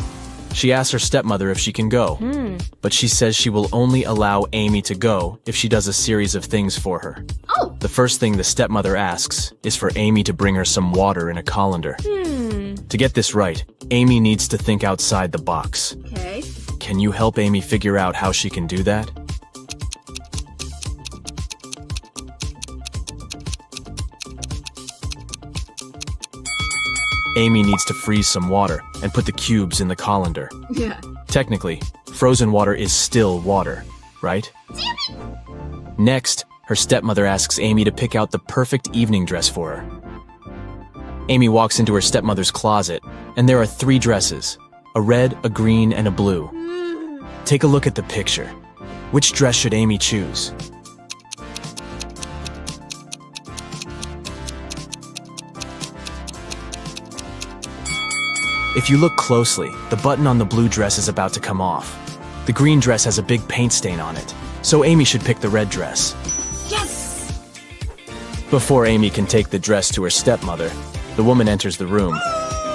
She asks her stepmother if she can go, but she says she will only allow Amy to go if she does a series of things for her. Oh. The first thing the stepmother asks is for Amy to bring her some water in a colander. To get this right, Amy needs to think outside the box. Okay. Can you help Amy figure out how she can do that? Amy needs to freeze some water and put the cubes in the colander. Yeah. Technically, frozen water is still water, right? Next, her stepmother asks Amy to pick out the perfect evening dress for her. Amy walks into her stepmother's closet, and there are 3 dresses, a red, a green, and a blue. Take a look at the picture. Which dress should Amy choose? If you look closely, the button on the blue dress is about to come off. The green dress has a big paint stain on it, so Amy should pick the red dress. Yes. Before Amy can take the dress to her stepmother, the woman enters the room.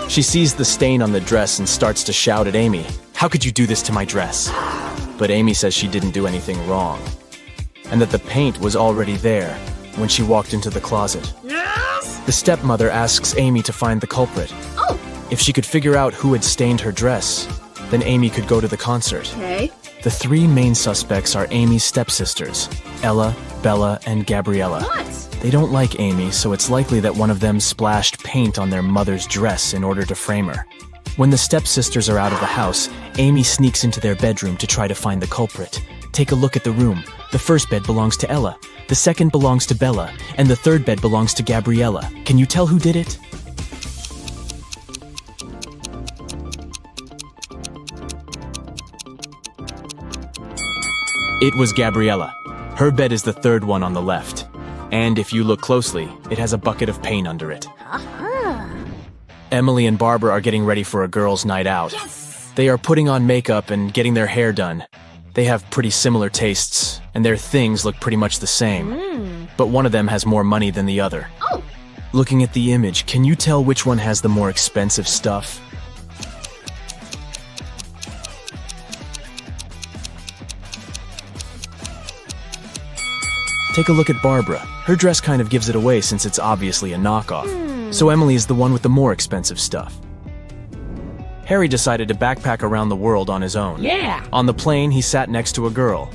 She sees the stain on the dress and starts to shout at Amy, "How could you do this to my dress?" But Amy says she didn't do anything wrong, and that the paint was already there when she walked into the closet. Yes. The stepmother asks Amy to find the culprit. Oh. If she could figure out who had stained her dress, then Amy could go to the concert. Okay. The 3 main suspects are Amy's stepsisters, Ella, Bella, and Gabriella. What? They don't like Amy, so it's likely that one of them splashed paint on their mother's dress in order to frame her. When the stepsisters are out of the house, Amy sneaks into their bedroom to try to find the culprit. Take a look at the room. The first bed belongs to Ella, the second belongs to Bella, and the third bed belongs to Gabriella. Can you tell who did it? It was Gabriella. Her bed is the third one on the left. And if you look closely, it has a bucket of paint under it. Emily and Barbara are getting ready for a girls' night out. Yes. They are putting on makeup and getting their hair done. They have pretty similar tastes, and their things look pretty much the same. But one of them has more money than the other. Oh. Looking at the image, can you tell which one has the more expensive stuff? Take a look at Barbara. Her dress kind of gives it away since it's obviously a knockoff. So Emily is the one with the more expensive stuff. Harry decided to backpack around the world on his own. Yeah. On the plane, he sat next to a girl.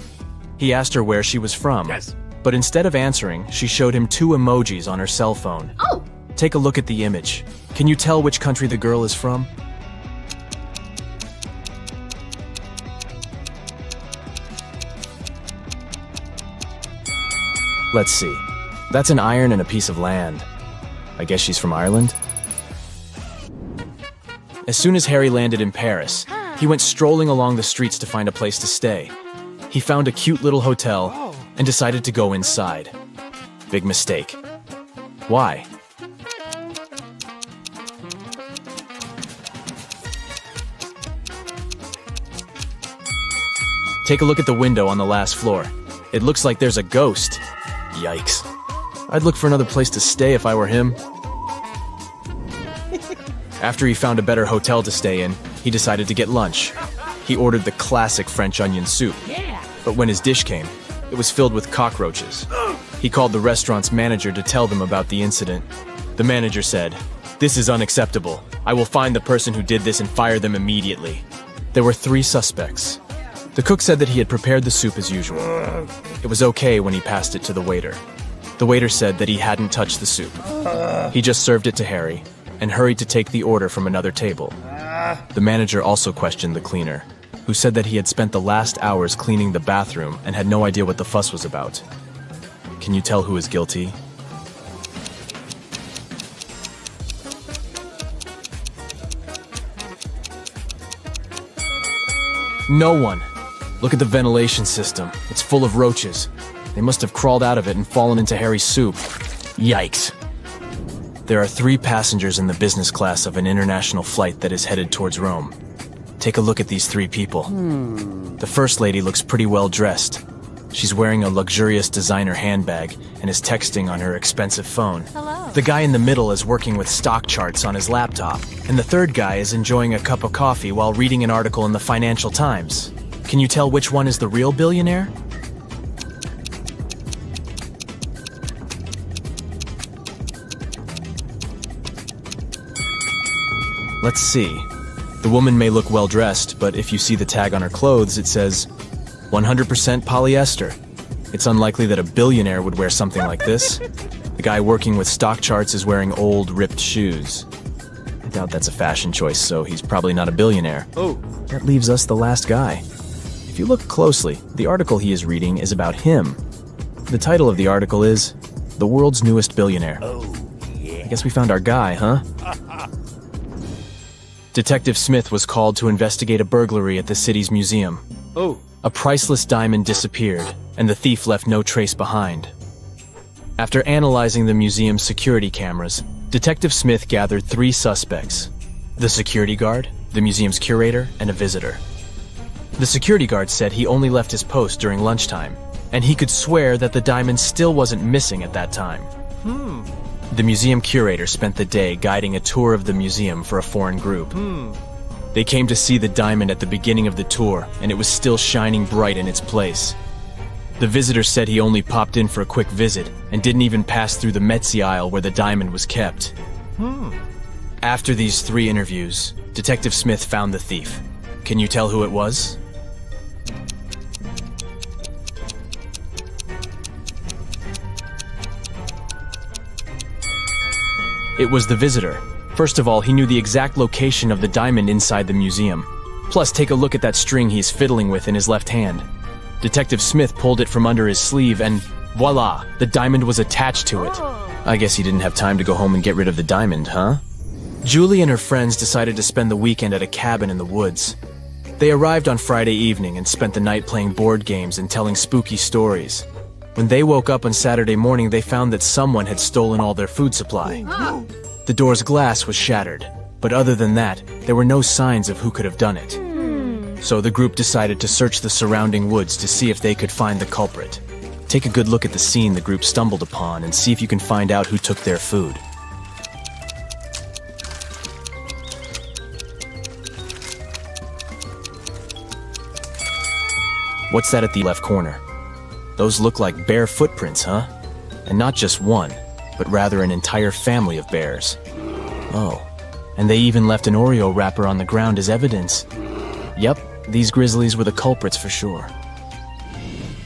He asked her where she was from. Yes. But instead of answering, she showed him 2 emojis on her cell phone. Oh. Take a look at the image. Can you tell which country the girl is from? Let's see. That's an iron and a piece of land. I guess she's from Ireland? As soon as Harry landed in Paris, he went strolling along the streets to find a place to stay. He found a cute little hotel and decided to go inside. Big mistake. Why? Take a look at the window on the last floor. It looks like there's a ghost. Yikes. I'd look for another place to stay if I were him. After he found a better hotel to stay in, he decided to get lunch. He ordered the classic French onion soup. Yeah. But when his dish came, it was filled with cockroaches. He called the restaurant's manager to tell them about the incident. The manager said, "This is unacceptable. I will find the person who did this and fire them immediately." There were 3 suspects. The cook said that he had prepared the soup as usual. It was okay when he passed it to the waiter. The waiter said that he hadn't touched the soup. He just served it to Harry and hurried to take the order from another table. The manager also questioned the cleaner, who said that he had spent the last hours cleaning the bathroom and had no idea what the fuss was about. Can you tell who is guilty? No one. Look at the ventilation system. It's full of roaches. They must have crawled out of it and fallen into Harry's soup. Yikes. There are 3 passengers in the business class of an international flight that is headed towards Rome. Take a look at these 3 people. The first lady looks pretty well dressed. She's wearing a luxurious designer handbag and is texting on her expensive phone. Hello. The guy in the middle is working with stock charts on his laptop, and the third guy is enjoying a cup of coffee while reading an article in the Financial Times. Can you tell which one is the real billionaire? Let's see. The woman may look well dressed, but if you see the tag on her clothes, it says 100% polyester. It's unlikely that a billionaire would wear something like this. The guy working with stock charts is wearing old, ripped shoes. I doubt that's a fashion choice, so he's probably not a billionaire. Oh. That leaves us the last guy. If you look closely, the article he is reading is about him. The title of the article is The World's Newest Billionaire. Oh, yeah. I guess we found our guy, huh? Detective Smith was called to investigate a burglary at the city's museum. Oh. A priceless diamond disappeared, and the thief left no trace behind. After analyzing the museum's security cameras, Detective Smith gathered 3 suspects: the security guard, the museum's curator, and a visitor. The security guard said he only left his post during lunchtime, and he could swear that the diamond still wasn't missing at that time. The museum curator spent the day guiding a tour of the museum for a foreign group. They came to see the diamond at the beginning of the tour, and it was still shining bright in its place. The visitor said he only popped in for a quick visit and didn't even pass through the Metzi aisle where the diamond was kept. After these 3 interviews, Detective Smith found the thief. Can you tell who it was? It was the visitor. First of all, he knew the exact location of the diamond inside the museum. Plus, take a look at that string he's fiddling with in his left hand. Detective Smith pulled it from under his sleeve and voila, the diamond was attached to it. I guess he didn't have time to go home and get rid of the diamond, huh? Julie and her friends decided to spend the weekend at a cabin in the woods. They arrived on Friday evening and spent the night playing board games and telling spooky stories. When they woke up on Saturday morning, they found that someone had stolen all their food supply. The door's glass was shattered, but other than that, there were no signs of who could have done it. So the group decided to search the surrounding woods to see if they could find the culprit. Take a good look at the scene the group stumbled upon and see if you can find out who took their food. What's that at the left corner? Those look like bear footprints, huh? And not just one, but rather an entire family of bears. Oh, and they even left an Oreo wrapper on the ground as evidence. Yep, these grizzlies were the culprits for sure.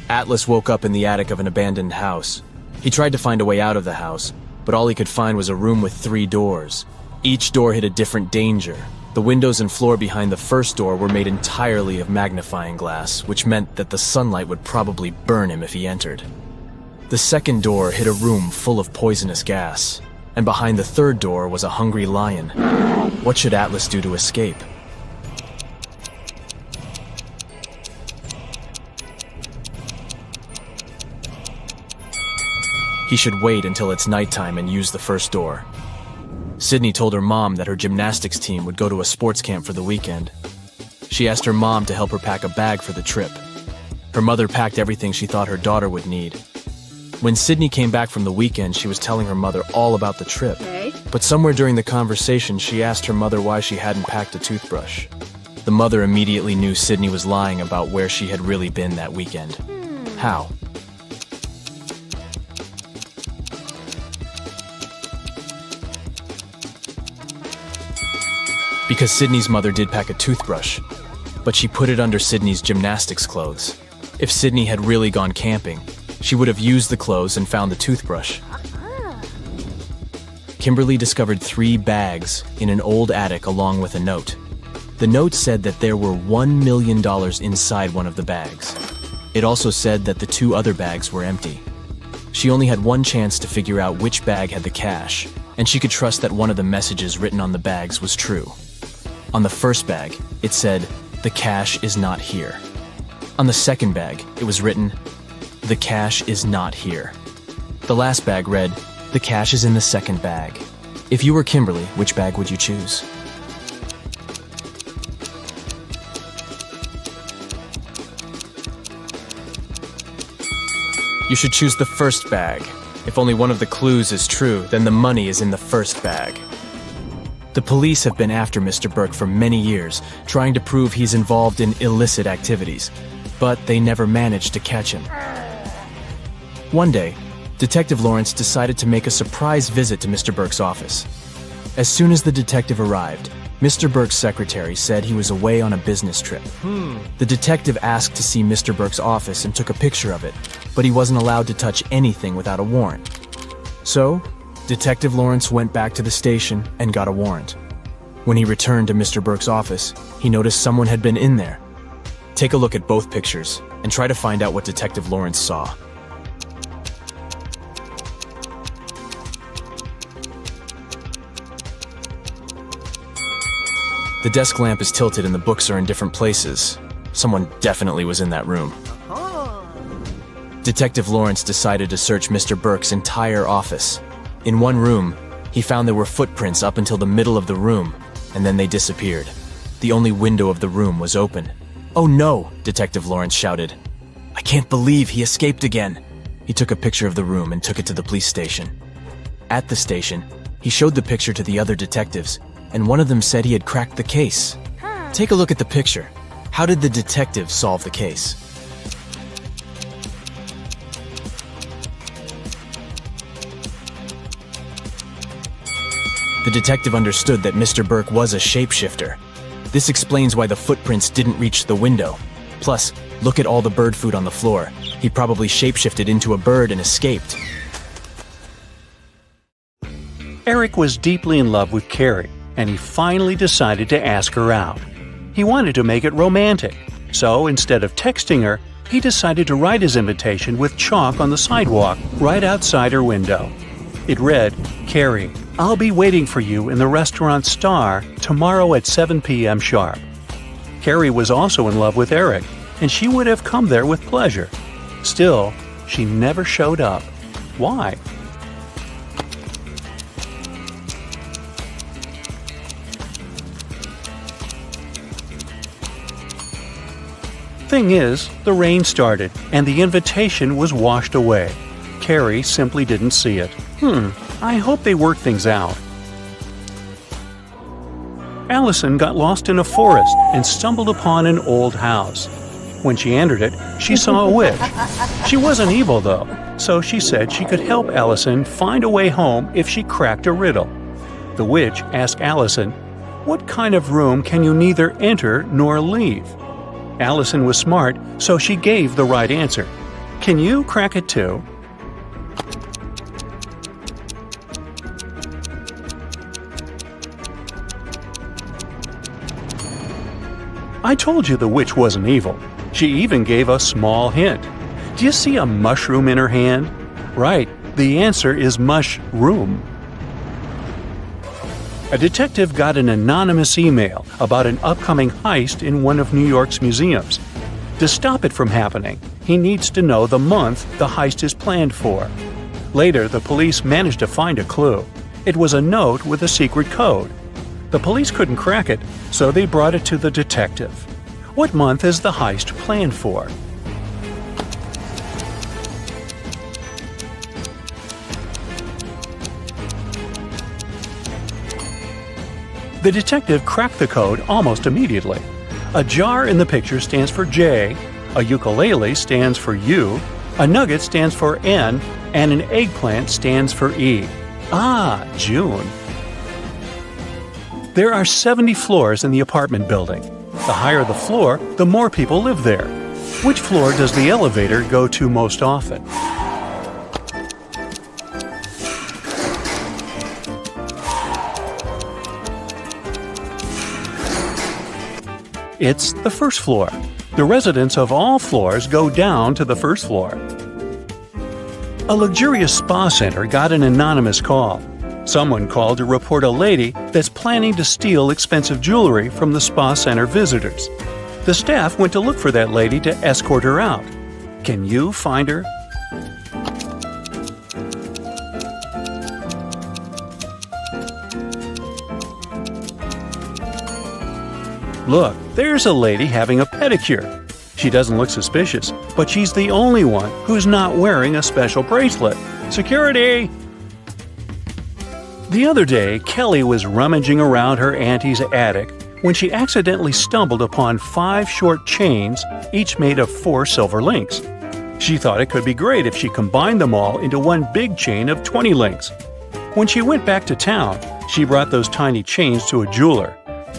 Atlas woke up in the attic of an abandoned house. He tried to find a way out of the house, but all he could find was a room with 3 doors. Each door hid a different danger. The windows and floor behind the first door were made entirely of magnifying glass, which meant that the sunlight would probably burn him if he entered. The second door hid a room full of poisonous gas, and behind the third door was a hungry lion. What should Atlas do to escape? He should wait until it's nighttime and use the first door. Sydney told her mom that her gymnastics team would go to a sports camp for the weekend. She asked her mom to help her pack a bag for the trip. Her mother packed everything she thought her daughter would need. When Sydney came back from the weekend, she was telling her mother all about the trip. But somewhere during the conversation, she asked her mother why she hadn't packed a toothbrush. The mother immediately knew Sydney was lying about where she had really been that weekend. How? Because Sydney's mother did pack a toothbrush, but she put it under Sydney's gymnastics clothes. If Sydney had really gone camping, she would have used the clothes and found the toothbrush. Kimberly discovered 3 bags in an old attic along with a note. The note said that there were $1 million inside one of the bags. It also said that the 2 other bags were empty. She only had one chance to figure out which bag had the cash, and she could trust that one of the messages written on the bags was true. On the first bag, it said, "The cash is not here." On the second bag, it was written, "The cash is not here." The last bag read, "The cash is in the second bag." If you were Kimberly, which bag would you choose? You should choose the first bag. If only one of the clues is true, then the money is in the first bag. The police have been after Mr. Burke for many years, trying to prove he's involved in illicit activities, but they never managed to catch him. One day, Detective Lawrence decided to make a surprise visit to Mr. Burke's office. As soon as the detective arrived, Mr. Burke's secretary said he was away on a business trip. The detective asked to see Mr. Burke's office and took a picture of it, but he wasn't allowed to touch anything without a warrant. So, Detective Lawrence went back to the station and got a warrant. When he returned to Mr. Burke's office, he noticed someone had been in there. Take a look at both pictures and try to find out what Detective Lawrence saw. The desk lamp is tilted and the books are in different places. Someone definitely was in that room. Detective Lawrence decided to search Mr. Burke's entire office. In one room, he found there were footprints up until the middle of the room, and then they disappeared. The only window of the room was open. "Oh no!" Detective Lawrence shouted. "I can't believe he escaped again." He took a picture of the room and took it to the police station. At the station, he showed the picture to the other detectives, and one of them said he had cracked the case. Take a look at the picture. How did the detective solve the case? The detective understood that Mr. Burke was a shapeshifter. This explains why the footprints didn't reach the window. Plus, look at all the bird food on the floor. He probably shapeshifted into a bird and escaped. Eric was deeply in love with Carrie, and he finally decided to ask her out. He wanted to make it romantic, so instead of texting her, he decided to write his invitation with chalk on the sidewalk right outside her window. It read, "Carrie, I'll be waiting for you in the restaurant Star tomorrow at 7 p.m. sharp." Carrie was also in love with Eric, and she would have come there with pleasure. Still, she never showed up. Why? thing is, the rain started, and the invitation was washed away. Carrie simply didn't see it. I hope they work things out. Allison got lost in a forest and stumbled upon an old house. When she entered it, she saw a witch. She wasn't evil, though, so she said she could help Allison find a way home if she cracked a riddle. The witch asked Allison, "What kind of room can you neither enter nor leave?" Allison was smart, so she gave the right answer. "Can you crack it too?" I told you the witch wasn't evil. She even gave a small hint. Do you see a mushroom in her hand? Right, the answer is mushroom. A detective got an anonymous email about an upcoming heist in one of New York's museums. To stop it from happening, he needs to know the month the heist is planned for. Later, the police managed to find a clue. It was a note with a secret code. The police couldn't crack it, so they brought it to the detective. What month is the heist planned for? The detective cracked the code almost immediately. A jar in the picture stands for J, a ukulele stands for U, a nugget stands for N, and an eggplant stands for E. Ah, June. There are 70 floors in the apartment building. The higher the floor, the more people live there. Which floor does the elevator go to most often? It's the first floor. The residents of all floors go down to the first floor. A luxurious spa center got an anonymous call. Someone called to report a lady that's planning to steal expensive jewelry from the spa center visitors. The staff went to look for that lady to escort her out. Can you find her? Look, there's a lady having a pedicure. She doesn't look suspicious, but she's the only one who's not wearing a special bracelet. Security! The other day, Kelly was rummaging around her auntie's attic when she accidentally stumbled upon 5 short chains, each made of 4 silver links. She thought it could be great if she combined them all into one big chain of 20 links. When she went back to town, she brought those tiny chains to a jeweler.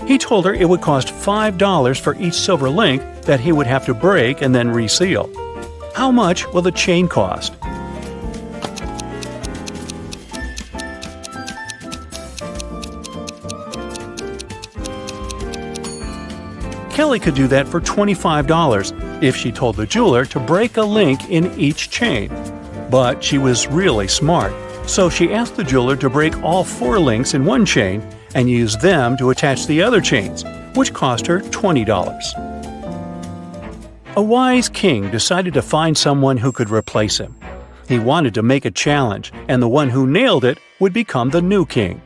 He told her it would cost $5 for each silver link that he would have to break and then reseal. How much will the chain cost? Kelly could do that for $25 if she told the jeweler to break a link in each chain. But she was really smart, so she asked the jeweler to break all 4 links in one chain and use them to attach the other chains, which cost her $20. A wise king decided to find someone who could replace him. He wanted to make a challenge, and the one who nailed it would become the new king.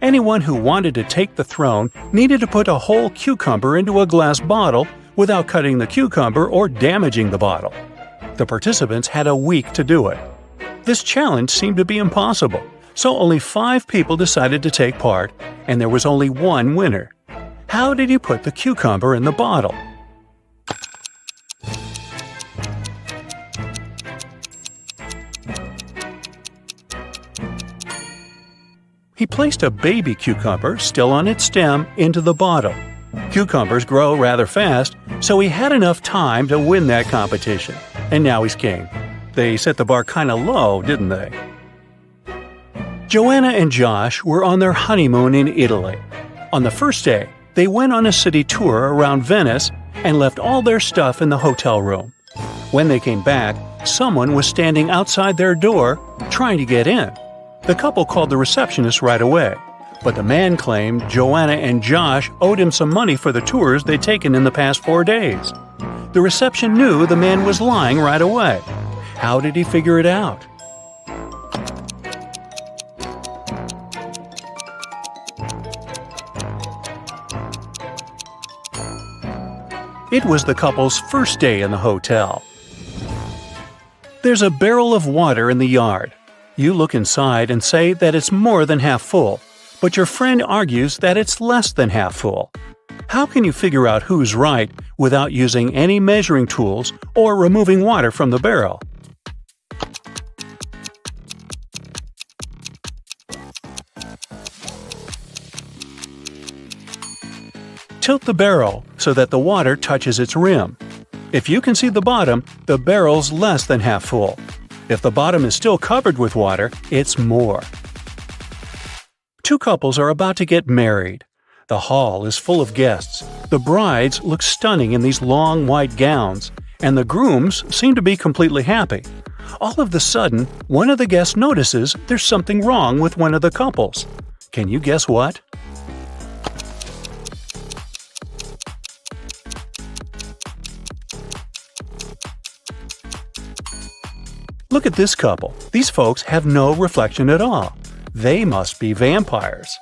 Anyone who wanted to take the throne needed to put a whole cucumber into a glass bottle without cutting the cucumber or damaging the bottle. The participants had a week to do it. This challenge seemed to be impossible, so only 5 people decided to take part, and there was only one winner. How did he put the cucumber in the bottle? He placed a baby cucumber, still on its stem, into the bottle. Cucumbers grow rather fast, so he had enough time to win that competition. And now he's king. They set the bar kinda low, didn't they? Joanna and Josh were on their honeymoon in Italy. On the first day, they went on a city tour around Venice and left all their stuff in the hotel room. When they came back, someone was standing outside their door trying to get in. The couple called the receptionist right away, but the man claimed Joanna and Josh owed him some money for the tours they'd taken in the past 4 days. The reception knew the man was lying right away. How did he figure it out? It was the couple's first day in the hotel. There's a barrel of water in the yard. You look inside and say that it's more than half full, but your friend argues that it's less than half full. How can you figure out who's right without using any measuring tools or removing water from the barrel? Tilt the barrel so that the water touches its rim. If you can see the bottom, the barrel's less than half full. If the bottom is still covered with water, it's more. Two couples are about to get married. The hall is full of guests. The brides look stunning in these long white gowns, and the grooms seem to be completely happy. All of a sudden, one of the guests notices there's something wrong with one of the couples. Can you guess what? Look at this couple. These folks have no reflection at all. They must be vampires.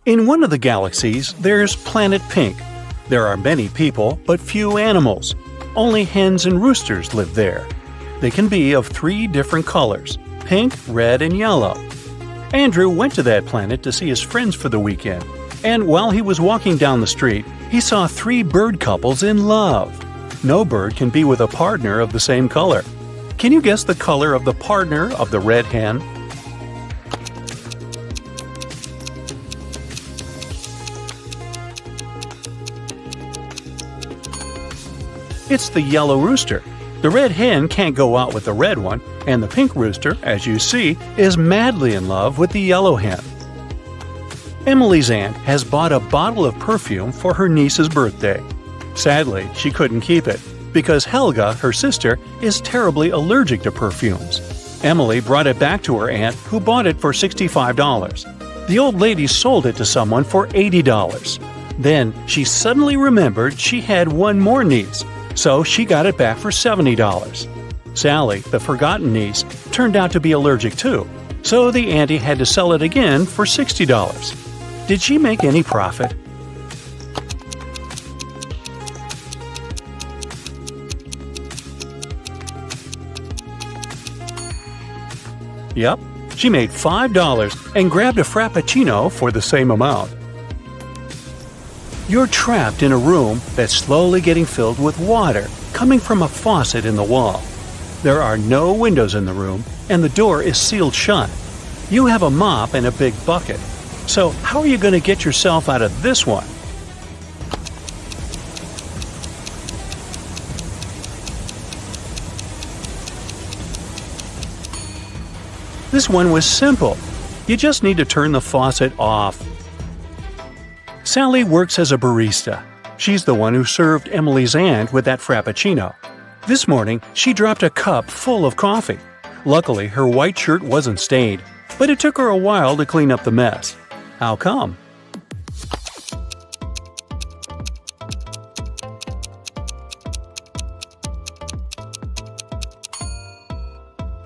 In one of the galaxies, there's Planet Pink. There are many people, but few animals. Only hens and roosters live there. They can be of 3 different colors: pink, red, and yellow. Andrew went to that planet to see his friends for the weekend, and while he was walking down the street, he saw 3 bird couples in love. No bird can be with a partner of the same color. Can you guess the color of the partner of the red hen? It's the yellow rooster. The red hen can't go out with the red one, and the pink rooster, as you see, is madly in love with the yellow hen. Emily's aunt has bought a bottle of perfume for her niece's birthday. Sadly, she couldn't keep it, because Helga, her sister, is terribly allergic to perfumes. Emily brought it back to her aunt, who bought it for $65. The old lady sold it to someone for $80. Then, she suddenly remembered she had one more niece, so she got it back for $70. Sally, the forgotten niece, turned out to be allergic too, so the auntie had to sell it again for $60. Did she make any profit? Yep, she made $5 and grabbed a Frappuccino for the same amount. You're trapped in a room that's slowly getting filled with water coming from a faucet in the wall. There are no windows in the room, and the door is sealed shut. You have a mop and a big bucket. So how are you going to get yourself out of this one? This one was simple. You just need to turn the faucet off. Sally works as a barista. She's the one who served Emily's aunt with that Frappuccino. This morning, she dropped a cup full of coffee. Luckily, her white shirt wasn't stained, but it took her a while to clean up the mess. How come?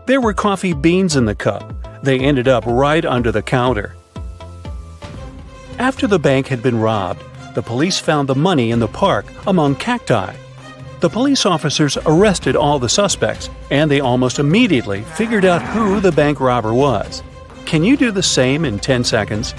There were coffee beans in the cup. They ended up right under the counter. After the bank had been robbed, the police found the money in the park among cacti. The police officers arrested all the suspects, and they almost immediately figured out who the bank robber was. Can you do the same in 10 seconds?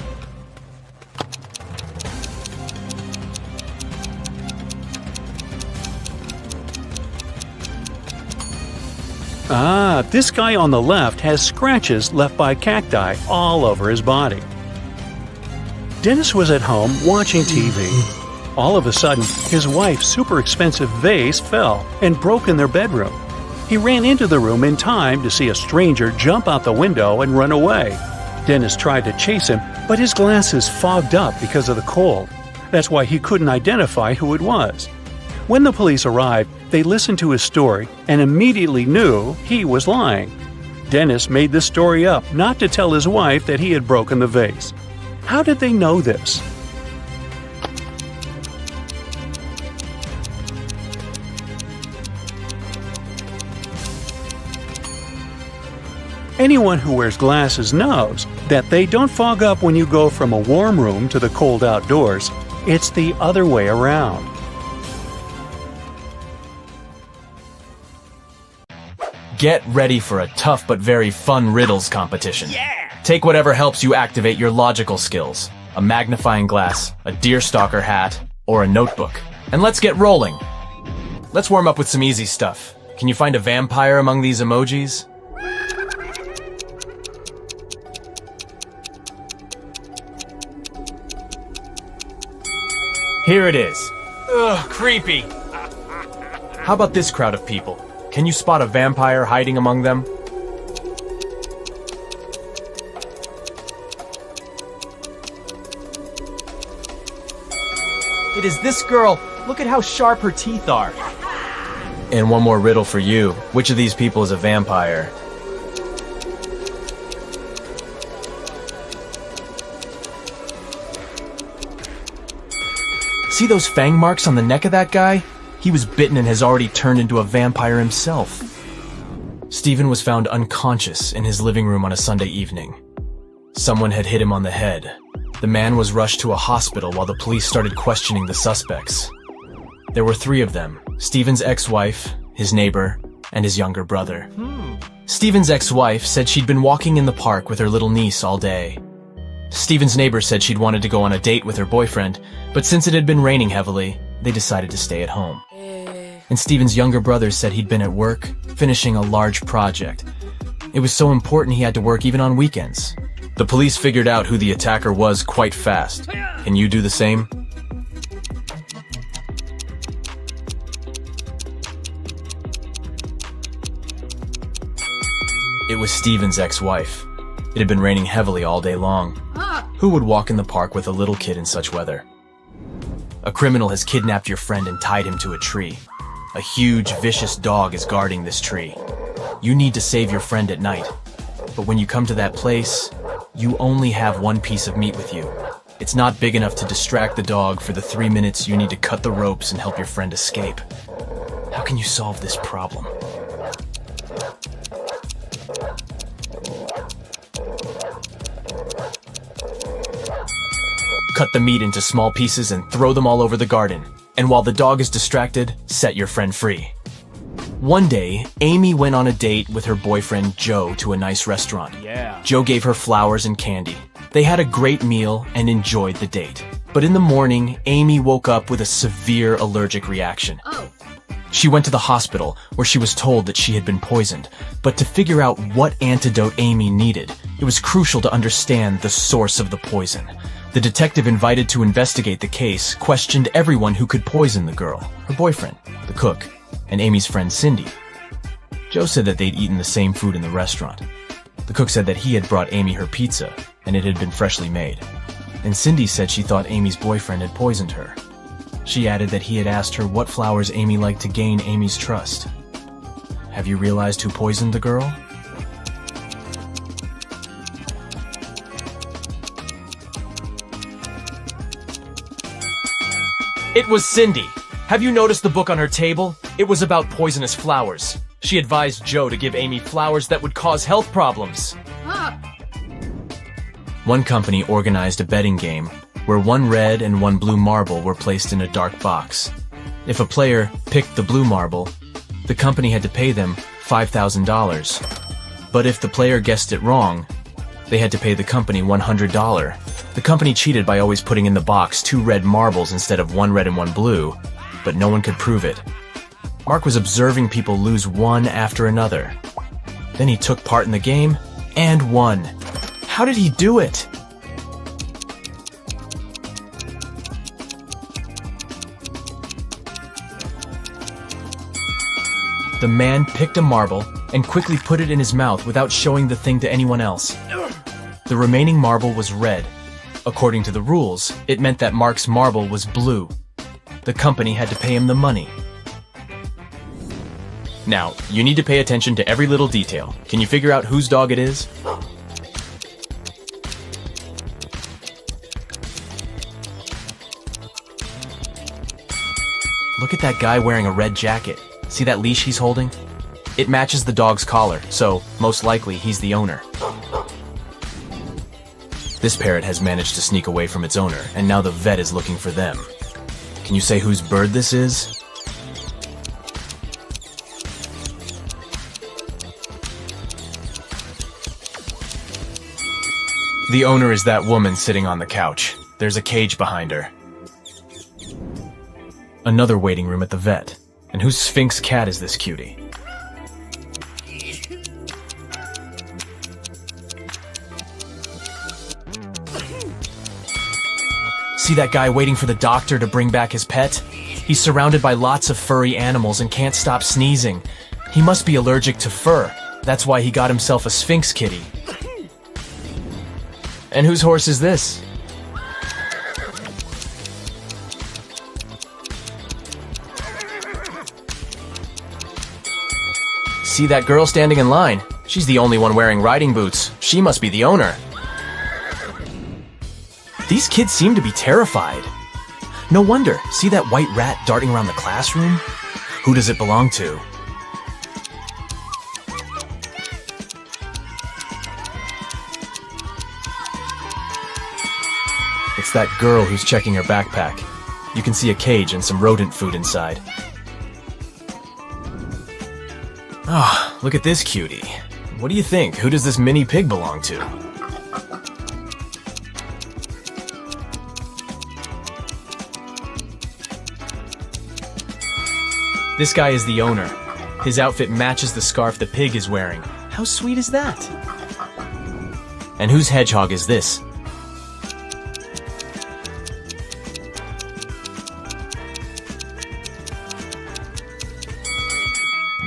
This guy on the left has scratches left by cacti all over his body. Dennis was at home watching TV. All of a sudden, his wife's super expensive vase fell and broke in their bedroom. He ran into the room in time to see a stranger jump out the window and run away. Dennis tried to chase him, but his glasses fogged up because of the cold. That's why he couldn't identify who it was. When the police arrived, they listened to his story and immediately knew he was lying. Dennis made this story up not to tell his wife that he had broken the vase. How did they know this? Anyone who wears glasses knows that they don't fog up when you go from a warm room to the cold outdoors. It's the other way around. Get ready for a tough but very fun riddles competition. Take whatever helps you activate your logical skills. A magnifying glass, a deerstalker hat, or a notebook. And let's get rolling. Let's warm up with some easy stuff. Can you find a vampire among these emojis? Here it is. Ugh, creepy. How about this crowd of people? Can you spot a vampire hiding among them? It is this girl. Look at how sharp her teeth are. And one more riddle for you. Which of these people is a vampire? See those fang marks on the neck of that guy? He was bitten and has already turned into a vampire himself. Stephen was found unconscious in his living room on a Sunday evening. Someone had hit him on the head. The man was rushed to a hospital while the police started questioning the suspects. There were 3 of them: Stephen's ex-wife, his neighbor, and his younger brother. Stephen's ex-wife said she'd been walking in the park with her little niece all day. Stephen's neighbor said she'd wanted to go on a date with her boyfriend, but since it had been raining heavily, they decided to stay at home. And Stephen's younger brother said he'd been at work, finishing a large project. It was so important he had to work even on weekends. The police figured out who the attacker was quite fast. Can you do the same? It was Stephen's ex-wife. It had been raining heavily all day long. Who would walk in the park with a little kid in such weather? A criminal has kidnapped your friend and tied him to a tree. A huge, vicious dog is guarding this tree. You need to save your friend at night. But when you come to that place, you only have 1 piece of meat with you. It's not big enough to distract the dog for the 3 minutes you need to cut the ropes and help your friend escape. How can you solve this problem? Cut the meat into small pieces and throw them all over the garden. And while the dog is distracted, set your friend free. One day, Amy went on a date with her boyfriend Joe to a nice restaurant. Joe gave her flowers and candy. They had a great meal and enjoyed the date. But in the morning, Amy woke up with a severe allergic reaction. She went to the hospital, where she was told that she had been poisoned. But to figure out what antidote Amy needed, it was crucial to understand the source of the poison. The detective invited to investigate the case questioned everyone who could poison the girl, her boyfriend, the cook, and Amy's friend Cindy. Joe said that they'd eaten the same food in the restaurant. The cook said that he had brought Amy her pizza, and it had been freshly made. And Cindy said she thought Amy's boyfriend had poisoned her. She added that he had asked her what flowers Amy liked to gain Amy's trust. Have you realized who poisoned the girl? It was Cindy. Have you noticed the book on her table? It was about poisonous flowers. She advised Joe to give Amy flowers that would cause health problems. One company organized a betting game where 1 red and 1 blue marble were placed in a dark box. If a player picked the blue marble, the company had to pay them $5,000. But if the player guessed it wrong, they had to pay the company $100. The company cheated by always putting in the box 2 red marbles instead of 1 red and 1 blue, but no one could prove it. Mark was observing people lose one after another. Then he took part in the game and won. How did he do it? The man picked a marble and quickly put it in his mouth without showing the thing to anyone else. The remaining marble was red. According to the rules, it meant that Mark's marble was blue. The company had to pay him the money. Now, you need to pay attention to every little detail. Can you figure out whose dog it is? Look at that guy wearing a red jacket. See that leash he's holding? It matches the dog's collar, so most likely he's the owner. This parrot has managed to sneak away from its owner, and now the vet is looking for them. Can you say whose bird this is? The owner is that woman sitting on the couch. There's a cage behind her. Another waiting room at the vet. And whose Sphinx cat is this cutie? See that guy waiting for the doctor to bring back his pet? He's surrounded by lots of furry animals and can't stop sneezing. He must be allergic to fur. That's why he got himself a Sphinx kitty. And whose horse is this? See that girl standing in line? She's the only one wearing riding boots. She must be the owner. These kids seem to be terrified. No wonder. See that white rat darting around the classroom? Who does it belong to? It's that girl who's checking her backpack. You can see a cage and some rodent food inside. Oh, look at this cutie. What do you think? Who does this mini pig belong to? This guy is the owner. His outfit matches the scarf the pig is wearing. How sweet is that? And whose hedgehog is this?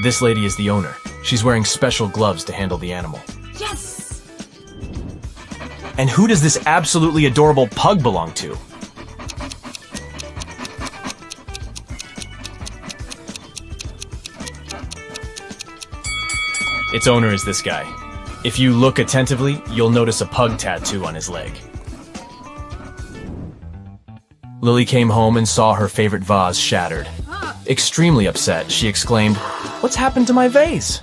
This lady is the owner. She's wearing special gloves to handle the animal. Yes! And who does this absolutely adorable pug belong to? Its owner is this guy. If you look attentively, you'll notice a pug tattoo on his leg. Lily came home and saw her favorite vase shattered. Extremely upset, she exclaimed, "What's happened to my vase?"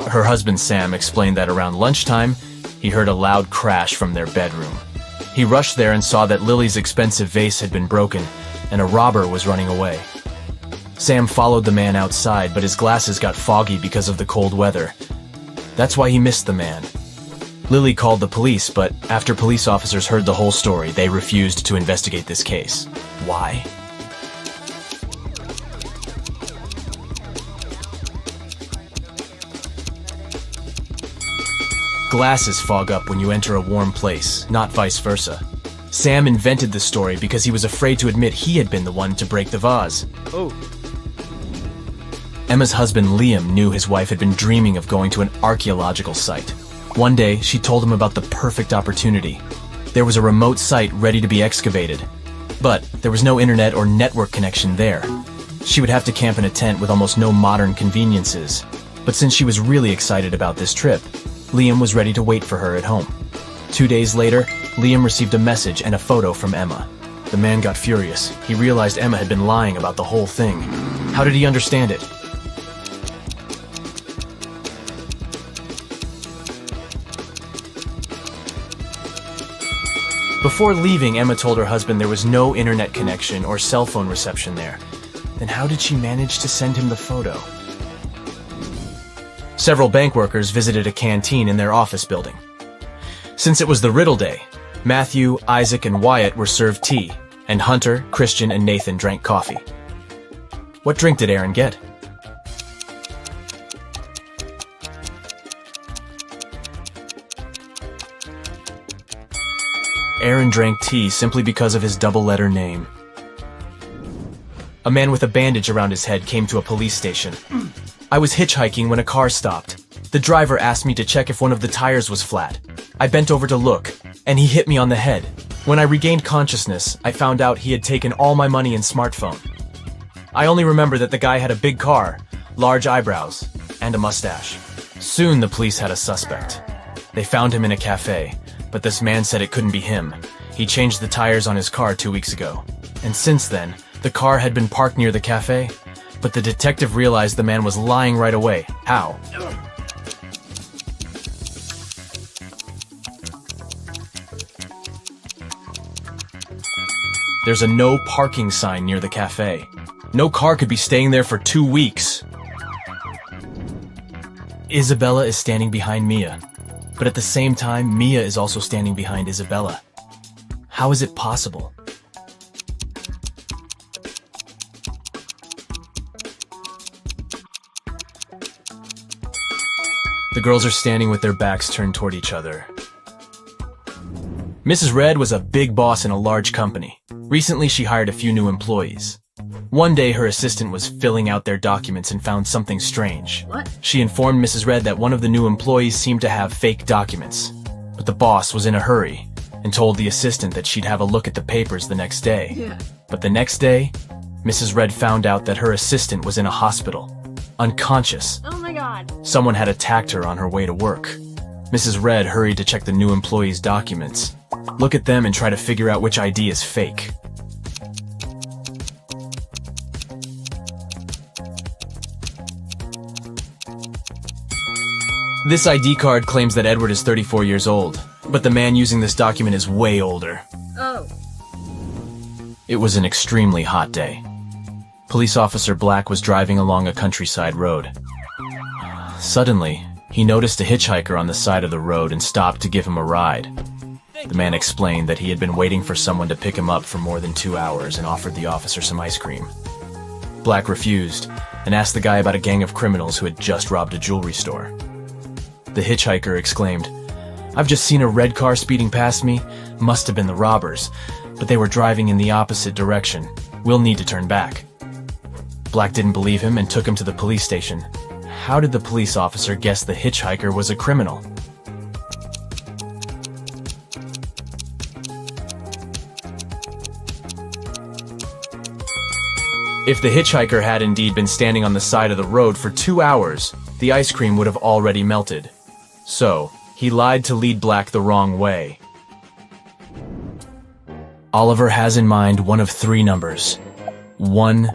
Her husband Sam explained that around lunchtime, he heard a loud crash from their bedroom. He rushed there and saw that Lily's expensive vase had been broken, and a robber was running away. Sam followed the man outside, but his glasses got foggy because of the cold weather. That's why he missed the man. Lily called the police, but after police officers heard the whole story, they refused to investigate this case. Why? Glasses fog up when you enter a warm place, not vice versa. Sam invented the story because he was afraid to admit he had been the one to break the vase. Emma's husband Liam knew his wife had been dreaming of going to an archaeological site. One day, she told him about the perfect opportunity. There was a remote site ready to be excavated, but there was no internet or network connection there. She would have to camp in a tent with almost no modern conveniences. But since she was really excited about this trip, Liam was ready to wait for her at home. 2 days later, Liam received a message and a photo from Emma. The man got furious. He realized Emma had been lying about the whole thing. How did he understand it? Before leaving, Emma told her husband there was no internet connection or cell phone reception there. Then how did she manage to send him the photo? Several bank workers visited a canteen in their office building. Since it was the Riddle day, Matthew, Isaac, and Wyatt were served tea, and Hunter, Christian, and Nathan drank coffee. What drink did Aaron get? Aaron drank tea simply because of his double-letter name. A man with a bandage around his head came to a police station. I was hitchhiking when a car stopped. The driver asked me to check if one of the tires was flat. I bent over to look, and he hit me on the head. When I regained consciousness, I found out he had taken all my money and smartphone. I only remember that the guy had a big car, large eyebrows, and a mustache. Soon the police had a suspect. They found him in a cafe, but this man said it couldn't be him. He changed the tires on his car 2 weeks ago. And since then, the car had been parked near the cafe, but the detective realized the man was lying right away. How? There's a no parking sign near the cafe. No car could be staying there for 2 weeks. Isabella is standing behind Mia, but at the same time, Mia is also standing behind Isabella. How is it possible? The girls are standing with their backs turned toward each other. Mrs. Red was a big boss in a large company. Recently, she hired a few new employees. One day, her assistant was filling out their documents and found something strange. What? She informed Mrs. Red that one of the new employees seemed to have fake documents. But the boss was in a hurry and told the assistant that she'd have a look at the papers the next day. Yeah. But the next day, Mrs. Red found out that her assistant was in a hospital, unconscious. Oh my god. Someone had attacked her on her way to work. Mrs. Red hurried to check the new employee's documents, look at them and try to figure out which ID is fake. This ID card claims that Edward is 34 years old, but the man using this document is way older. Oh. It was an extremely hot day. Police Officer Black was driving along a countryside road. Suddenly, he noticed a hitchhiker on the side of the road and stopped to give him a ride. The man explained that he had been waiting for someone to pick him up for more than 2 hours and offered the officer some ice cream. Black refused and asked the guy about a gang of criminals who had just robbed a jewelry store. The hitchhiker exclaimed, "I've just seen a red car speeding past me. Must have been the robbers, but they were driving in the opposite direction. We'll need to turn back." Black didn't believe him and took him to the police station. How did the police officer guess the hitchhiker was a criminal? If the hitchhiker had indeed been standing on the side of the road for 2 hours, the ice cream would have already melted. So, he lied to lead Black the wrong way. Oliver has in mind one of 3 numbers: 1,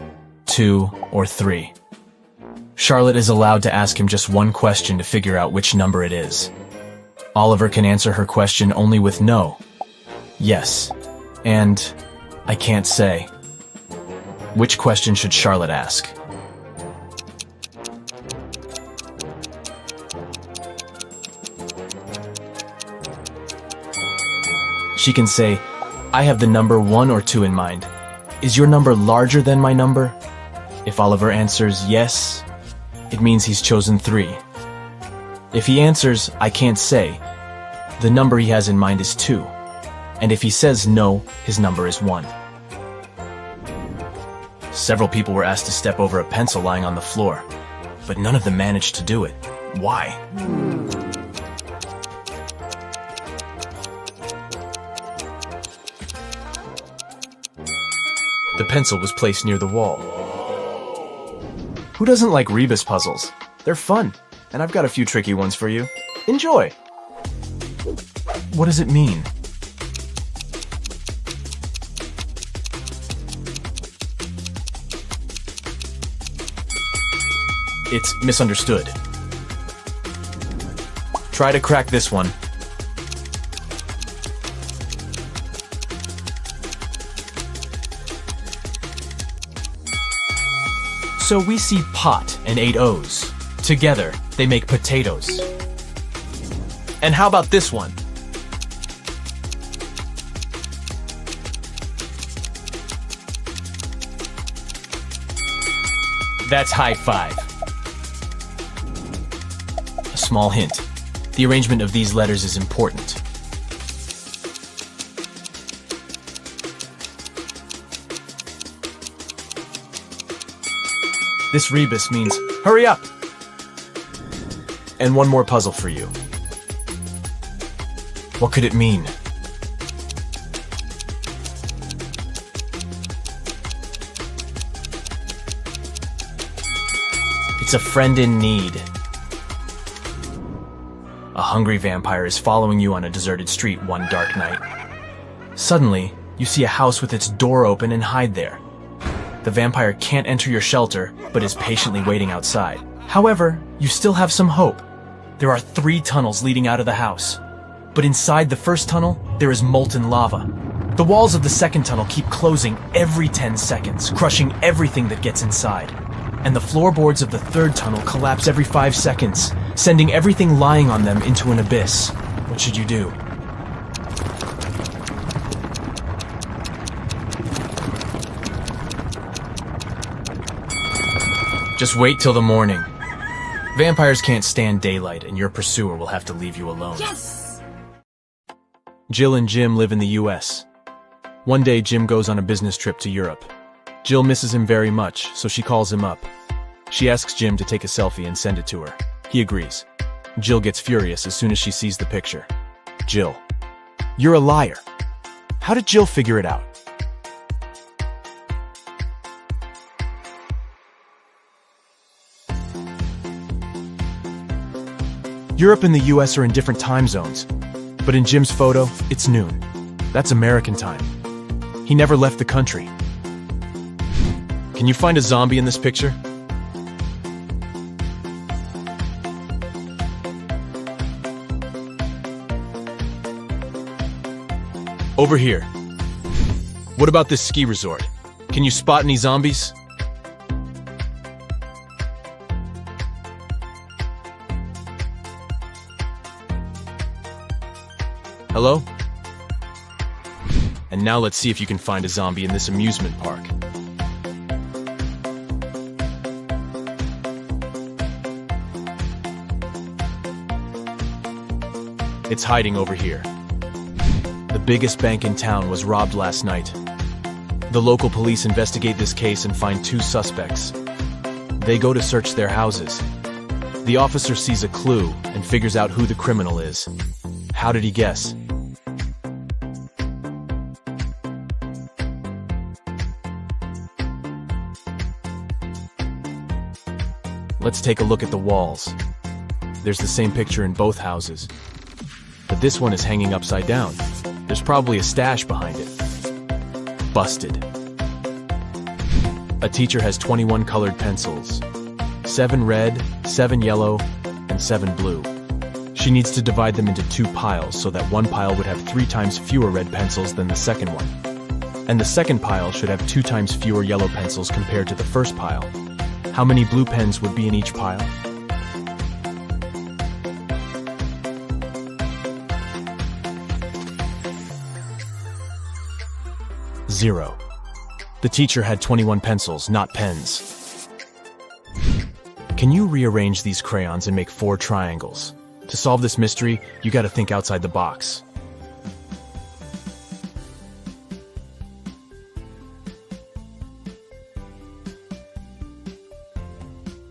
2, or 3. Charlotte is allowed to ask him just one question to figure out which number it is. Oliver can answer her question only with no, yes, and I can't say. Which question should Charlotte ask? She can say, "I have the number 1 or 2 in mind. Is your number larger than my number?" If Oliver answers yes, it means he's chosen 3. If he answers, "I can't say," the number he has in mind is 2. And if he says no, his number is 1. Several people were asked to step over a pencil lying on the floor, but none of them managed to do it. Why? The pencil was placed near the wall. Who doesn't like rebus puzzles? They're fun, and I've got a few tricky ones for you. Enjoy! What does it mean? It's misunderstood. Try to crack this one. So we see pot and 8 O's. Together, they make potatoes. And how about this one? That's high five. A small hint. The arrangement of these letters is important. This rebus means, hurry up! And one more puzzle for you. What could it mean? It's a friend in need. A hungry vampire is following you on a deserted street one dark night. Suddenly, you see a house with its door open and hide there. The vampire can't enter your shelter, but is patiently waiting outside. However, you still have some hope. There are 3 tunnels leading out of the house. But inside the first tunnel, there is molten lava. The walls of the second tunnel keep closing every 10 seconds, crushing everything that gets inside. And the floorboards of the third tunnel collapse every 5 seconds, sending everything lying on them into an abyss. What should you do? Just wait till the morning. Vampires can't stand daylight, and your pursuer will have to leave you alone. Yes! Jill and Jim live in the US. One day, Jim goes on a business trip to Europe. Jill misses him very much, so she calls him up. She asks Jim to take a selfie and send it to her. He agrees. Jill gets furious as soon as she sees the picture. Jill: "You're a liar." How did Jill figure it out? Europe and the US are in different time zones, but in Jim's photo, it's noon. That's American time. He never left the country. Can you find a zombie in this picture? Over here. What about this ski resort? Can you spot any zombies? Hello? And now let's see if you can find a zombie in this amusement park. It's hiding over here. The biggest bank in town was robbed last night. The local police investigate this case and find 2 suspects. They go to search their houses. The officer sees a clue and figures out who the criminal is. How did he guess? Let's take a look at the walls. There's the same picture in both houses. But this one is hanging upside down. There's probably a stash behind it. Busted. A teacher has 21 colored pencils. 7 red, 7 yellow, and 7 blue. She needs to divide them into 2 piles so that one pile would have 3 times fewer red pencils than the second one. And the second pile should have 2 times fewer yellow pencils compared to the first pile. How many blue pens would be in each pile? Zero. The teacher had 21 pencils, not pens. Can you rearrange these crayons and make 4 triangles? To solve this mystery, you gotta think outside the box.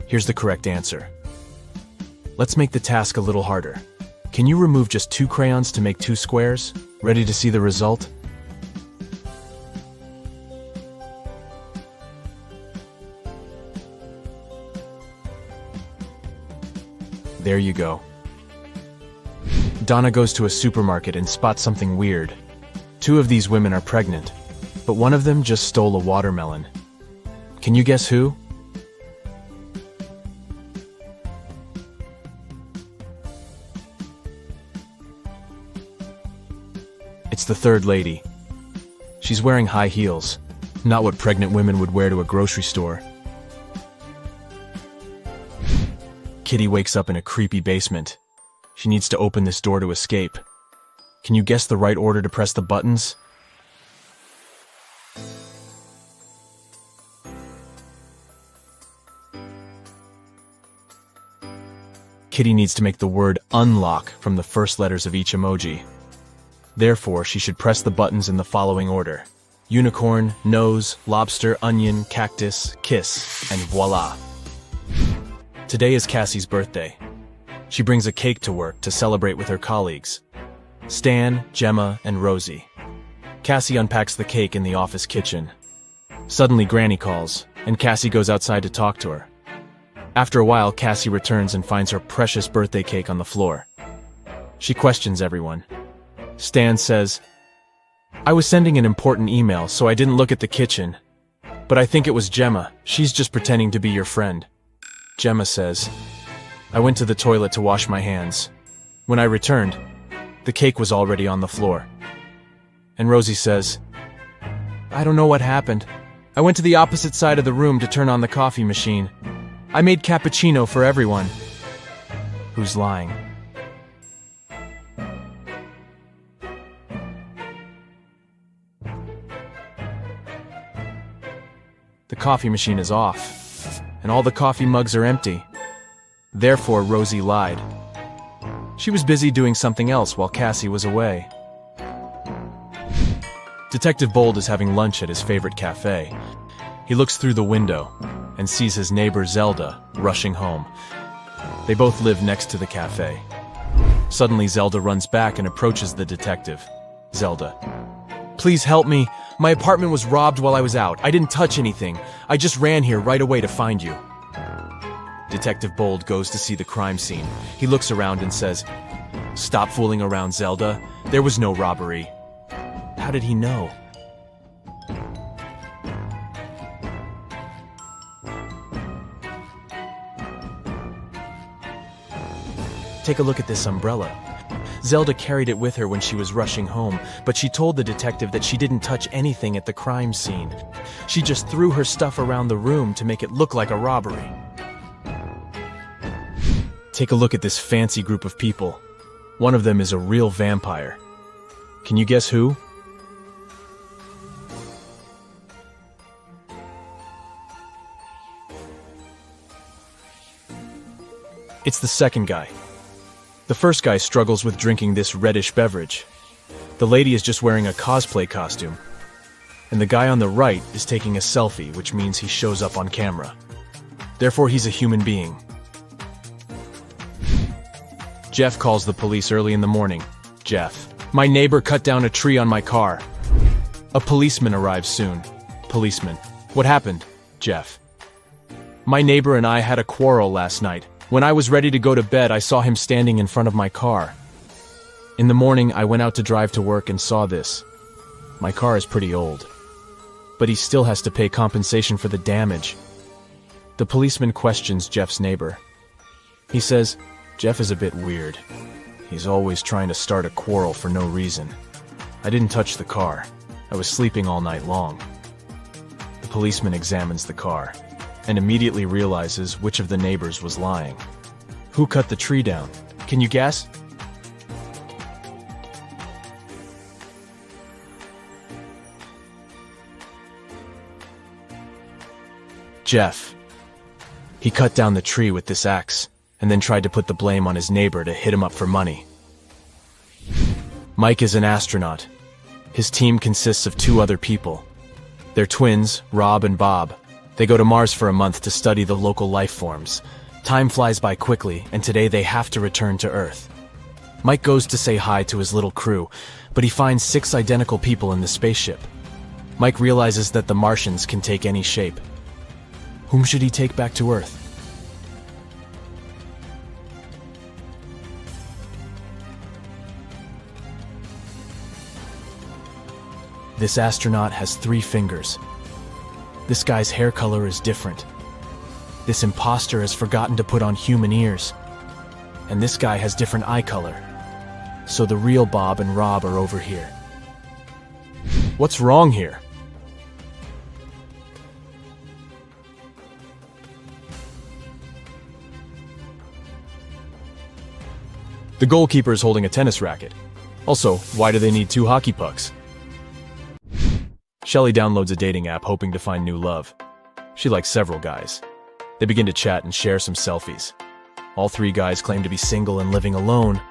Here's the correct answer. Let's make the task a little harder. Can you remove just 2 crayons to make 2 squares? Ready to see the result? There you go. Donna goes to a supermarket and spots something weird. 2 of these women are pregnant, but one of them just stole a watermelon. Can you guess who? It's the third lady. She's wearing high heels, not what pregnant women would wear to a grocery store. Kitty wakes up in a creepy basement. She needs to open this door to escape. Can you guess the right order to press the buttons? Kitty needs to make the word unlock from the first letters of each emoji. Therefore, she should press the buttons in the following order: unicorn, nose, lobster, onion, cactus, kiss, and voila. Today is Cassie's birthday. She brings a cake to work to celebrate with her colleagues: Stan, Gemma, and Rosie. Cassie unpacks the cake in the office kitchen. Suddenly, Granny calls, and Cassie goes outside to talk to her. After a while, Cassie returns and finds her precious birthday cake on the floor. She questions everyone. Stan says, "I was sending an important email, so I didn't look at the kitchen. But I think it was Gemma. She's just pretending to be your friend." Gemma says, "I went to the toilet to wash my hands. When I returned, the cake was already on the floor." And Rosie says, I don't know what happened. I went to the opposite side of the room to turn on the coffee machine. I made cappuccino for everyone. Who's lying? The coffee machine is off, and all the coffee mugs are empty. Therefore, Rosie lied. She was busy doing something else while Cassie was away. Detective Bold is having lunch at his favorite cafe. He looks through the window and sees his neighbor Zelda rushing home. They both live next to the cafe. Suddenly, Zelda runs back and approaches the detective. Zelda, please help me. My apartment was robbed while I was out. I didn't touch anything. I just ran here right away to find you. Detective Bold goes to see the crime scene. He looks around and says, Stop fooling around, Zelda. There was no robbery. How did he know? Take a look at this umbrella. Zelda carried it with her when she was rushing home, but she told the detective that she didn't touch anything at the crime scene. She just threw her stuff around the room to make it look like a robbery. Take a look at this fancy group of people. One of them is a real vampire. Can you guess who? It's the second guy. The first guy struggles with drinking this reddish beverage. The lady is just wearing a cosplay costume. And the guy on the right is taking a selfie, which means he shows up on camera. Therefore, he's a human being. Jeff calls the police early in the morning. Jeff, my neighbor cut down a tree on my car. A policeman arrives soon. Policeman, what happened? Jeff, my neighbor and I had a quarrel last night. When I was ready to go to bed, I saw him standing in front of my car. In the morning, I went out to drive to work and saw this. My car is pretty old, but he still has to pay compensation for the damage. The policeman questions Jeff's neighbor. He says, Jeff is a bit weird. He's always trying to start a quarrel for no reason. I didn't touch the car. I was sleeping all night long. The policeman examines the car and immediately realizes which of the neighbors was lying. Who cut the tree down? Can you guess? Jeff. He cut down the tree with this axe and then tried to put the blame on his neighbor to hit him up for money. Mike is an astronaut. His team consists of 2 other people. They're twins, Rob and Bob. They go to Mars for a month to study the local life forms. Time flies by quickly, and today they have to return to Earth. Mike goes to say hi to his little crew, but he finds 6 identical people in the spaceship. Mike realizes that the Martians can take any shape. Whom should he take back to Earth? This astronaut has 3 fingers. This guy's hair color is different. This imposter has forgotten to put on human ears. And this guy has different eye color. So the real Bob and Rob are over here. What's wrong here? The goalkeeper is holding a tennis racket. Also, why do they need 2 hockey pucks? Shelley downloads a dating app hoping to find new love. She likes several guys. They begin to chat and share some selfies. All 3 guys claim to be single and living alone,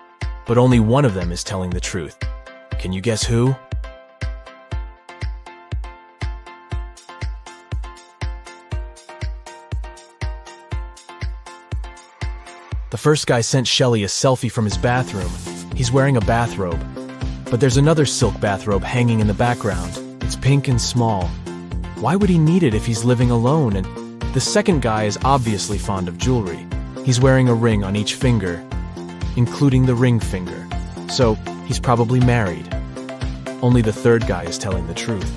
but only one of them is telling the truth. Can you guess who? The first guy sent Shelley a selfie from his bathroom. He's wearing a bathrobe, but there's another silk bathrobe hanging in the background. It's pink and small. Why would he need it if he's living alone? And the second guy is obviously fond of jewelry. He's wearing a ring on each finger, including the ring finger. So he's probably married. Only the third guy is telling the truth.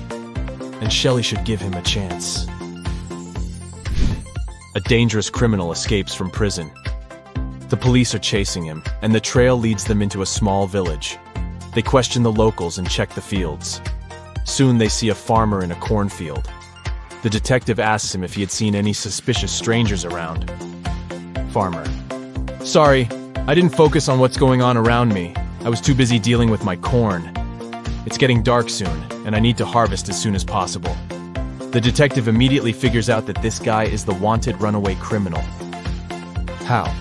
And Shelley should give him a chance. A dangerous criminal escapes from prison. The police are chasing him, and the trail leads them into a small village. They question the locals and check the fields. Soon they see a farmer in a cornfield. The detective asks him if he had seen any suspicious strangers around. Farmer: "Sorry, I didn't focus on what's going on around me. I was too busy dealing with my corn. It's getting dark soon, and I need to harvest as soon as possible." The detective immediately figures out that this guy is the wanted runaway criminal. How?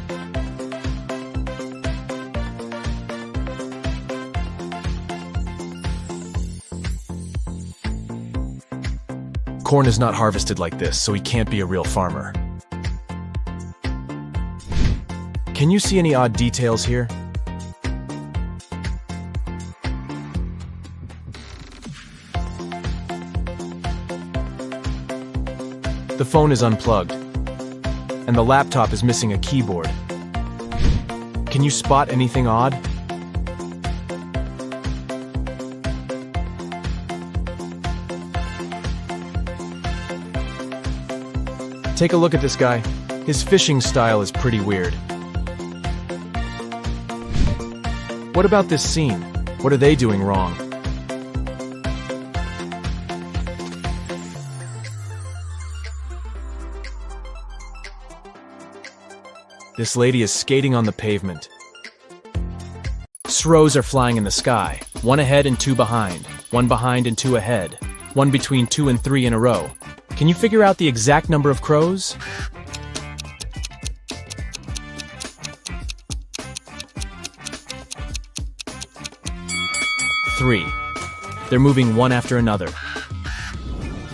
Corn is not harvested like this, so he can't be a real farmer. Can you see any odd details here? The phone is unplugged, and the laptop is missing a keyboard. Can you spot anything odd? Take a look at this guy. His fishing style is pretty weird. What about this scene? What are they doing wrong? This lady is skating on the pavement. Crows are flying in the sky, one ahead and two behind, one behind and two ahead, one between 2 and 3 in a row. Can you figure out the exact number of crows? Three. They're moving one after another.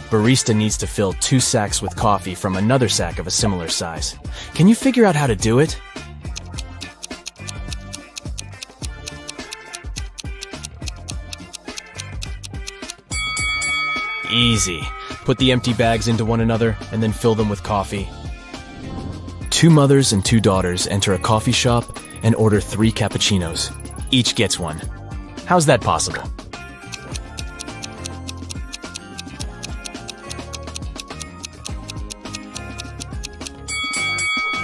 Barista needs to fill 2 sacks with coffee from another sack of a similar size. Can you figure out how to do it? Easy. Put the empty bags into one another and then fill them with coffee. 2 mothers and 2 daughters enter a coffee shop and order 3 cappuccinos. Each gets one. How's that possible?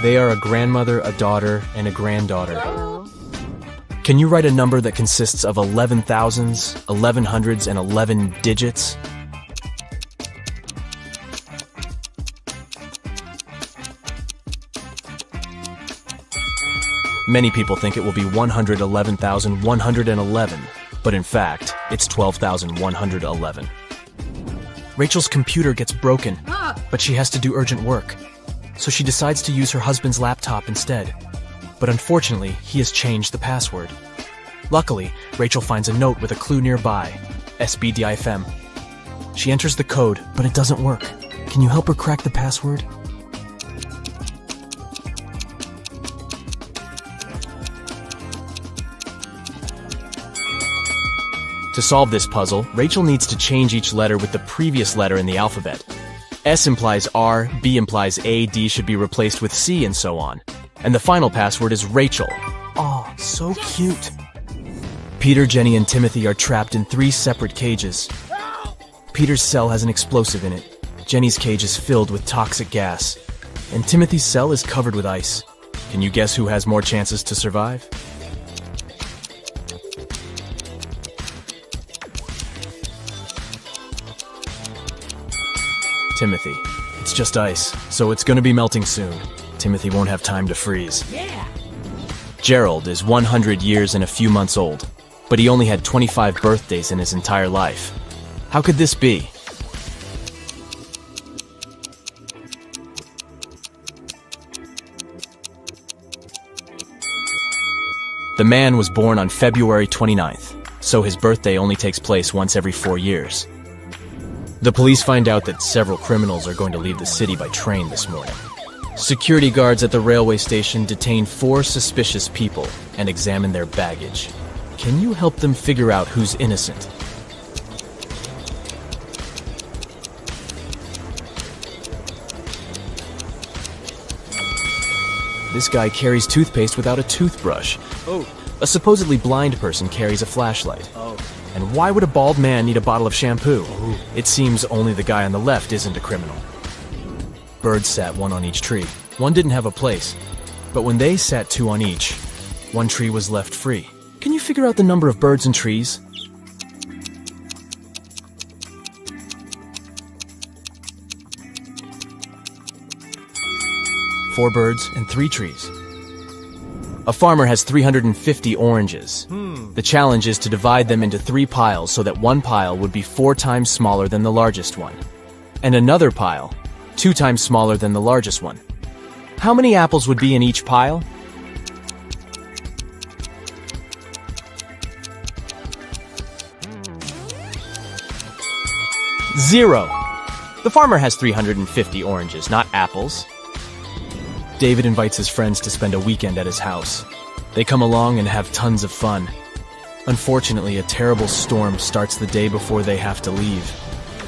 They are a grandmother, a daughter, and a granddaughter. Can you write a number that consists of 11 thousands, 11 hundreds, and 11 digits? Many people think it will be 111,111, but in fact, it's 12,111. Rachel's computer gets broken, but she has to do urgent work. So she decides to use her husband's laptop instead. But unfortunately, he has changed the password. Luckily, Rachel finds a note with a clue nearby, SBDIFM. She enters the code, but it doesn't work. Can you help her crack the password? To solve this puzzle, Rachel needs to change each letter with the previous letter in the alphabet. S implies R, B implies A, D should be replaced with C, and so on. And the final password is Rachel. Oh, so cute. Peter, Jenny, and Timothy are trapped in 3 separate cages. Peter's cell has an explosive in it. Jenny's cage is filled with toxic gas. And Timothy's cell is covered with ice. Can you guess who has more chances to survive? Timothy. It's just ice, so it's gonna be melting soon. Timothy won't have time to freeze. Yeah. Gerald is 100 years and a few months old, but he only had 25 birthdays in his entire life. How could this be? The man was born on February 29th, so his birthday only takes place once every 4 years. The police find out that several criminals are going to leave the city by train this morning. Security guards at the railway station detain 4 suspicious people and examine their baggage. Can you help them figure out who's innocent? This guy carries toothpaste without a toothbrush. Oh. A supposedly blind person carries a flashlight. Oh. And why would a bald man need a bottle of shampoo? Ooh. It seems only the guy on the left isn't a criminal. Birds sat 1 on each tree. One didn't have a place. But when they sat 2 on each, 1 tree was left free. can you figure out the number of birds and trees? Four birds and 3 trees. A farmer has 350 oranges. The challenge is to divide them into 3 piles so that one pile would be 4 times smaller than the largest one, and another pile 2 times smaller than the largest one. How many apples would be in each pile? Zero. The farmer has 350 oranges, not apples. David invites his friends to spend a weekend at his house. They come along and have tons of fun. Unfortunately, a terrible storm starts the day before they have to leave.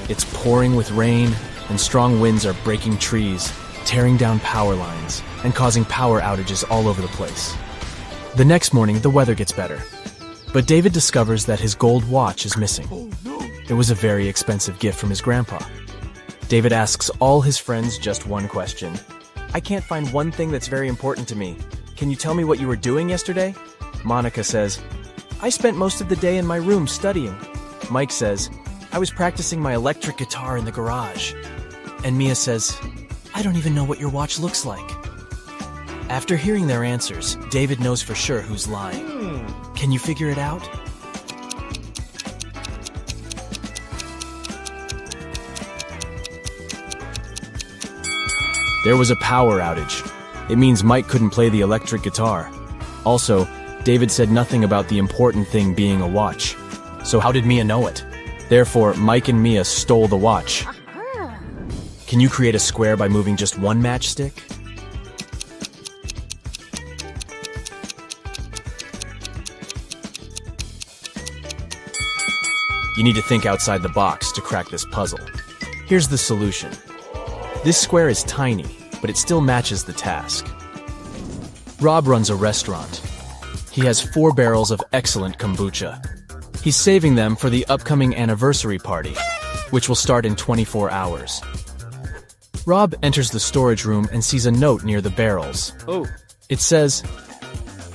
It's pouring with rain, and strong winds are breaking trees, tearing down power lines, and causing power outages all over the place. The next morning, the weather gets better. But David discovers that his gold watch is missing. It was a very expensive gift from his grandpa. David asks all his friends just one question. I can't find one thing that's very important to me. Can you tell me what you were doing yesterday? Monica says, I spent most of the day in my room studying. Mike says, I was practicing my electric guitar in the garage. And Mia says, I don't even know what your watch looks like. After hearing their answers, David knows for sure who's lying. Can you figure it out? There was a power outage. It means Mike couldn't play the electric guitar. Also, David said nothing about the important thing being a watch. So how did Mia know it? Therefore, Mike and Mia stole the watch. Can you create a square by moving just one matchstick? You need to think outside the box to crack this puzzle. Here's the solution. This square is tiny, but it still matches the task. Rob runs a restaurant. He has 4 barrels of excellent kombucha. He's saving them for the upcoming anniversary party, which will start in 24 hours. Rob enters the storage room and sees a note near the barrels. It says,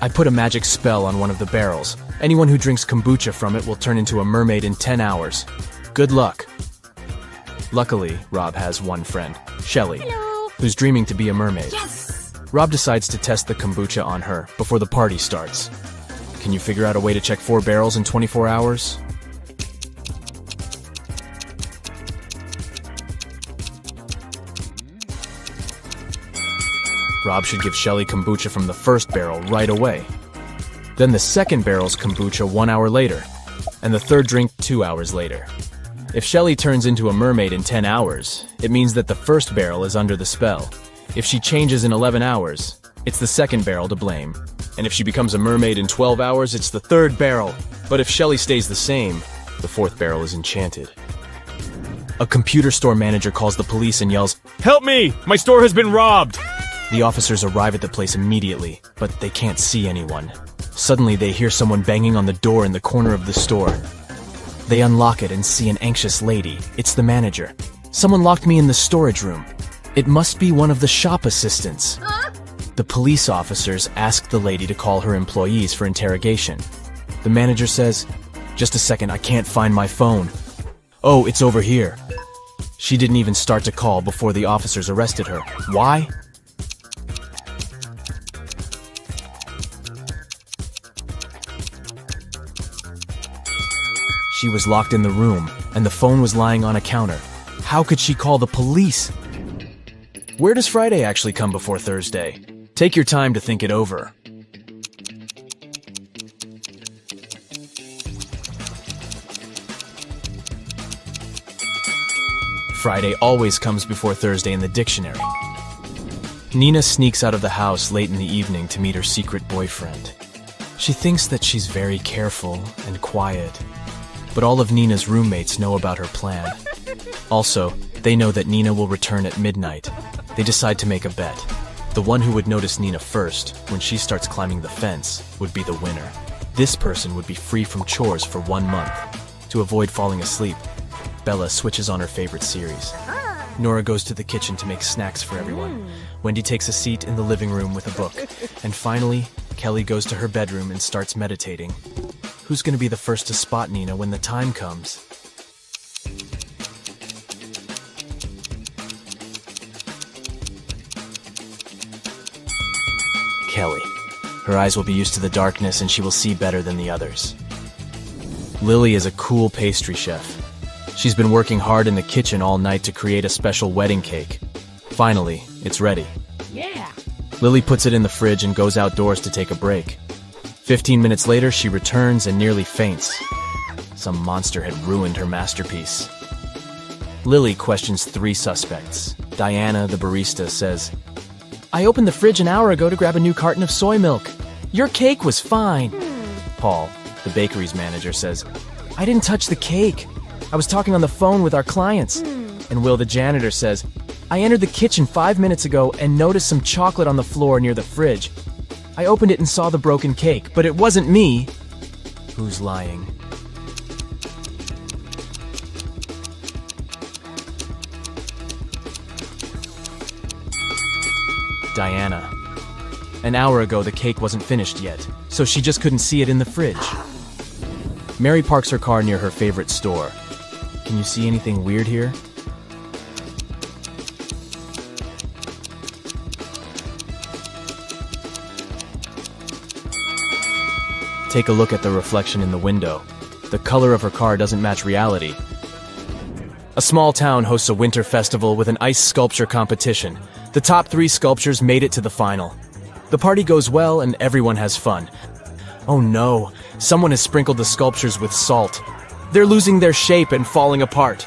I put a magic spell on one of the barrels. Anyone who drinks kombucha from it will turn into a mermaid in 10 hours. Good luck. Luckily, Rob has one friend, Shelly, who's dreaming to be a mermaid. Yes! Rob decides to test the kombucha on her before the party starts. Can you figure out a way to check 4 barrels in 24 hours? Rob should give Shelly kombucha from the first barrel right away. Then the second barrel's kombucha 1 hour later, and the third drink 2 hours later. If Shelly turns into a mermaid in 10 hours, it means that the first barrel is under the spell. If she changes in 11 hours, it's the second barrel to blame. And if she becomes a mermaid in 12 hours, it's the third barrel. But if Shelly stays the same, the fourth barrel is enchanted. A computer store manager calls the police and yells, "Help me! My store has been robbed!" The officers arrive at the place immediately, but they can't see anyone. Suddenly, they hear someone banging on the door in the corner of the store. They unlock it and see an anxious lady. It's the manager. Someone locked me in the storage room. It must be one of the shop assistants. The police officers ask the lady to call her employees for interrogation. The manager says, "Just a second, I can't find my phone." "Oh, it's over here." She didn't even start to call before the officers arrested her. Why? She was locked in the room, and the phone was lying on a counter. How could she call the police? Where does Friday actually come before Thursday? Take your time to think it over. Friday always comes before Thursday in the dictionary. Nina sneaks out of the house late in the evening to meet her secret boyfriend. She thinks that she's very careful and quiet, but all of Nina's roommates know about her plan. Also, they know that Nina will return at midnight. They decide to make a bet. The one who would notice Nina first, when she starts climbing the fence, would be the winner. This person would be free from chores for 1 month. To avoid falling asleep, Bella switches on her favorite series. Nora goes to the kitchen to make snacks for everyone. Wendy takes a seat in the living room with a book. And finally, Kelly goes to her bedroom and starts meditating. Who's going to be the first to spot Nina when the time comes? Kelly. Her eyes will be used to the darkness and she will see better than the others. Lily is a cool pastry chef. She's been working hard in the kitchen all night to create a special wedding cake. Finally, it's ready. Yeah. Lily puts it in the fridge and goes outdoors to take a break. 15 minutes later, she returns and nearly faints. Some monster had ruined her masterpiece. Lily questions 3 suspects. Diana, the barista, says, "I opened the fridge an hour ago to grab a new carton of soy milk. Your cake was fine." Paul, the bakery's manager, says, "I didn't touch the cake. I was talking on the phone with our clients." And Will, the janitor, says, "I entered the kitchen 5 minutes ago and noticed some chocolate on the floor near the fridge. I opened it and saw the broken cake, but it wasn't me." Who's lying? Diana. An hour ago, the cake wasn't finished yet, so she just couldn't see it in the fridge. Mary parks her car near her favorite store. Can you see anything weird here? Take a look at the reflection in the window. The color of her car doesn't match reality. A small town hosts a winter festival with an ice sculpture competition. The top 3 sculptures made it to the final. The party goes well and everyone has fun. Oh no, someone has sprinkled the sculptures with salt. They're losing their shape and falling apart.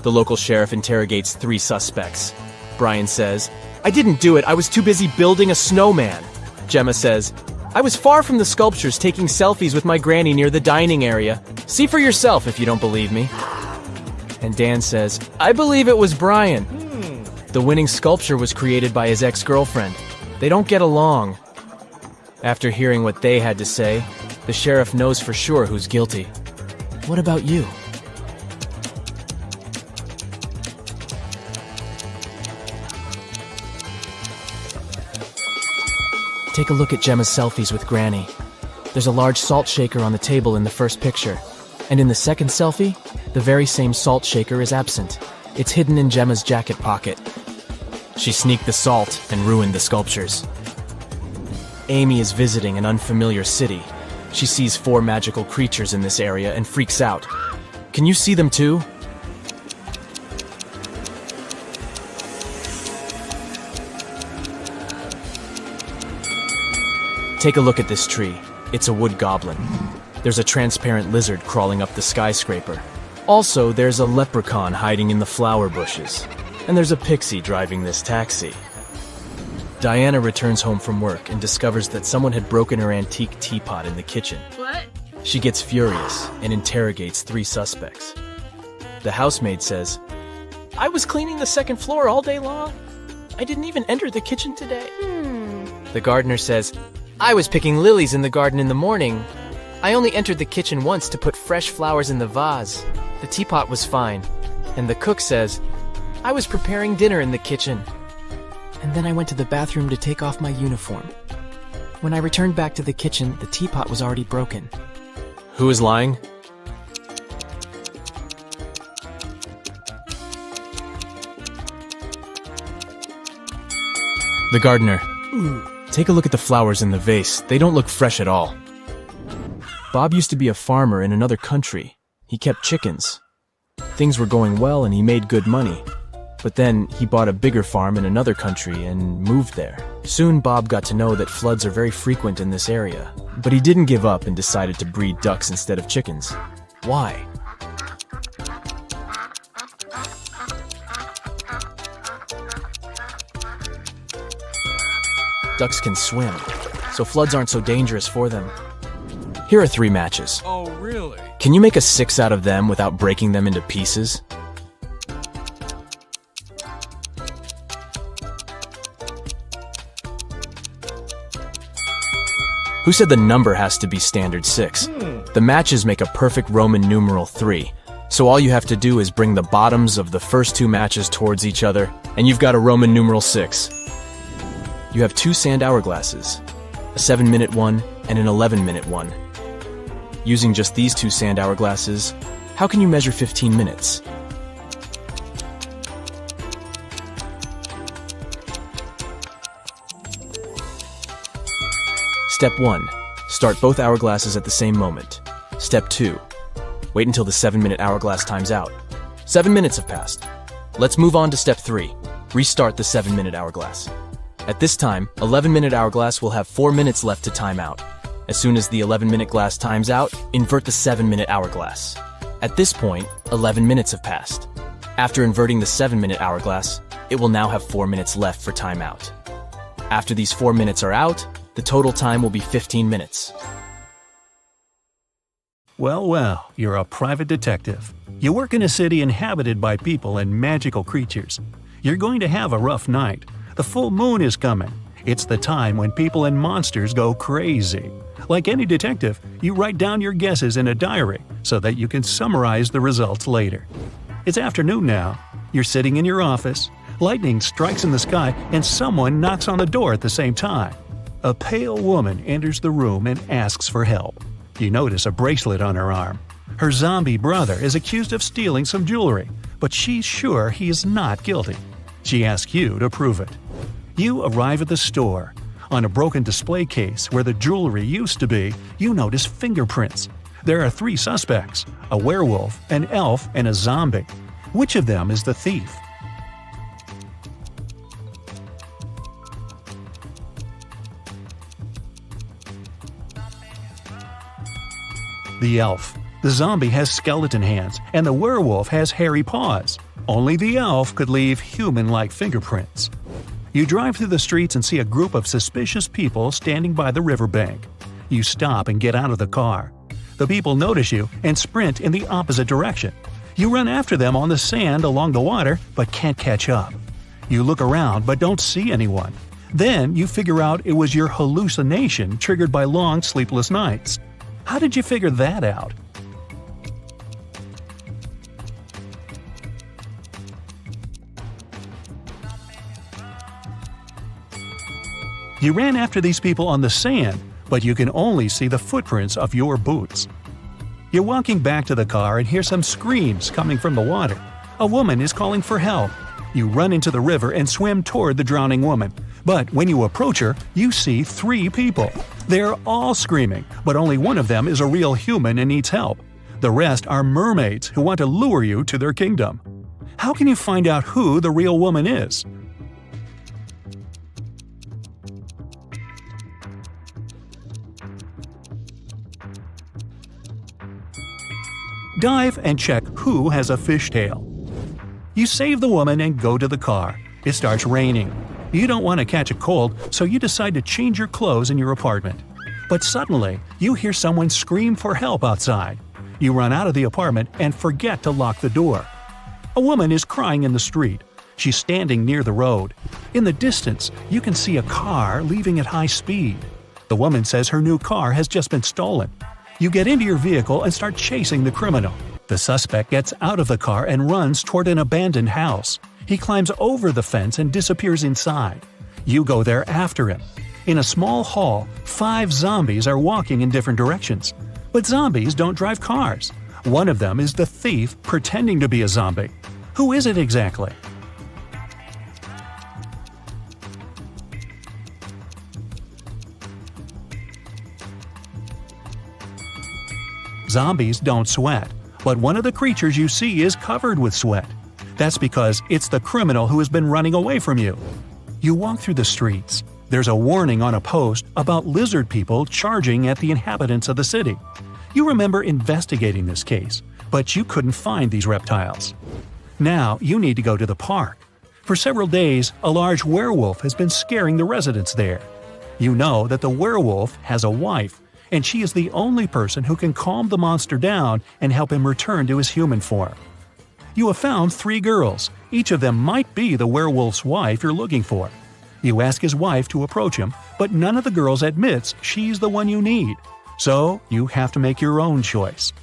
The local sheriff interrogates 3 suspects. Brian says, "I didn't do it, I was too busy building a snowman." Gemma says, "I was far from the sculptures taking selfies with my granny near the dining area. See for yourself if you don't believe me." And Dan says, "I believe it was Brian. The winning sculpture was created by his ex-girlfriend. They don't get along." After hearing what they had to say, the sheriff knows for sure who's guilty. What about you? Take a look at Gemma's selfies with Granny. There's a large salt shaker on the table in the first picture. And in the second selfie, the very same salt shaker is absent. It's hidden in Gemma's jacket pocket. She sneaked the salt and ruined the sculptures. Amy is visiting an unfamiliar city. She sees 4 magical creatures in this area and freaks out. Can you see them too? Take a look at this tree. It's a wood goblin. There's a transparent lizard crawling up the skyscraper. Also, there's a leprechaun hiding in the flower bushes. And there's a pixie driving this taxi. Diana returns home from work and discovers that someone had broken her antique teapot in the kitchen. What? She gets furious and interrogates 3 suspects. The housemaid says, "I was cleaning the second floor all day long. I didn't even enter the kitchen today." The gardener says, "I was picking lilies in the garden in the morning. I only entered the kitchen once to put fresh flowers in the vase. The teapot was fine." And the cook says, "I was preparing dinner in the kitchen. And then I went to the bathroom to take off my uniform. When I returned back to the kitchen, the teapot was already broken." Who is lying? The gardener. Take a look at the flowers in the vase. They don't look fresh at all. Bob used to be a farmer in another country. He kept chickens. Things were going well and he made good money. But then he bought a bigger farm in another country and moved there. Soon Bob got to know that floods are very frequent in this area. But he didn't give up and decided to breed ducks instead of chickens. Why? Ducks can swim, so floods aren't so dangerous for them. Here are 3 matches. Oh, really? Can you make a 6 out of them without breaking them into pieces? Who said the number has to be standard 6? The matches make a perfect Roman numeral 3. So all you have to do is bring the bottoms of the first 2 matches towards each other, and you've got a Roman numeral 6. You have 2 sand hourglasses. a 7-minute one, and an 11-minute one. Using just these two sand hourglasses, how can you measure 15 minutes? Step 1. Start both hourglasses at the same moment. Step 2. Wait until the 7-minute hourglass times out. 7 minutes have passed. Let's move on to Step 3. Restart the 7-minute hourglass. At this time, 11-minute hourglass will have 4 minutes left to time out. As soon as the 11-minute glass times out, invert the 7-minute hourglass. At this point, 11 minutes have passed. After inverting the 7-minute hourglass, it will now have 4 minutes left for timeout. After these 4 minutes are out, the total time will be 15 minutes. Well, you're a private detective. You work in a city inhabited by people and magical creatures. You're going to have a rough night. The full moon is coming. It's the time when people and monsters go crazy. Like any detective, you write down your guesses in a diary so that you can summarize the results later. It's afternoon now. You're sitting in your office. Lightning strikes in the sky and someone knocks on the door at the same time. A pale woman enters the room and asks for help. You notice a bracelet on her arm. Her zombie brother is accused of stealing some jewelry, but she's sure he is not guilty. She asks you to prove it. You arrive at the store. On a broken display case where the jewelry used to be, you notice fingerprints. There are 3 suspects: a werewolf, an elf, and a zombie. Which of them is the thief? The elf. The zombie has skeleton hands, and the werewolf has hairy paws. Only the elf could leave human-like fingerprints. You drive through the streets and see a group of suspicious people standing by the riverbank. You stop and get out of the car. The people notice you and sprint in the opposite direction. You run after them on the sand along the water, but can't catch up. You look around but don't see anyone. Then you figure out it was your hallucination triggered by long sleepless nights. How did you figure that out? You ran after these people on the sand, but you can only see the footprints of your boots. You're walking back to the car and hear some screams coming from the water. A woman is calling for help. You run into the river and swim toward the drowning woman. But when you approach her, you see 3 people. They're all screaming, but only one of them is a real human and needs help. The rest are mermaids who want to lure you to their kingdom. How can you find out who the real woman is? Dive and check who has a fishtail. You save the woman and go to the car. It starts raining. You don't want to catch a cold, so you decide to change your clothes in your apartment. But suddenly, you hear someone scream for help outside. You run out of the apartment and forget to lock the door. A woman is crying in the street. She's standing near the road. In the distance, you can see a car leaving at high speed. The woman says her new car has just been stolen. You get into your vehicle and start chasing the criminal. The suspect gets out of the car and runs toward an abandoned house. He climbs over the fence and disappears inside. You go there after him. In a small hall, 5 zombies are walking in different directions. But zombies don't drive cars. One of them is the thief pretending to be a zombie. Who is it exactly? Zombies don't sweat, but one of the creatures you see is covered with sweat. That's because it's the criminal who has been running away from you. You walk through the streets. There's a warning on a post about lizard people charging at the inhabitants of the city. You remember investigating this case, but you couldn't find these reptiles. Now you need to go to the park. For several days, a large werewolf has been scaring the residents there. You know that the werewolf has a wife, and she is the only person who can calm the monster down and help him return to his human form. You have found 3 girls. Each of them might be the werewolf's wife you're looking for. You ask his wife to approach him, but none of the girls admits she's the one you need. So you have to make your own choice.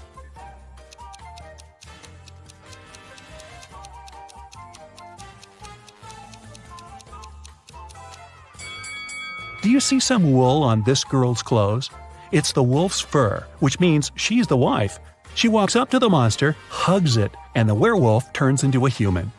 Do you see some wool on this girl's clothes? It's the wolf's fur, which means she's the wife. She walks up to the monster, hugs it, and the werewolf turns into a human.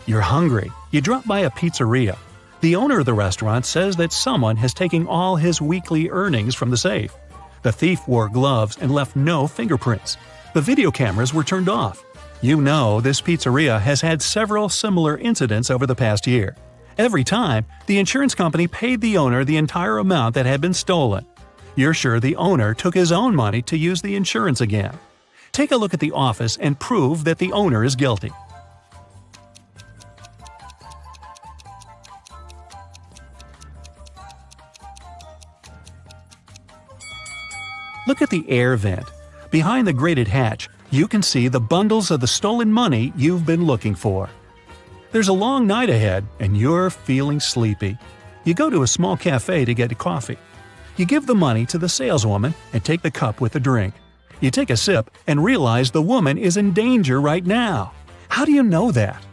You're hungry. You drop by a pizzeria. The owner of the restaurant says that someone has taken all his weekly earnings from the safe. The thief wore gloves and left no fingerprints. The video cameras were turned off. You know this pizzeria has had several similar incidents over the past year. Every time, the insurance company paid the owner the entire amount that had been stolen. You're sure the owner took his own money to use the insurance again. Take a look at the office and prove that the owner is guilty. Look at the air vent. Behind the grated hatch, you can see the bundles of the stolen money you've been looking for. There's a long night ahead, and you're feeling sleepy. You go to a small cafe to get a coffee. You give the money to the saleswoman and take the cup with the drink. You take a sip and realize the woman is in danger right now. How do you know that?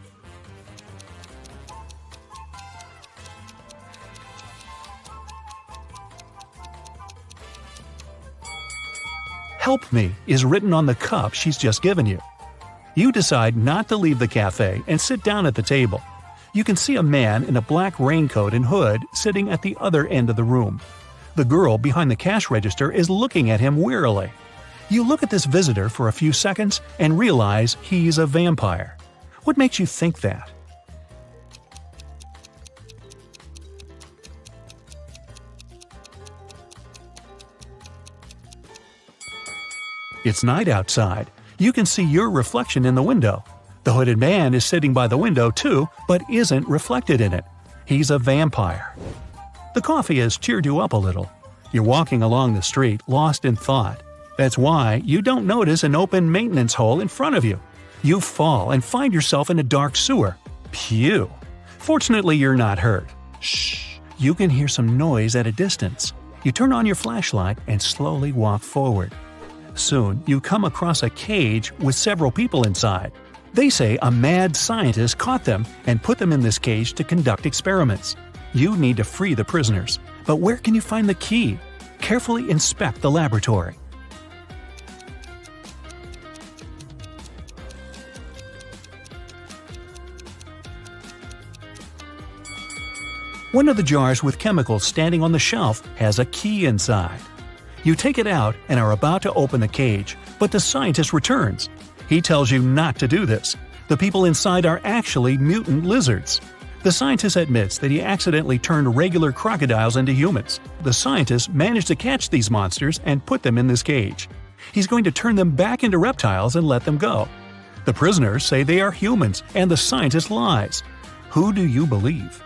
"Help me" is written on the cup she's just given you. You decide not to leave the cafe and sit down at the table. You can see a man in a black raincoat and hood sitting at the other end of the room. The girl behind the cash register is looking at him wearily. You look at this visitor for a few seconds and realize he's a vampire. What makes you think that? It's night outside. You can see your reflection in the window. The hooded man is sitting by the window too, but isn't reflected in it. He's a vampire. The coffee has cheered you up a little. You're walking along the street, lost in thought. That's why you don't notice an open maintenance hole in front of you. You fall and find yourself in a dark sewer. Phew! Fortunately, you're not hurt. Shh! You can hear some noise at a distance. You turn on your flashlight and slowly walk forward. Soon, you come across a cage with several people inside. They say a mad scientist caught them and put them in this cage to conduct experiments. You need to free the prisoners. But where can you find the key? Carefully inspect the laboratory. One of the jars with chemicals standing on the shelf has a key inside. You take it out and are about to open the cage, but the scientist returns. He tells you not to do this. The people inside are actually mutant lizards. The scientist admits that he accidentally turned regular crocodiles into humans. The scientist managed to catch these monsters and put them in this cage. He's going to turn them back into reptiles and let them go. The prisoners say they are humans, and the scientist lies. Who do you believe?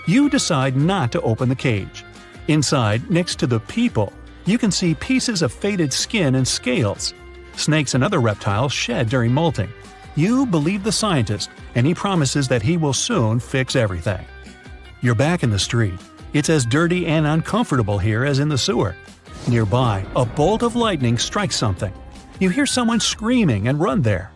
You decide not to open the cage. Inside, next to the people, you can see pieces of faded skin and scales. Snakes and other reptiles shed during molting. You believe the scientist, and he promises that he will soon fix everything. You're back in the street. It's as dirty and uncomfortable here as in the sewer. Nearby, a bolt of lightning strikes something. You hear someone screaming and run there.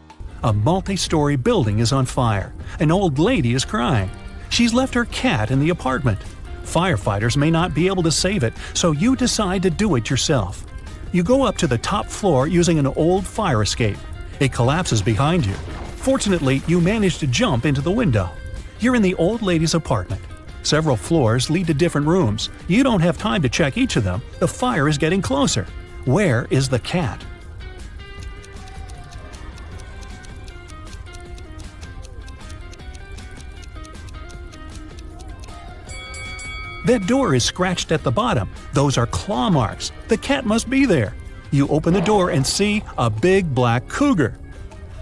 A multi-story building is on fire. An old lady is crying. She's left her cat in the apartment. Firefighters may not be able to save it, so you decide to do it yourself. You go up to the top floor using an old fire escape. It collapses behind you. Fortunately, you manage to jump into the window. You're in the old lady's apartment. Several floors lead to different rooms. You don't have time to check each of them. The fire is getting closer. Where is the cat? That door is scratched at the bottom. Those are claw marks. The cat must be there. You open the door and see a big black cougar.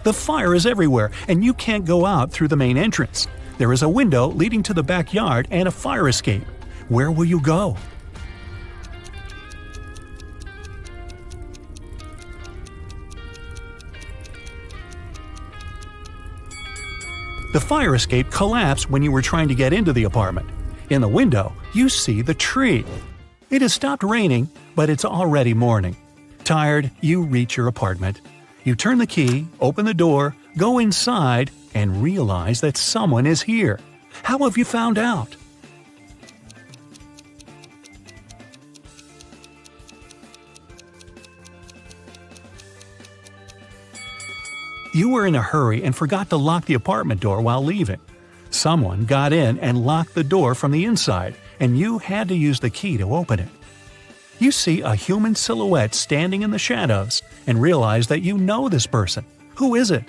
The fire is everywhere, and you can't go out through the main entrance. There is a window leading to the backyard and a fire escape. Where will you go? The fire escape collapsed when you were trying to get into the apartment. In the window, you see the tree. It has stopped raining, but it's already morning. Tired, you reach your apartment. You turn the key, open the door, go inside, and realize that someone is here. How have you found out? You were in a hurry and forgot to lock the apartment door while leaving. Someone got in and locked the door from the inside, and you had to use the key to open it. You see a human silhouette standing in the shadows and realize that you know this person. Who is it?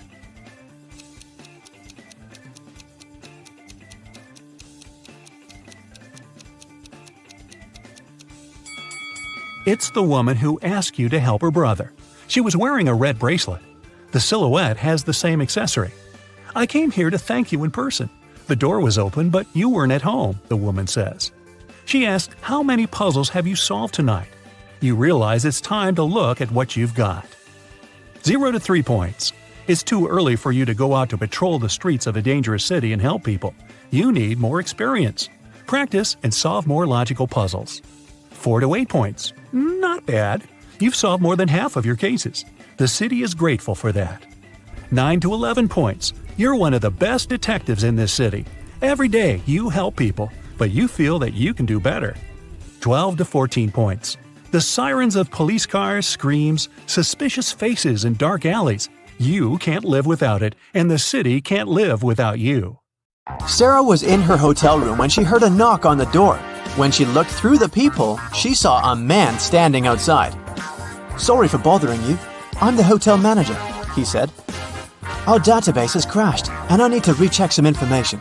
It's the woman who asked you to help her brother. She was wearing a red bracelet. The silhouette has the same accessory. I came here to thank you in person. The door was open, but you weren't at home, the woman says. She asked, how many puzzles have you solved tonight? You realize it's time to look at what you've got. 0 to 3 points. It's too early for you to go out to patrol the streets of a dangerous city and help people. You need more experience. Practice and solve more logical puzzles. 4 to 8 points. Not bad. You've solved more than half of your cases. The city is grateful for that. 9 to 11 points. You're one of the best detectives in this city. Every day you help people, but you feel that you can do better. 12 to 14 points. The sirens of police cars, screams, suspicious faces in dark alleys. You can't live without it, and the city can't live without you. Sarah was in her hotel room when she heard a knock on the door. When she looked through the peephole, she saw a man standing outside. "Sorry for bothering you. I'm the hotel manager," he said. "Our database has crashed, and I need to recheck some information."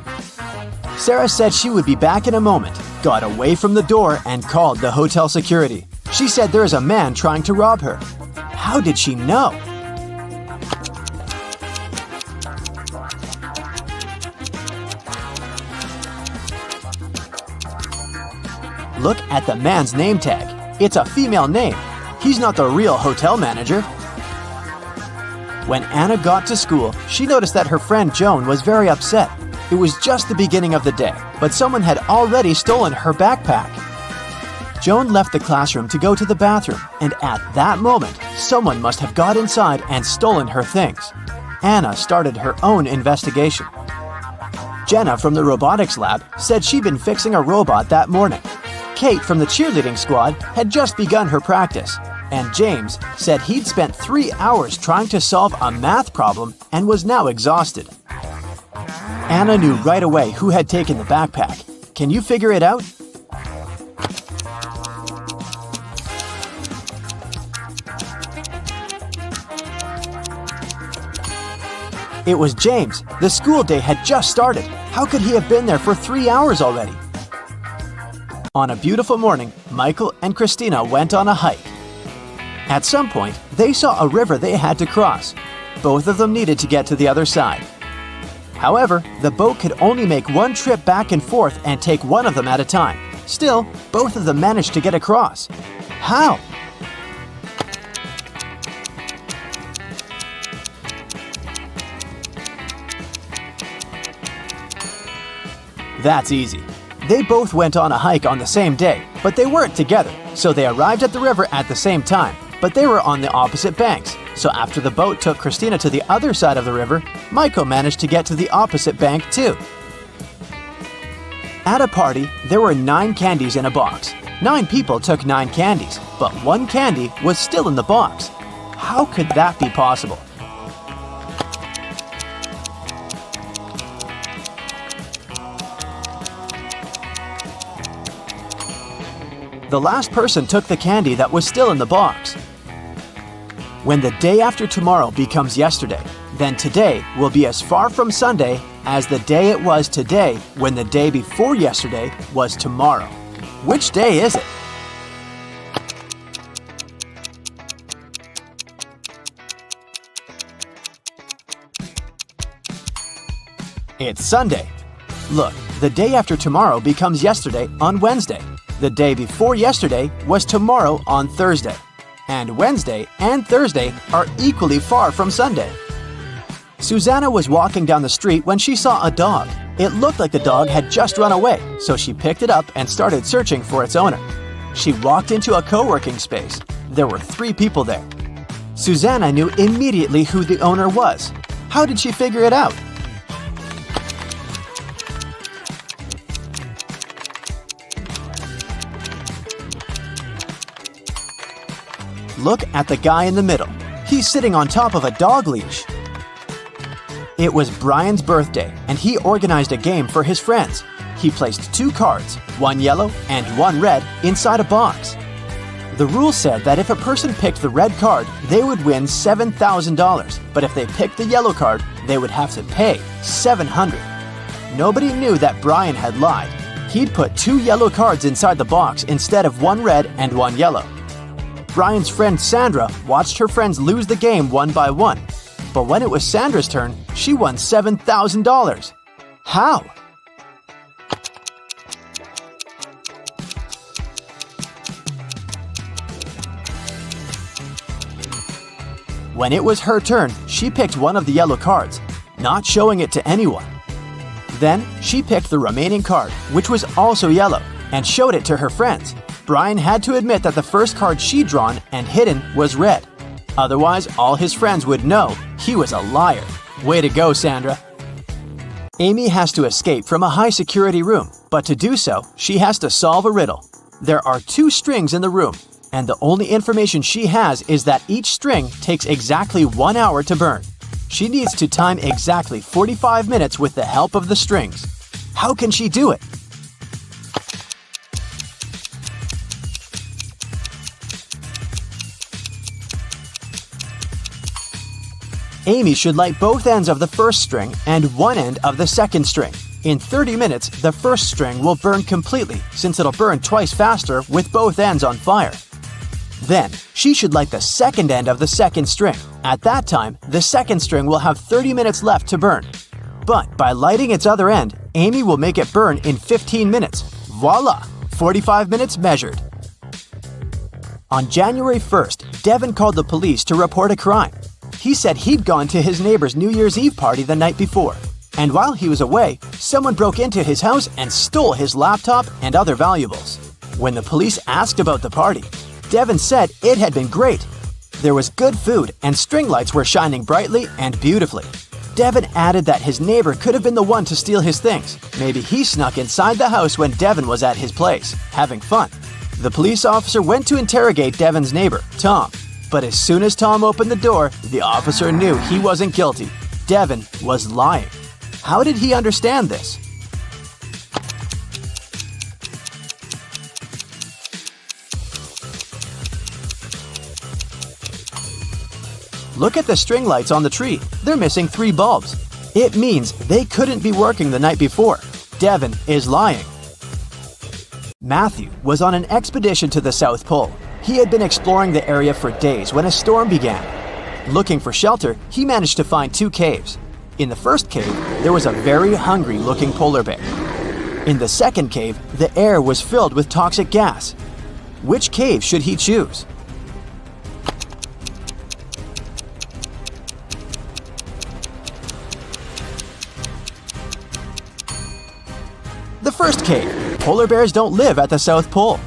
Sarah said she would be back in a moment, got away from the door, and called the hotel security. She said there is a man trying to rob her. How did she know? Look at the man's name tag. It's a female name. He's not the real hotel manager. When Anna got to school, she noticed that her friend Joan was very upset. It was just the beginning of the day, but someone had already stolen her backpack. Joan left the classroom to go to the bathroom, and at that moment, someone must have got inside and stolen her things. Anna started her own investigation. Jenna from the robotics lab said she'd been fixing a robot that morning. Kate from the cheerleading squad had just begun her practice, and James said he'd spent 3 hours trying to solve a math problem and was now exhausted. Anna knew right away who had taken the backpack. Can you figure it out? It was James. The school day had just started. How could he have been there for 3 hours already? On a beautiful morning, Michael and Christina went on a hike. At some point, they saw a river they had to cross. Both of them needed to get to the other side. However, the boat could only make one trip back and forth and take one of them at a time. Still, both of them managed to get across. How? That's easy. They both went on a hike on the same day, but they weren't together, so they arrived at the river at the same time, but they were on the opposite banks. So after the boat took Christina to the other side of the river, Michael managed to get to the opposite bank too. At a party, there were 9 candies in a box. 9 people took 9 candies, but 1 candy was still in the box. How could that be possible? The last person took the candy that was still in the box. When the day after tomorrow becomes yesterday, then today will be as far from Sunday as the day it was today when the day before yesterday was tomorrow. Which day is it? It's Sunday. Look, the day after tomorrow becomes yesterday on Wednesday. The day before yesterday was tomorrow on Thursday. And Wednesday and Thursday are equally far from Sunday. Susanna was walking down the street when she saw a dog. It looked like the dog had just run away, so she picked it up and started searching for its owner. She walked into a co-working space. There were 3 people there. Susanna knew immediately who the owner was. How did she figure it out? Look at the guy in the middle. He's sitting on top of a dog leash. It was Brian's birthday, and he organized a game for his friends. He placed 2 cards, one yellow and one red, inside a box. The rule said that if a person picked the red card, they would win $7,000, but if they picked the yellow card, they would have to pay $700. Nobody knew that Brian had lied. He'd put 2 yellow cards inside the box instead of one red and one yellow. Brian's friend Sandra watched her friends lose the game one by one. But when it was Sandra's turn, she won $7,000. How? When it was her turn, she picked one of the yellow cards, not showing it to anyone. Then, she picked the remaining card, which was also yellow, and showed it to her friends. Brian had to admit that the first card she'd drawn and hidden was red. Otherwise, all his friends would know he was a liar. Way to go, Sandra. Amy has to escape from a high-security room, but to do so, she has to solve a riddle. There are 2 strings in the room, and the only information she has is that each string takes exactly 1 hour to burn. She needs to time exactly 45 minutes with the help of the strings. How can she do it? Amy should light both ends of the first string and one end of the second string. In 30 minutes, the first string will burn completely since it'll burn twice faster with both ends on fire. Then, she should light the second end of the second string. At that time, the second string will have 30 minutes left to burn. But by lighting its other end, Amy will make it burn in 15 minutes. Voila! 45 minutes measured. On January 1st, Devin called the police to report a crime. He said he'd gone to his neighbor's New Year's Eve party the night before. And while he was away, someone broke into his house and stole his laptop and other valuables. When the police asked about the party, Devin said it had been great. There was good food and string lights were shining brightly and beautifully. Devin added that his neighbor could have been the one to steal his things. Maybe he snuck inside the house when Devin was at his place, having fun. The police officer went to interrogate Devin's neighbor, Tom. But as soon as Tom opened the door, the officer knew he wasn't guilty. Devin was lying. How did he understand this? Look at the string lights on the tree. They're missing 3 bulbs. It means they couldn't be working the night before. Devin is lying. Matthew was on an expedition to the South Pole. He had been exploring the area for days when a storm began. Looking for shelter, he managed to find 2 caves. In the first cave, there was a very hungry-looking polar bear. In the second cave, the air was filled with toxic gas. Which cave should he choose? The first cave. Polar bears don't live at the South Pole.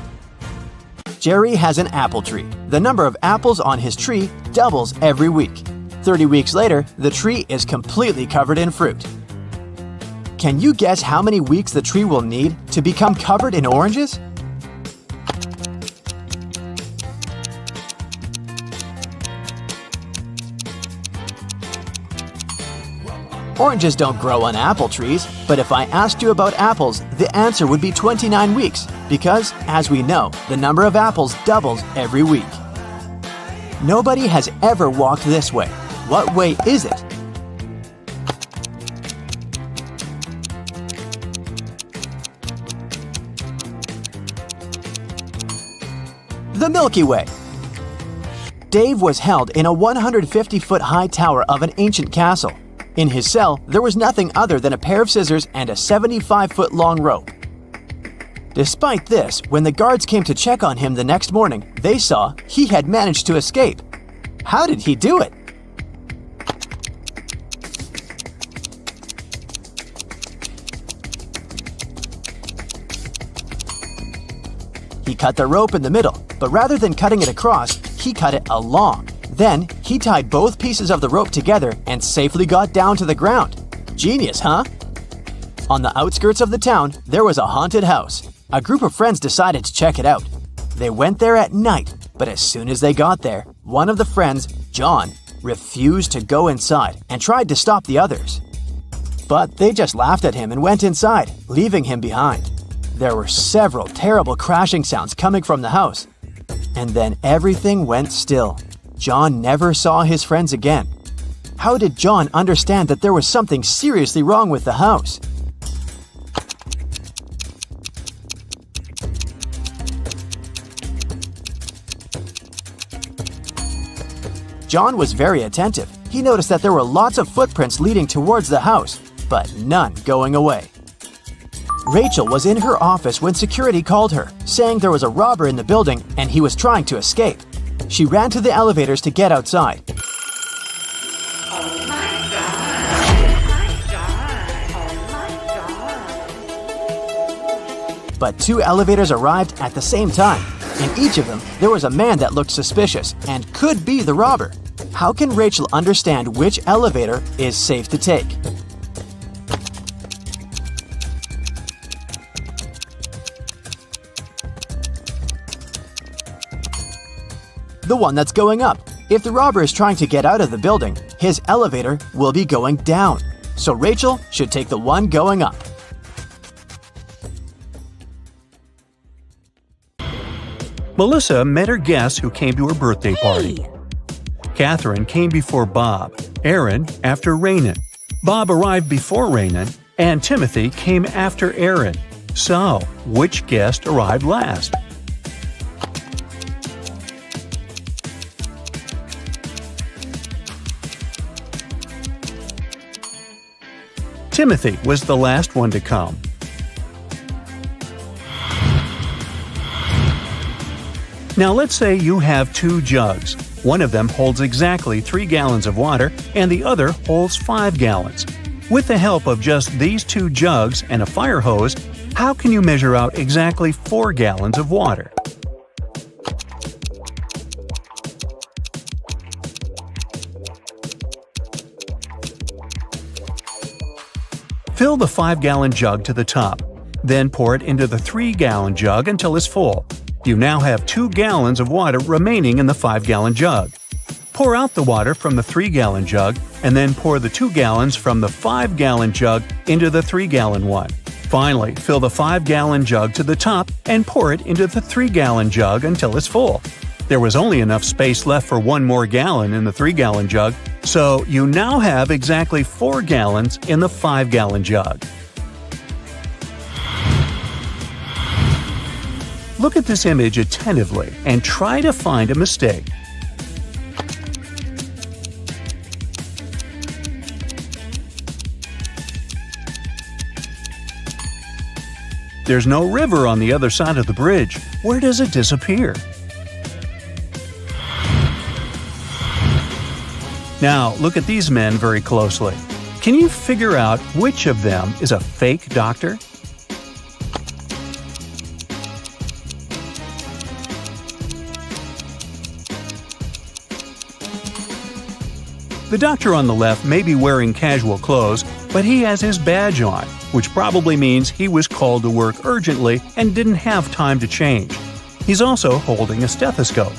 Jerry has an apple tree. The number of apples on his tree doubles every week. 30 weeks later, the tree is completely covered in fruit. Can you guess how many weeks the tree will need to become covered in oranges? Oranges don't grow on apple trees, but if I asked you about apples, the answer would be 29 weeks, because, as we know, the number of apples doubles every week. Nobody has ever walked this way. What way is it? The Milky Way. Dave was held in a 150-foot high tower of an ancient castle. In his cell, there was nothing other than a pair of scissors and a 75-foot long rope. Despite this, when the guards came to check on him the next morning, they saw he had managed to escape. How did he do it? He cut the rope in the middle, but rather than cutting it across, he cut it along. Then, he tied both pieces of the rope together and safely got down to the ground. Genius, huh? On the outskirts of the town, there was a haunted house. A group of friends decided to check it out. They went there at night, but as soon as they got there, one of the friends, John, refused to go inside and tried to stop the others. But they just laughed at him and went inside, leaving him behind. There were several terrible crashing sounds coming from the house. And then everything went still. John never saw his friends again. How did John understand that there was something seriously wrong with the house? John was very attentive. He noticed that there were lots of footprints leading towards the house, but none going away. Rachel was in her office when security called her, saying there was a robber in the building and he was trying to escape. She ran to the elevators to get outside. But two elevators arrived at the same time. In each of them, there was a man that looked suspicious and could be the robber. How can Rachel understand which elevator is safe to take? The one that's going up. If the robber is trying to get out of the building, his elevator will be going down. So Rachel should take the one going up. Melissa met her guests who came to her birthday party. Catherine came before Bob, Aaron after Raynon. Bob arrived before Raynon, and Timothy came after Aaron. So, which guest arrived last? Timothy was the last one to come. Now let's say you have two jugs. One of them holds exactly 3 gallons of water and the other holds 5 gallons. With the help of just these two jugs and a fire hose, how can you measure out exactly 4 gallons of water? Fill the 5-gallon jug to the top. Then pour it into the 3-gallon jug until it's full. You now have 2 gallons of water remaining in the 5-gallon jug. Pour out the water from the 3-gallon jug and then pour the 2 gallons from the 5-gallon jug into the 3-gallon one. Finally, fill the 5-gallon jug to the top and pour it into the 3-gallon jug until it's full. There was only enough space left for 1 more gallon in the 3-gallon jug, so you now have exactly 4 gallons in the 5-gallon jug. Look at this image attentively and try to find a mistake. There's no river on the other side of the bridge. Where does it disappear? Now, look at these men very closely. Can you figure out which of them is a fake doctor? The doctor on the left may be wearing casual clothes, but he has his badge on, which probably means he was called to work urgently and didn't have time to change. He's also holding a stethoscope.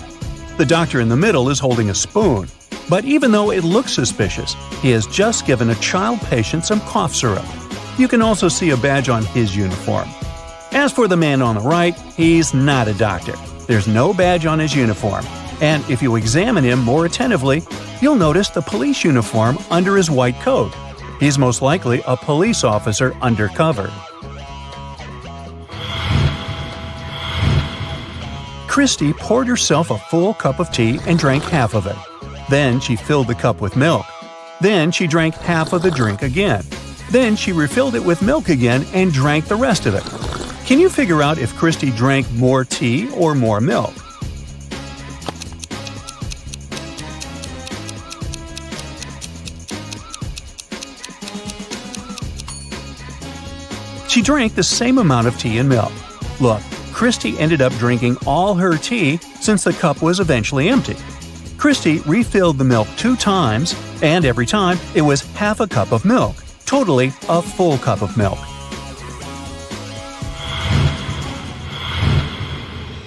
The doctor in the middle is holding a spoon. But even though it looks suspicious, he has just given a child patient some cough syrup. You can also see a badge on his uniform. As for the man on the right, he's not a doctor. There's no badge on his uniform. And if you examine him more attentively, you'll notice the police uniform under his white coat. He's most likely a police officer undercover. Christy poured herself a full cup of tea and drank half of it. Then she filled the cup with milk. Then she drank half of the drink again. Then she refilled it with milk again and drank the rest of it. Can you figure out if Christy drank more tea or more milk? She drank the same amount of tea and milk. Look, Christy ended up drinking all her tea since the cup was eventually empty. Christy refilled the milk 2 times, and every time it was half a cup of milk, totally a full cup of milk.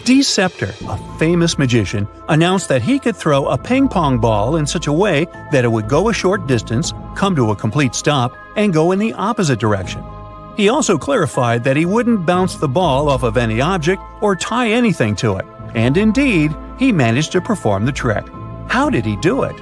Deceptor, a famous magician, announced that he could throw a ping pong ball in such a way that it would go a short distance, come to a complete stop, and go in the opposite direction. He also clarified that he wouldn't bounce the ball off of any object or tie anything to it, and indeed, he managed to perform the trick. How did he do it?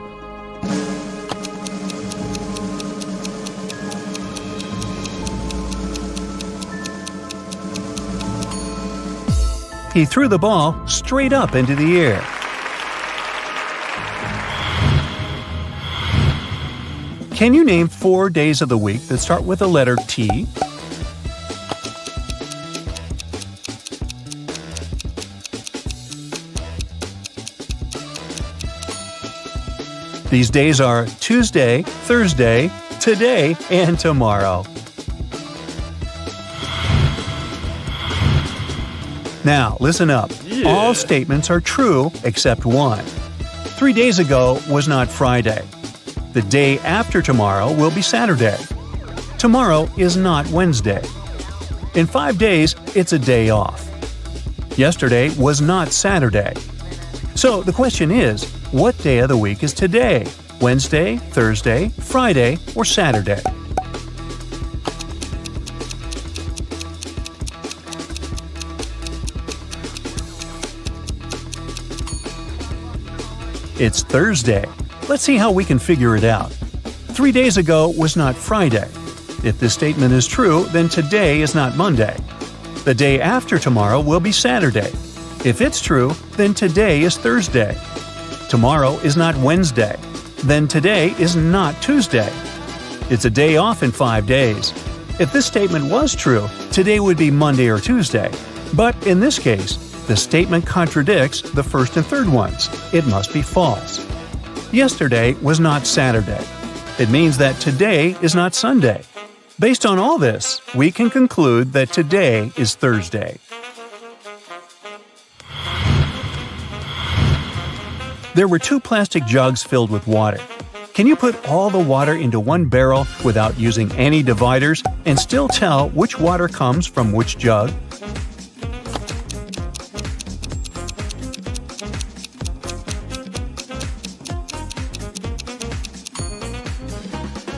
He threw the ball straight up into the air. Can you name 4 days of the week that start with the letter T? These days are Tuesday, Thursday, today, and tomorrow. Now, listen up. All statements are true except one. 3 days ago was not Friday. The day after tomorrow will be Saturday. Tomorrow is not Wednesday. In 5 days, it's a day off. Yesterday was not Saturday. So the question is, what day of the week is today? Wednesday, Thursday, Friday, or Saturday? It's Thursday. Let's see how we can figure it out. 3 days ago was not Friday. If this statement is true, then today is not Monday. The day after tomorrow will be Saturday. If it's true, then today is Thursday. Tomorrow is not Wednesday. Then today is not Tuesday. It's a day off in 5 days. If this statement was true, today would be Monday or Tuesday. But in this case, the statement contradicts the first and third ones. It must be false. Yesterday was not Saturday. It means that today is not Sunday. Based on all this, we can conclude that today is Thursday. There were 2 plastic jugs filled with water. Can you put all the water into one barrel without using any dividers and still tell which water comes from which jug?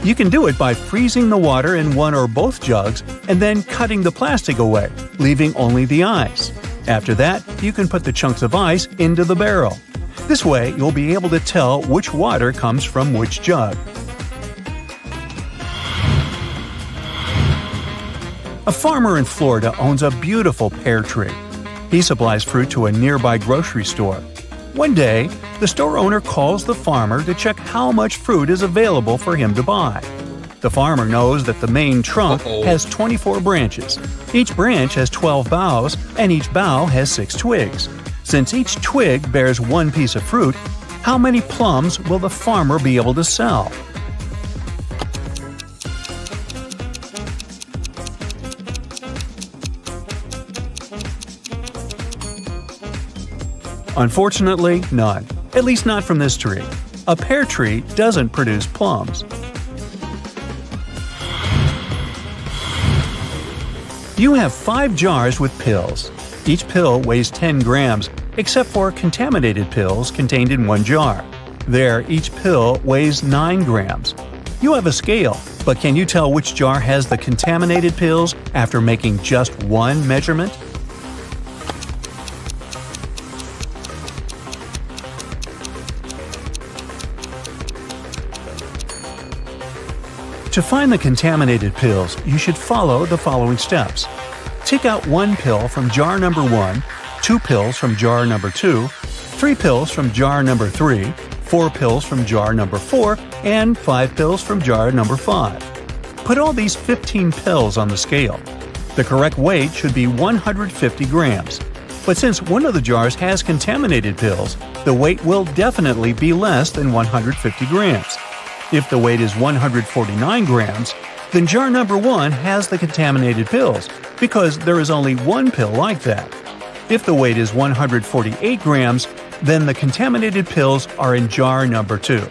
You can do it by freezing the water in one or both jugs and then cutting the plastic away, leaving only the ice. After that, you can put the chunks of ice into the barrel. This way, you'll be able to tell which water comes from which jug. A farmer in Florida owns a beautiful pear tree. He supplies fruit to a nearby grocery store. One day, the store owner calls the farmer to check how much fruit is available for him to buy. The farmer knows that the main trunk has 24 branches. Each branch has 12 boughs, and each bough has 6 twigs. Since each twig bears 1 piece of fruit, how many plums will the farmer be able to sell? Unfortunately, none. At least not from this tree. A pear tree doesn't produce plums. You have 5 jars with pills. Each pill weighs 10 grams, except for contaminated pills contained in one jar. There, each pill weighs 9 grams. You have a scale, but can you tell which jar has the contaminated pills after making just one measurement? To find the contaminated pills, you should follow the following steps. Take out 1 pill from jar number 1, 2 pills from jar number 2, 3 pills from jar number 3, 4 pills from jar number 4, and 5 pills from jar number 5. Put all these 15 pills on the scale. The correct weight should be 150 grams. But since one of the jars has contaminated pills, the weight will definitely be less than 150 grams. If the weight is 149 grams, then jar number 1 has the contaminated pills, because there is only 1 pill like that. If the weight is 148 grams, then the contaminated pills are in jar number 2.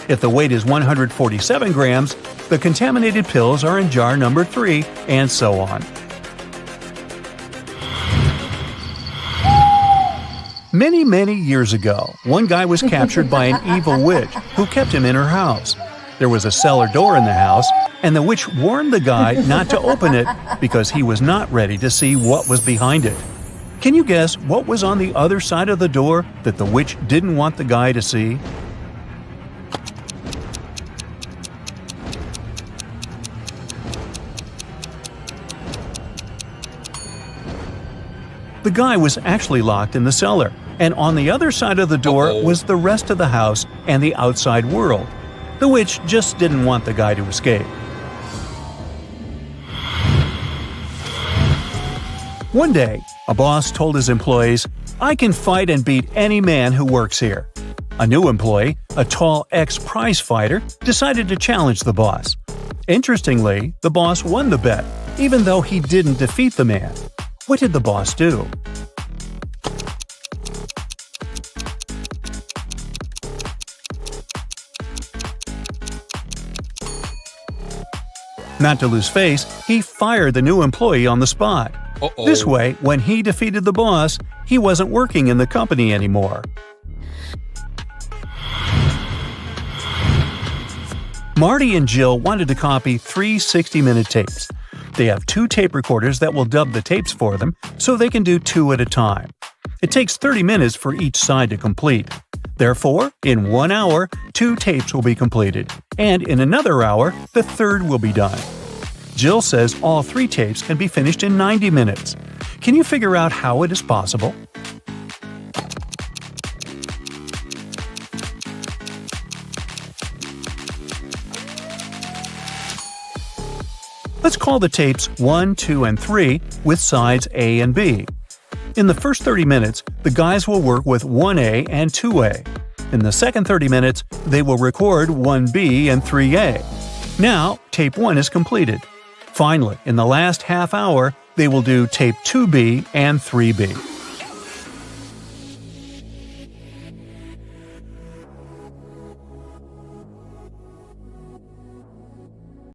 If the weight is 147 grams, the contaminated pills are in jar number 3, and so on. Many years ago, one guy was captured by an evil witch who kept him in her house. There was a cellar door in the house, and the witch warned the guy not to open it because he was not ready to see what was behind it. Can you guess what was on the other side of the door that the witch didn't want the guy to see? The guy was actually locked in the cellar, and on the other side of the door was the rest of the house and the outside world. The witch just didn't want the guy to escape. One day, a boss told his employees, "I can fight and beat any man who works here." A new employee, a tall ex-prize fighter, decided to challenge the boss. Interestingly, the boss won the bet, even though he didn't defeat the man. What did the boss do? Not to lose face, he fired the new employee on the spot. This way, when he defeated the boss, he wasn't working in the company anymore. Marty and Jill wanted to copy 3 60-minute tapes. They have 2 tape recorders that will dub the tapes for them, so they can do 2 at a time. It takes 30 minutes for each side to complete. Therefore, in 1 hour, 2 tapes will be completed, and in another hour, the third will be done. Jill says all 3 tapes can be finished in 90 minutes. Can you figure out how it is possible? Let's call the tapes 1, 2, and 3 with sides A and B. In the first 30 minutes, the guys will work with 1A and 2A. In the second 30 minutes, they will record 1B and 3A. Now, tape 1 is completed. Finally, in the last half hour, they will do tape 2B and 3B.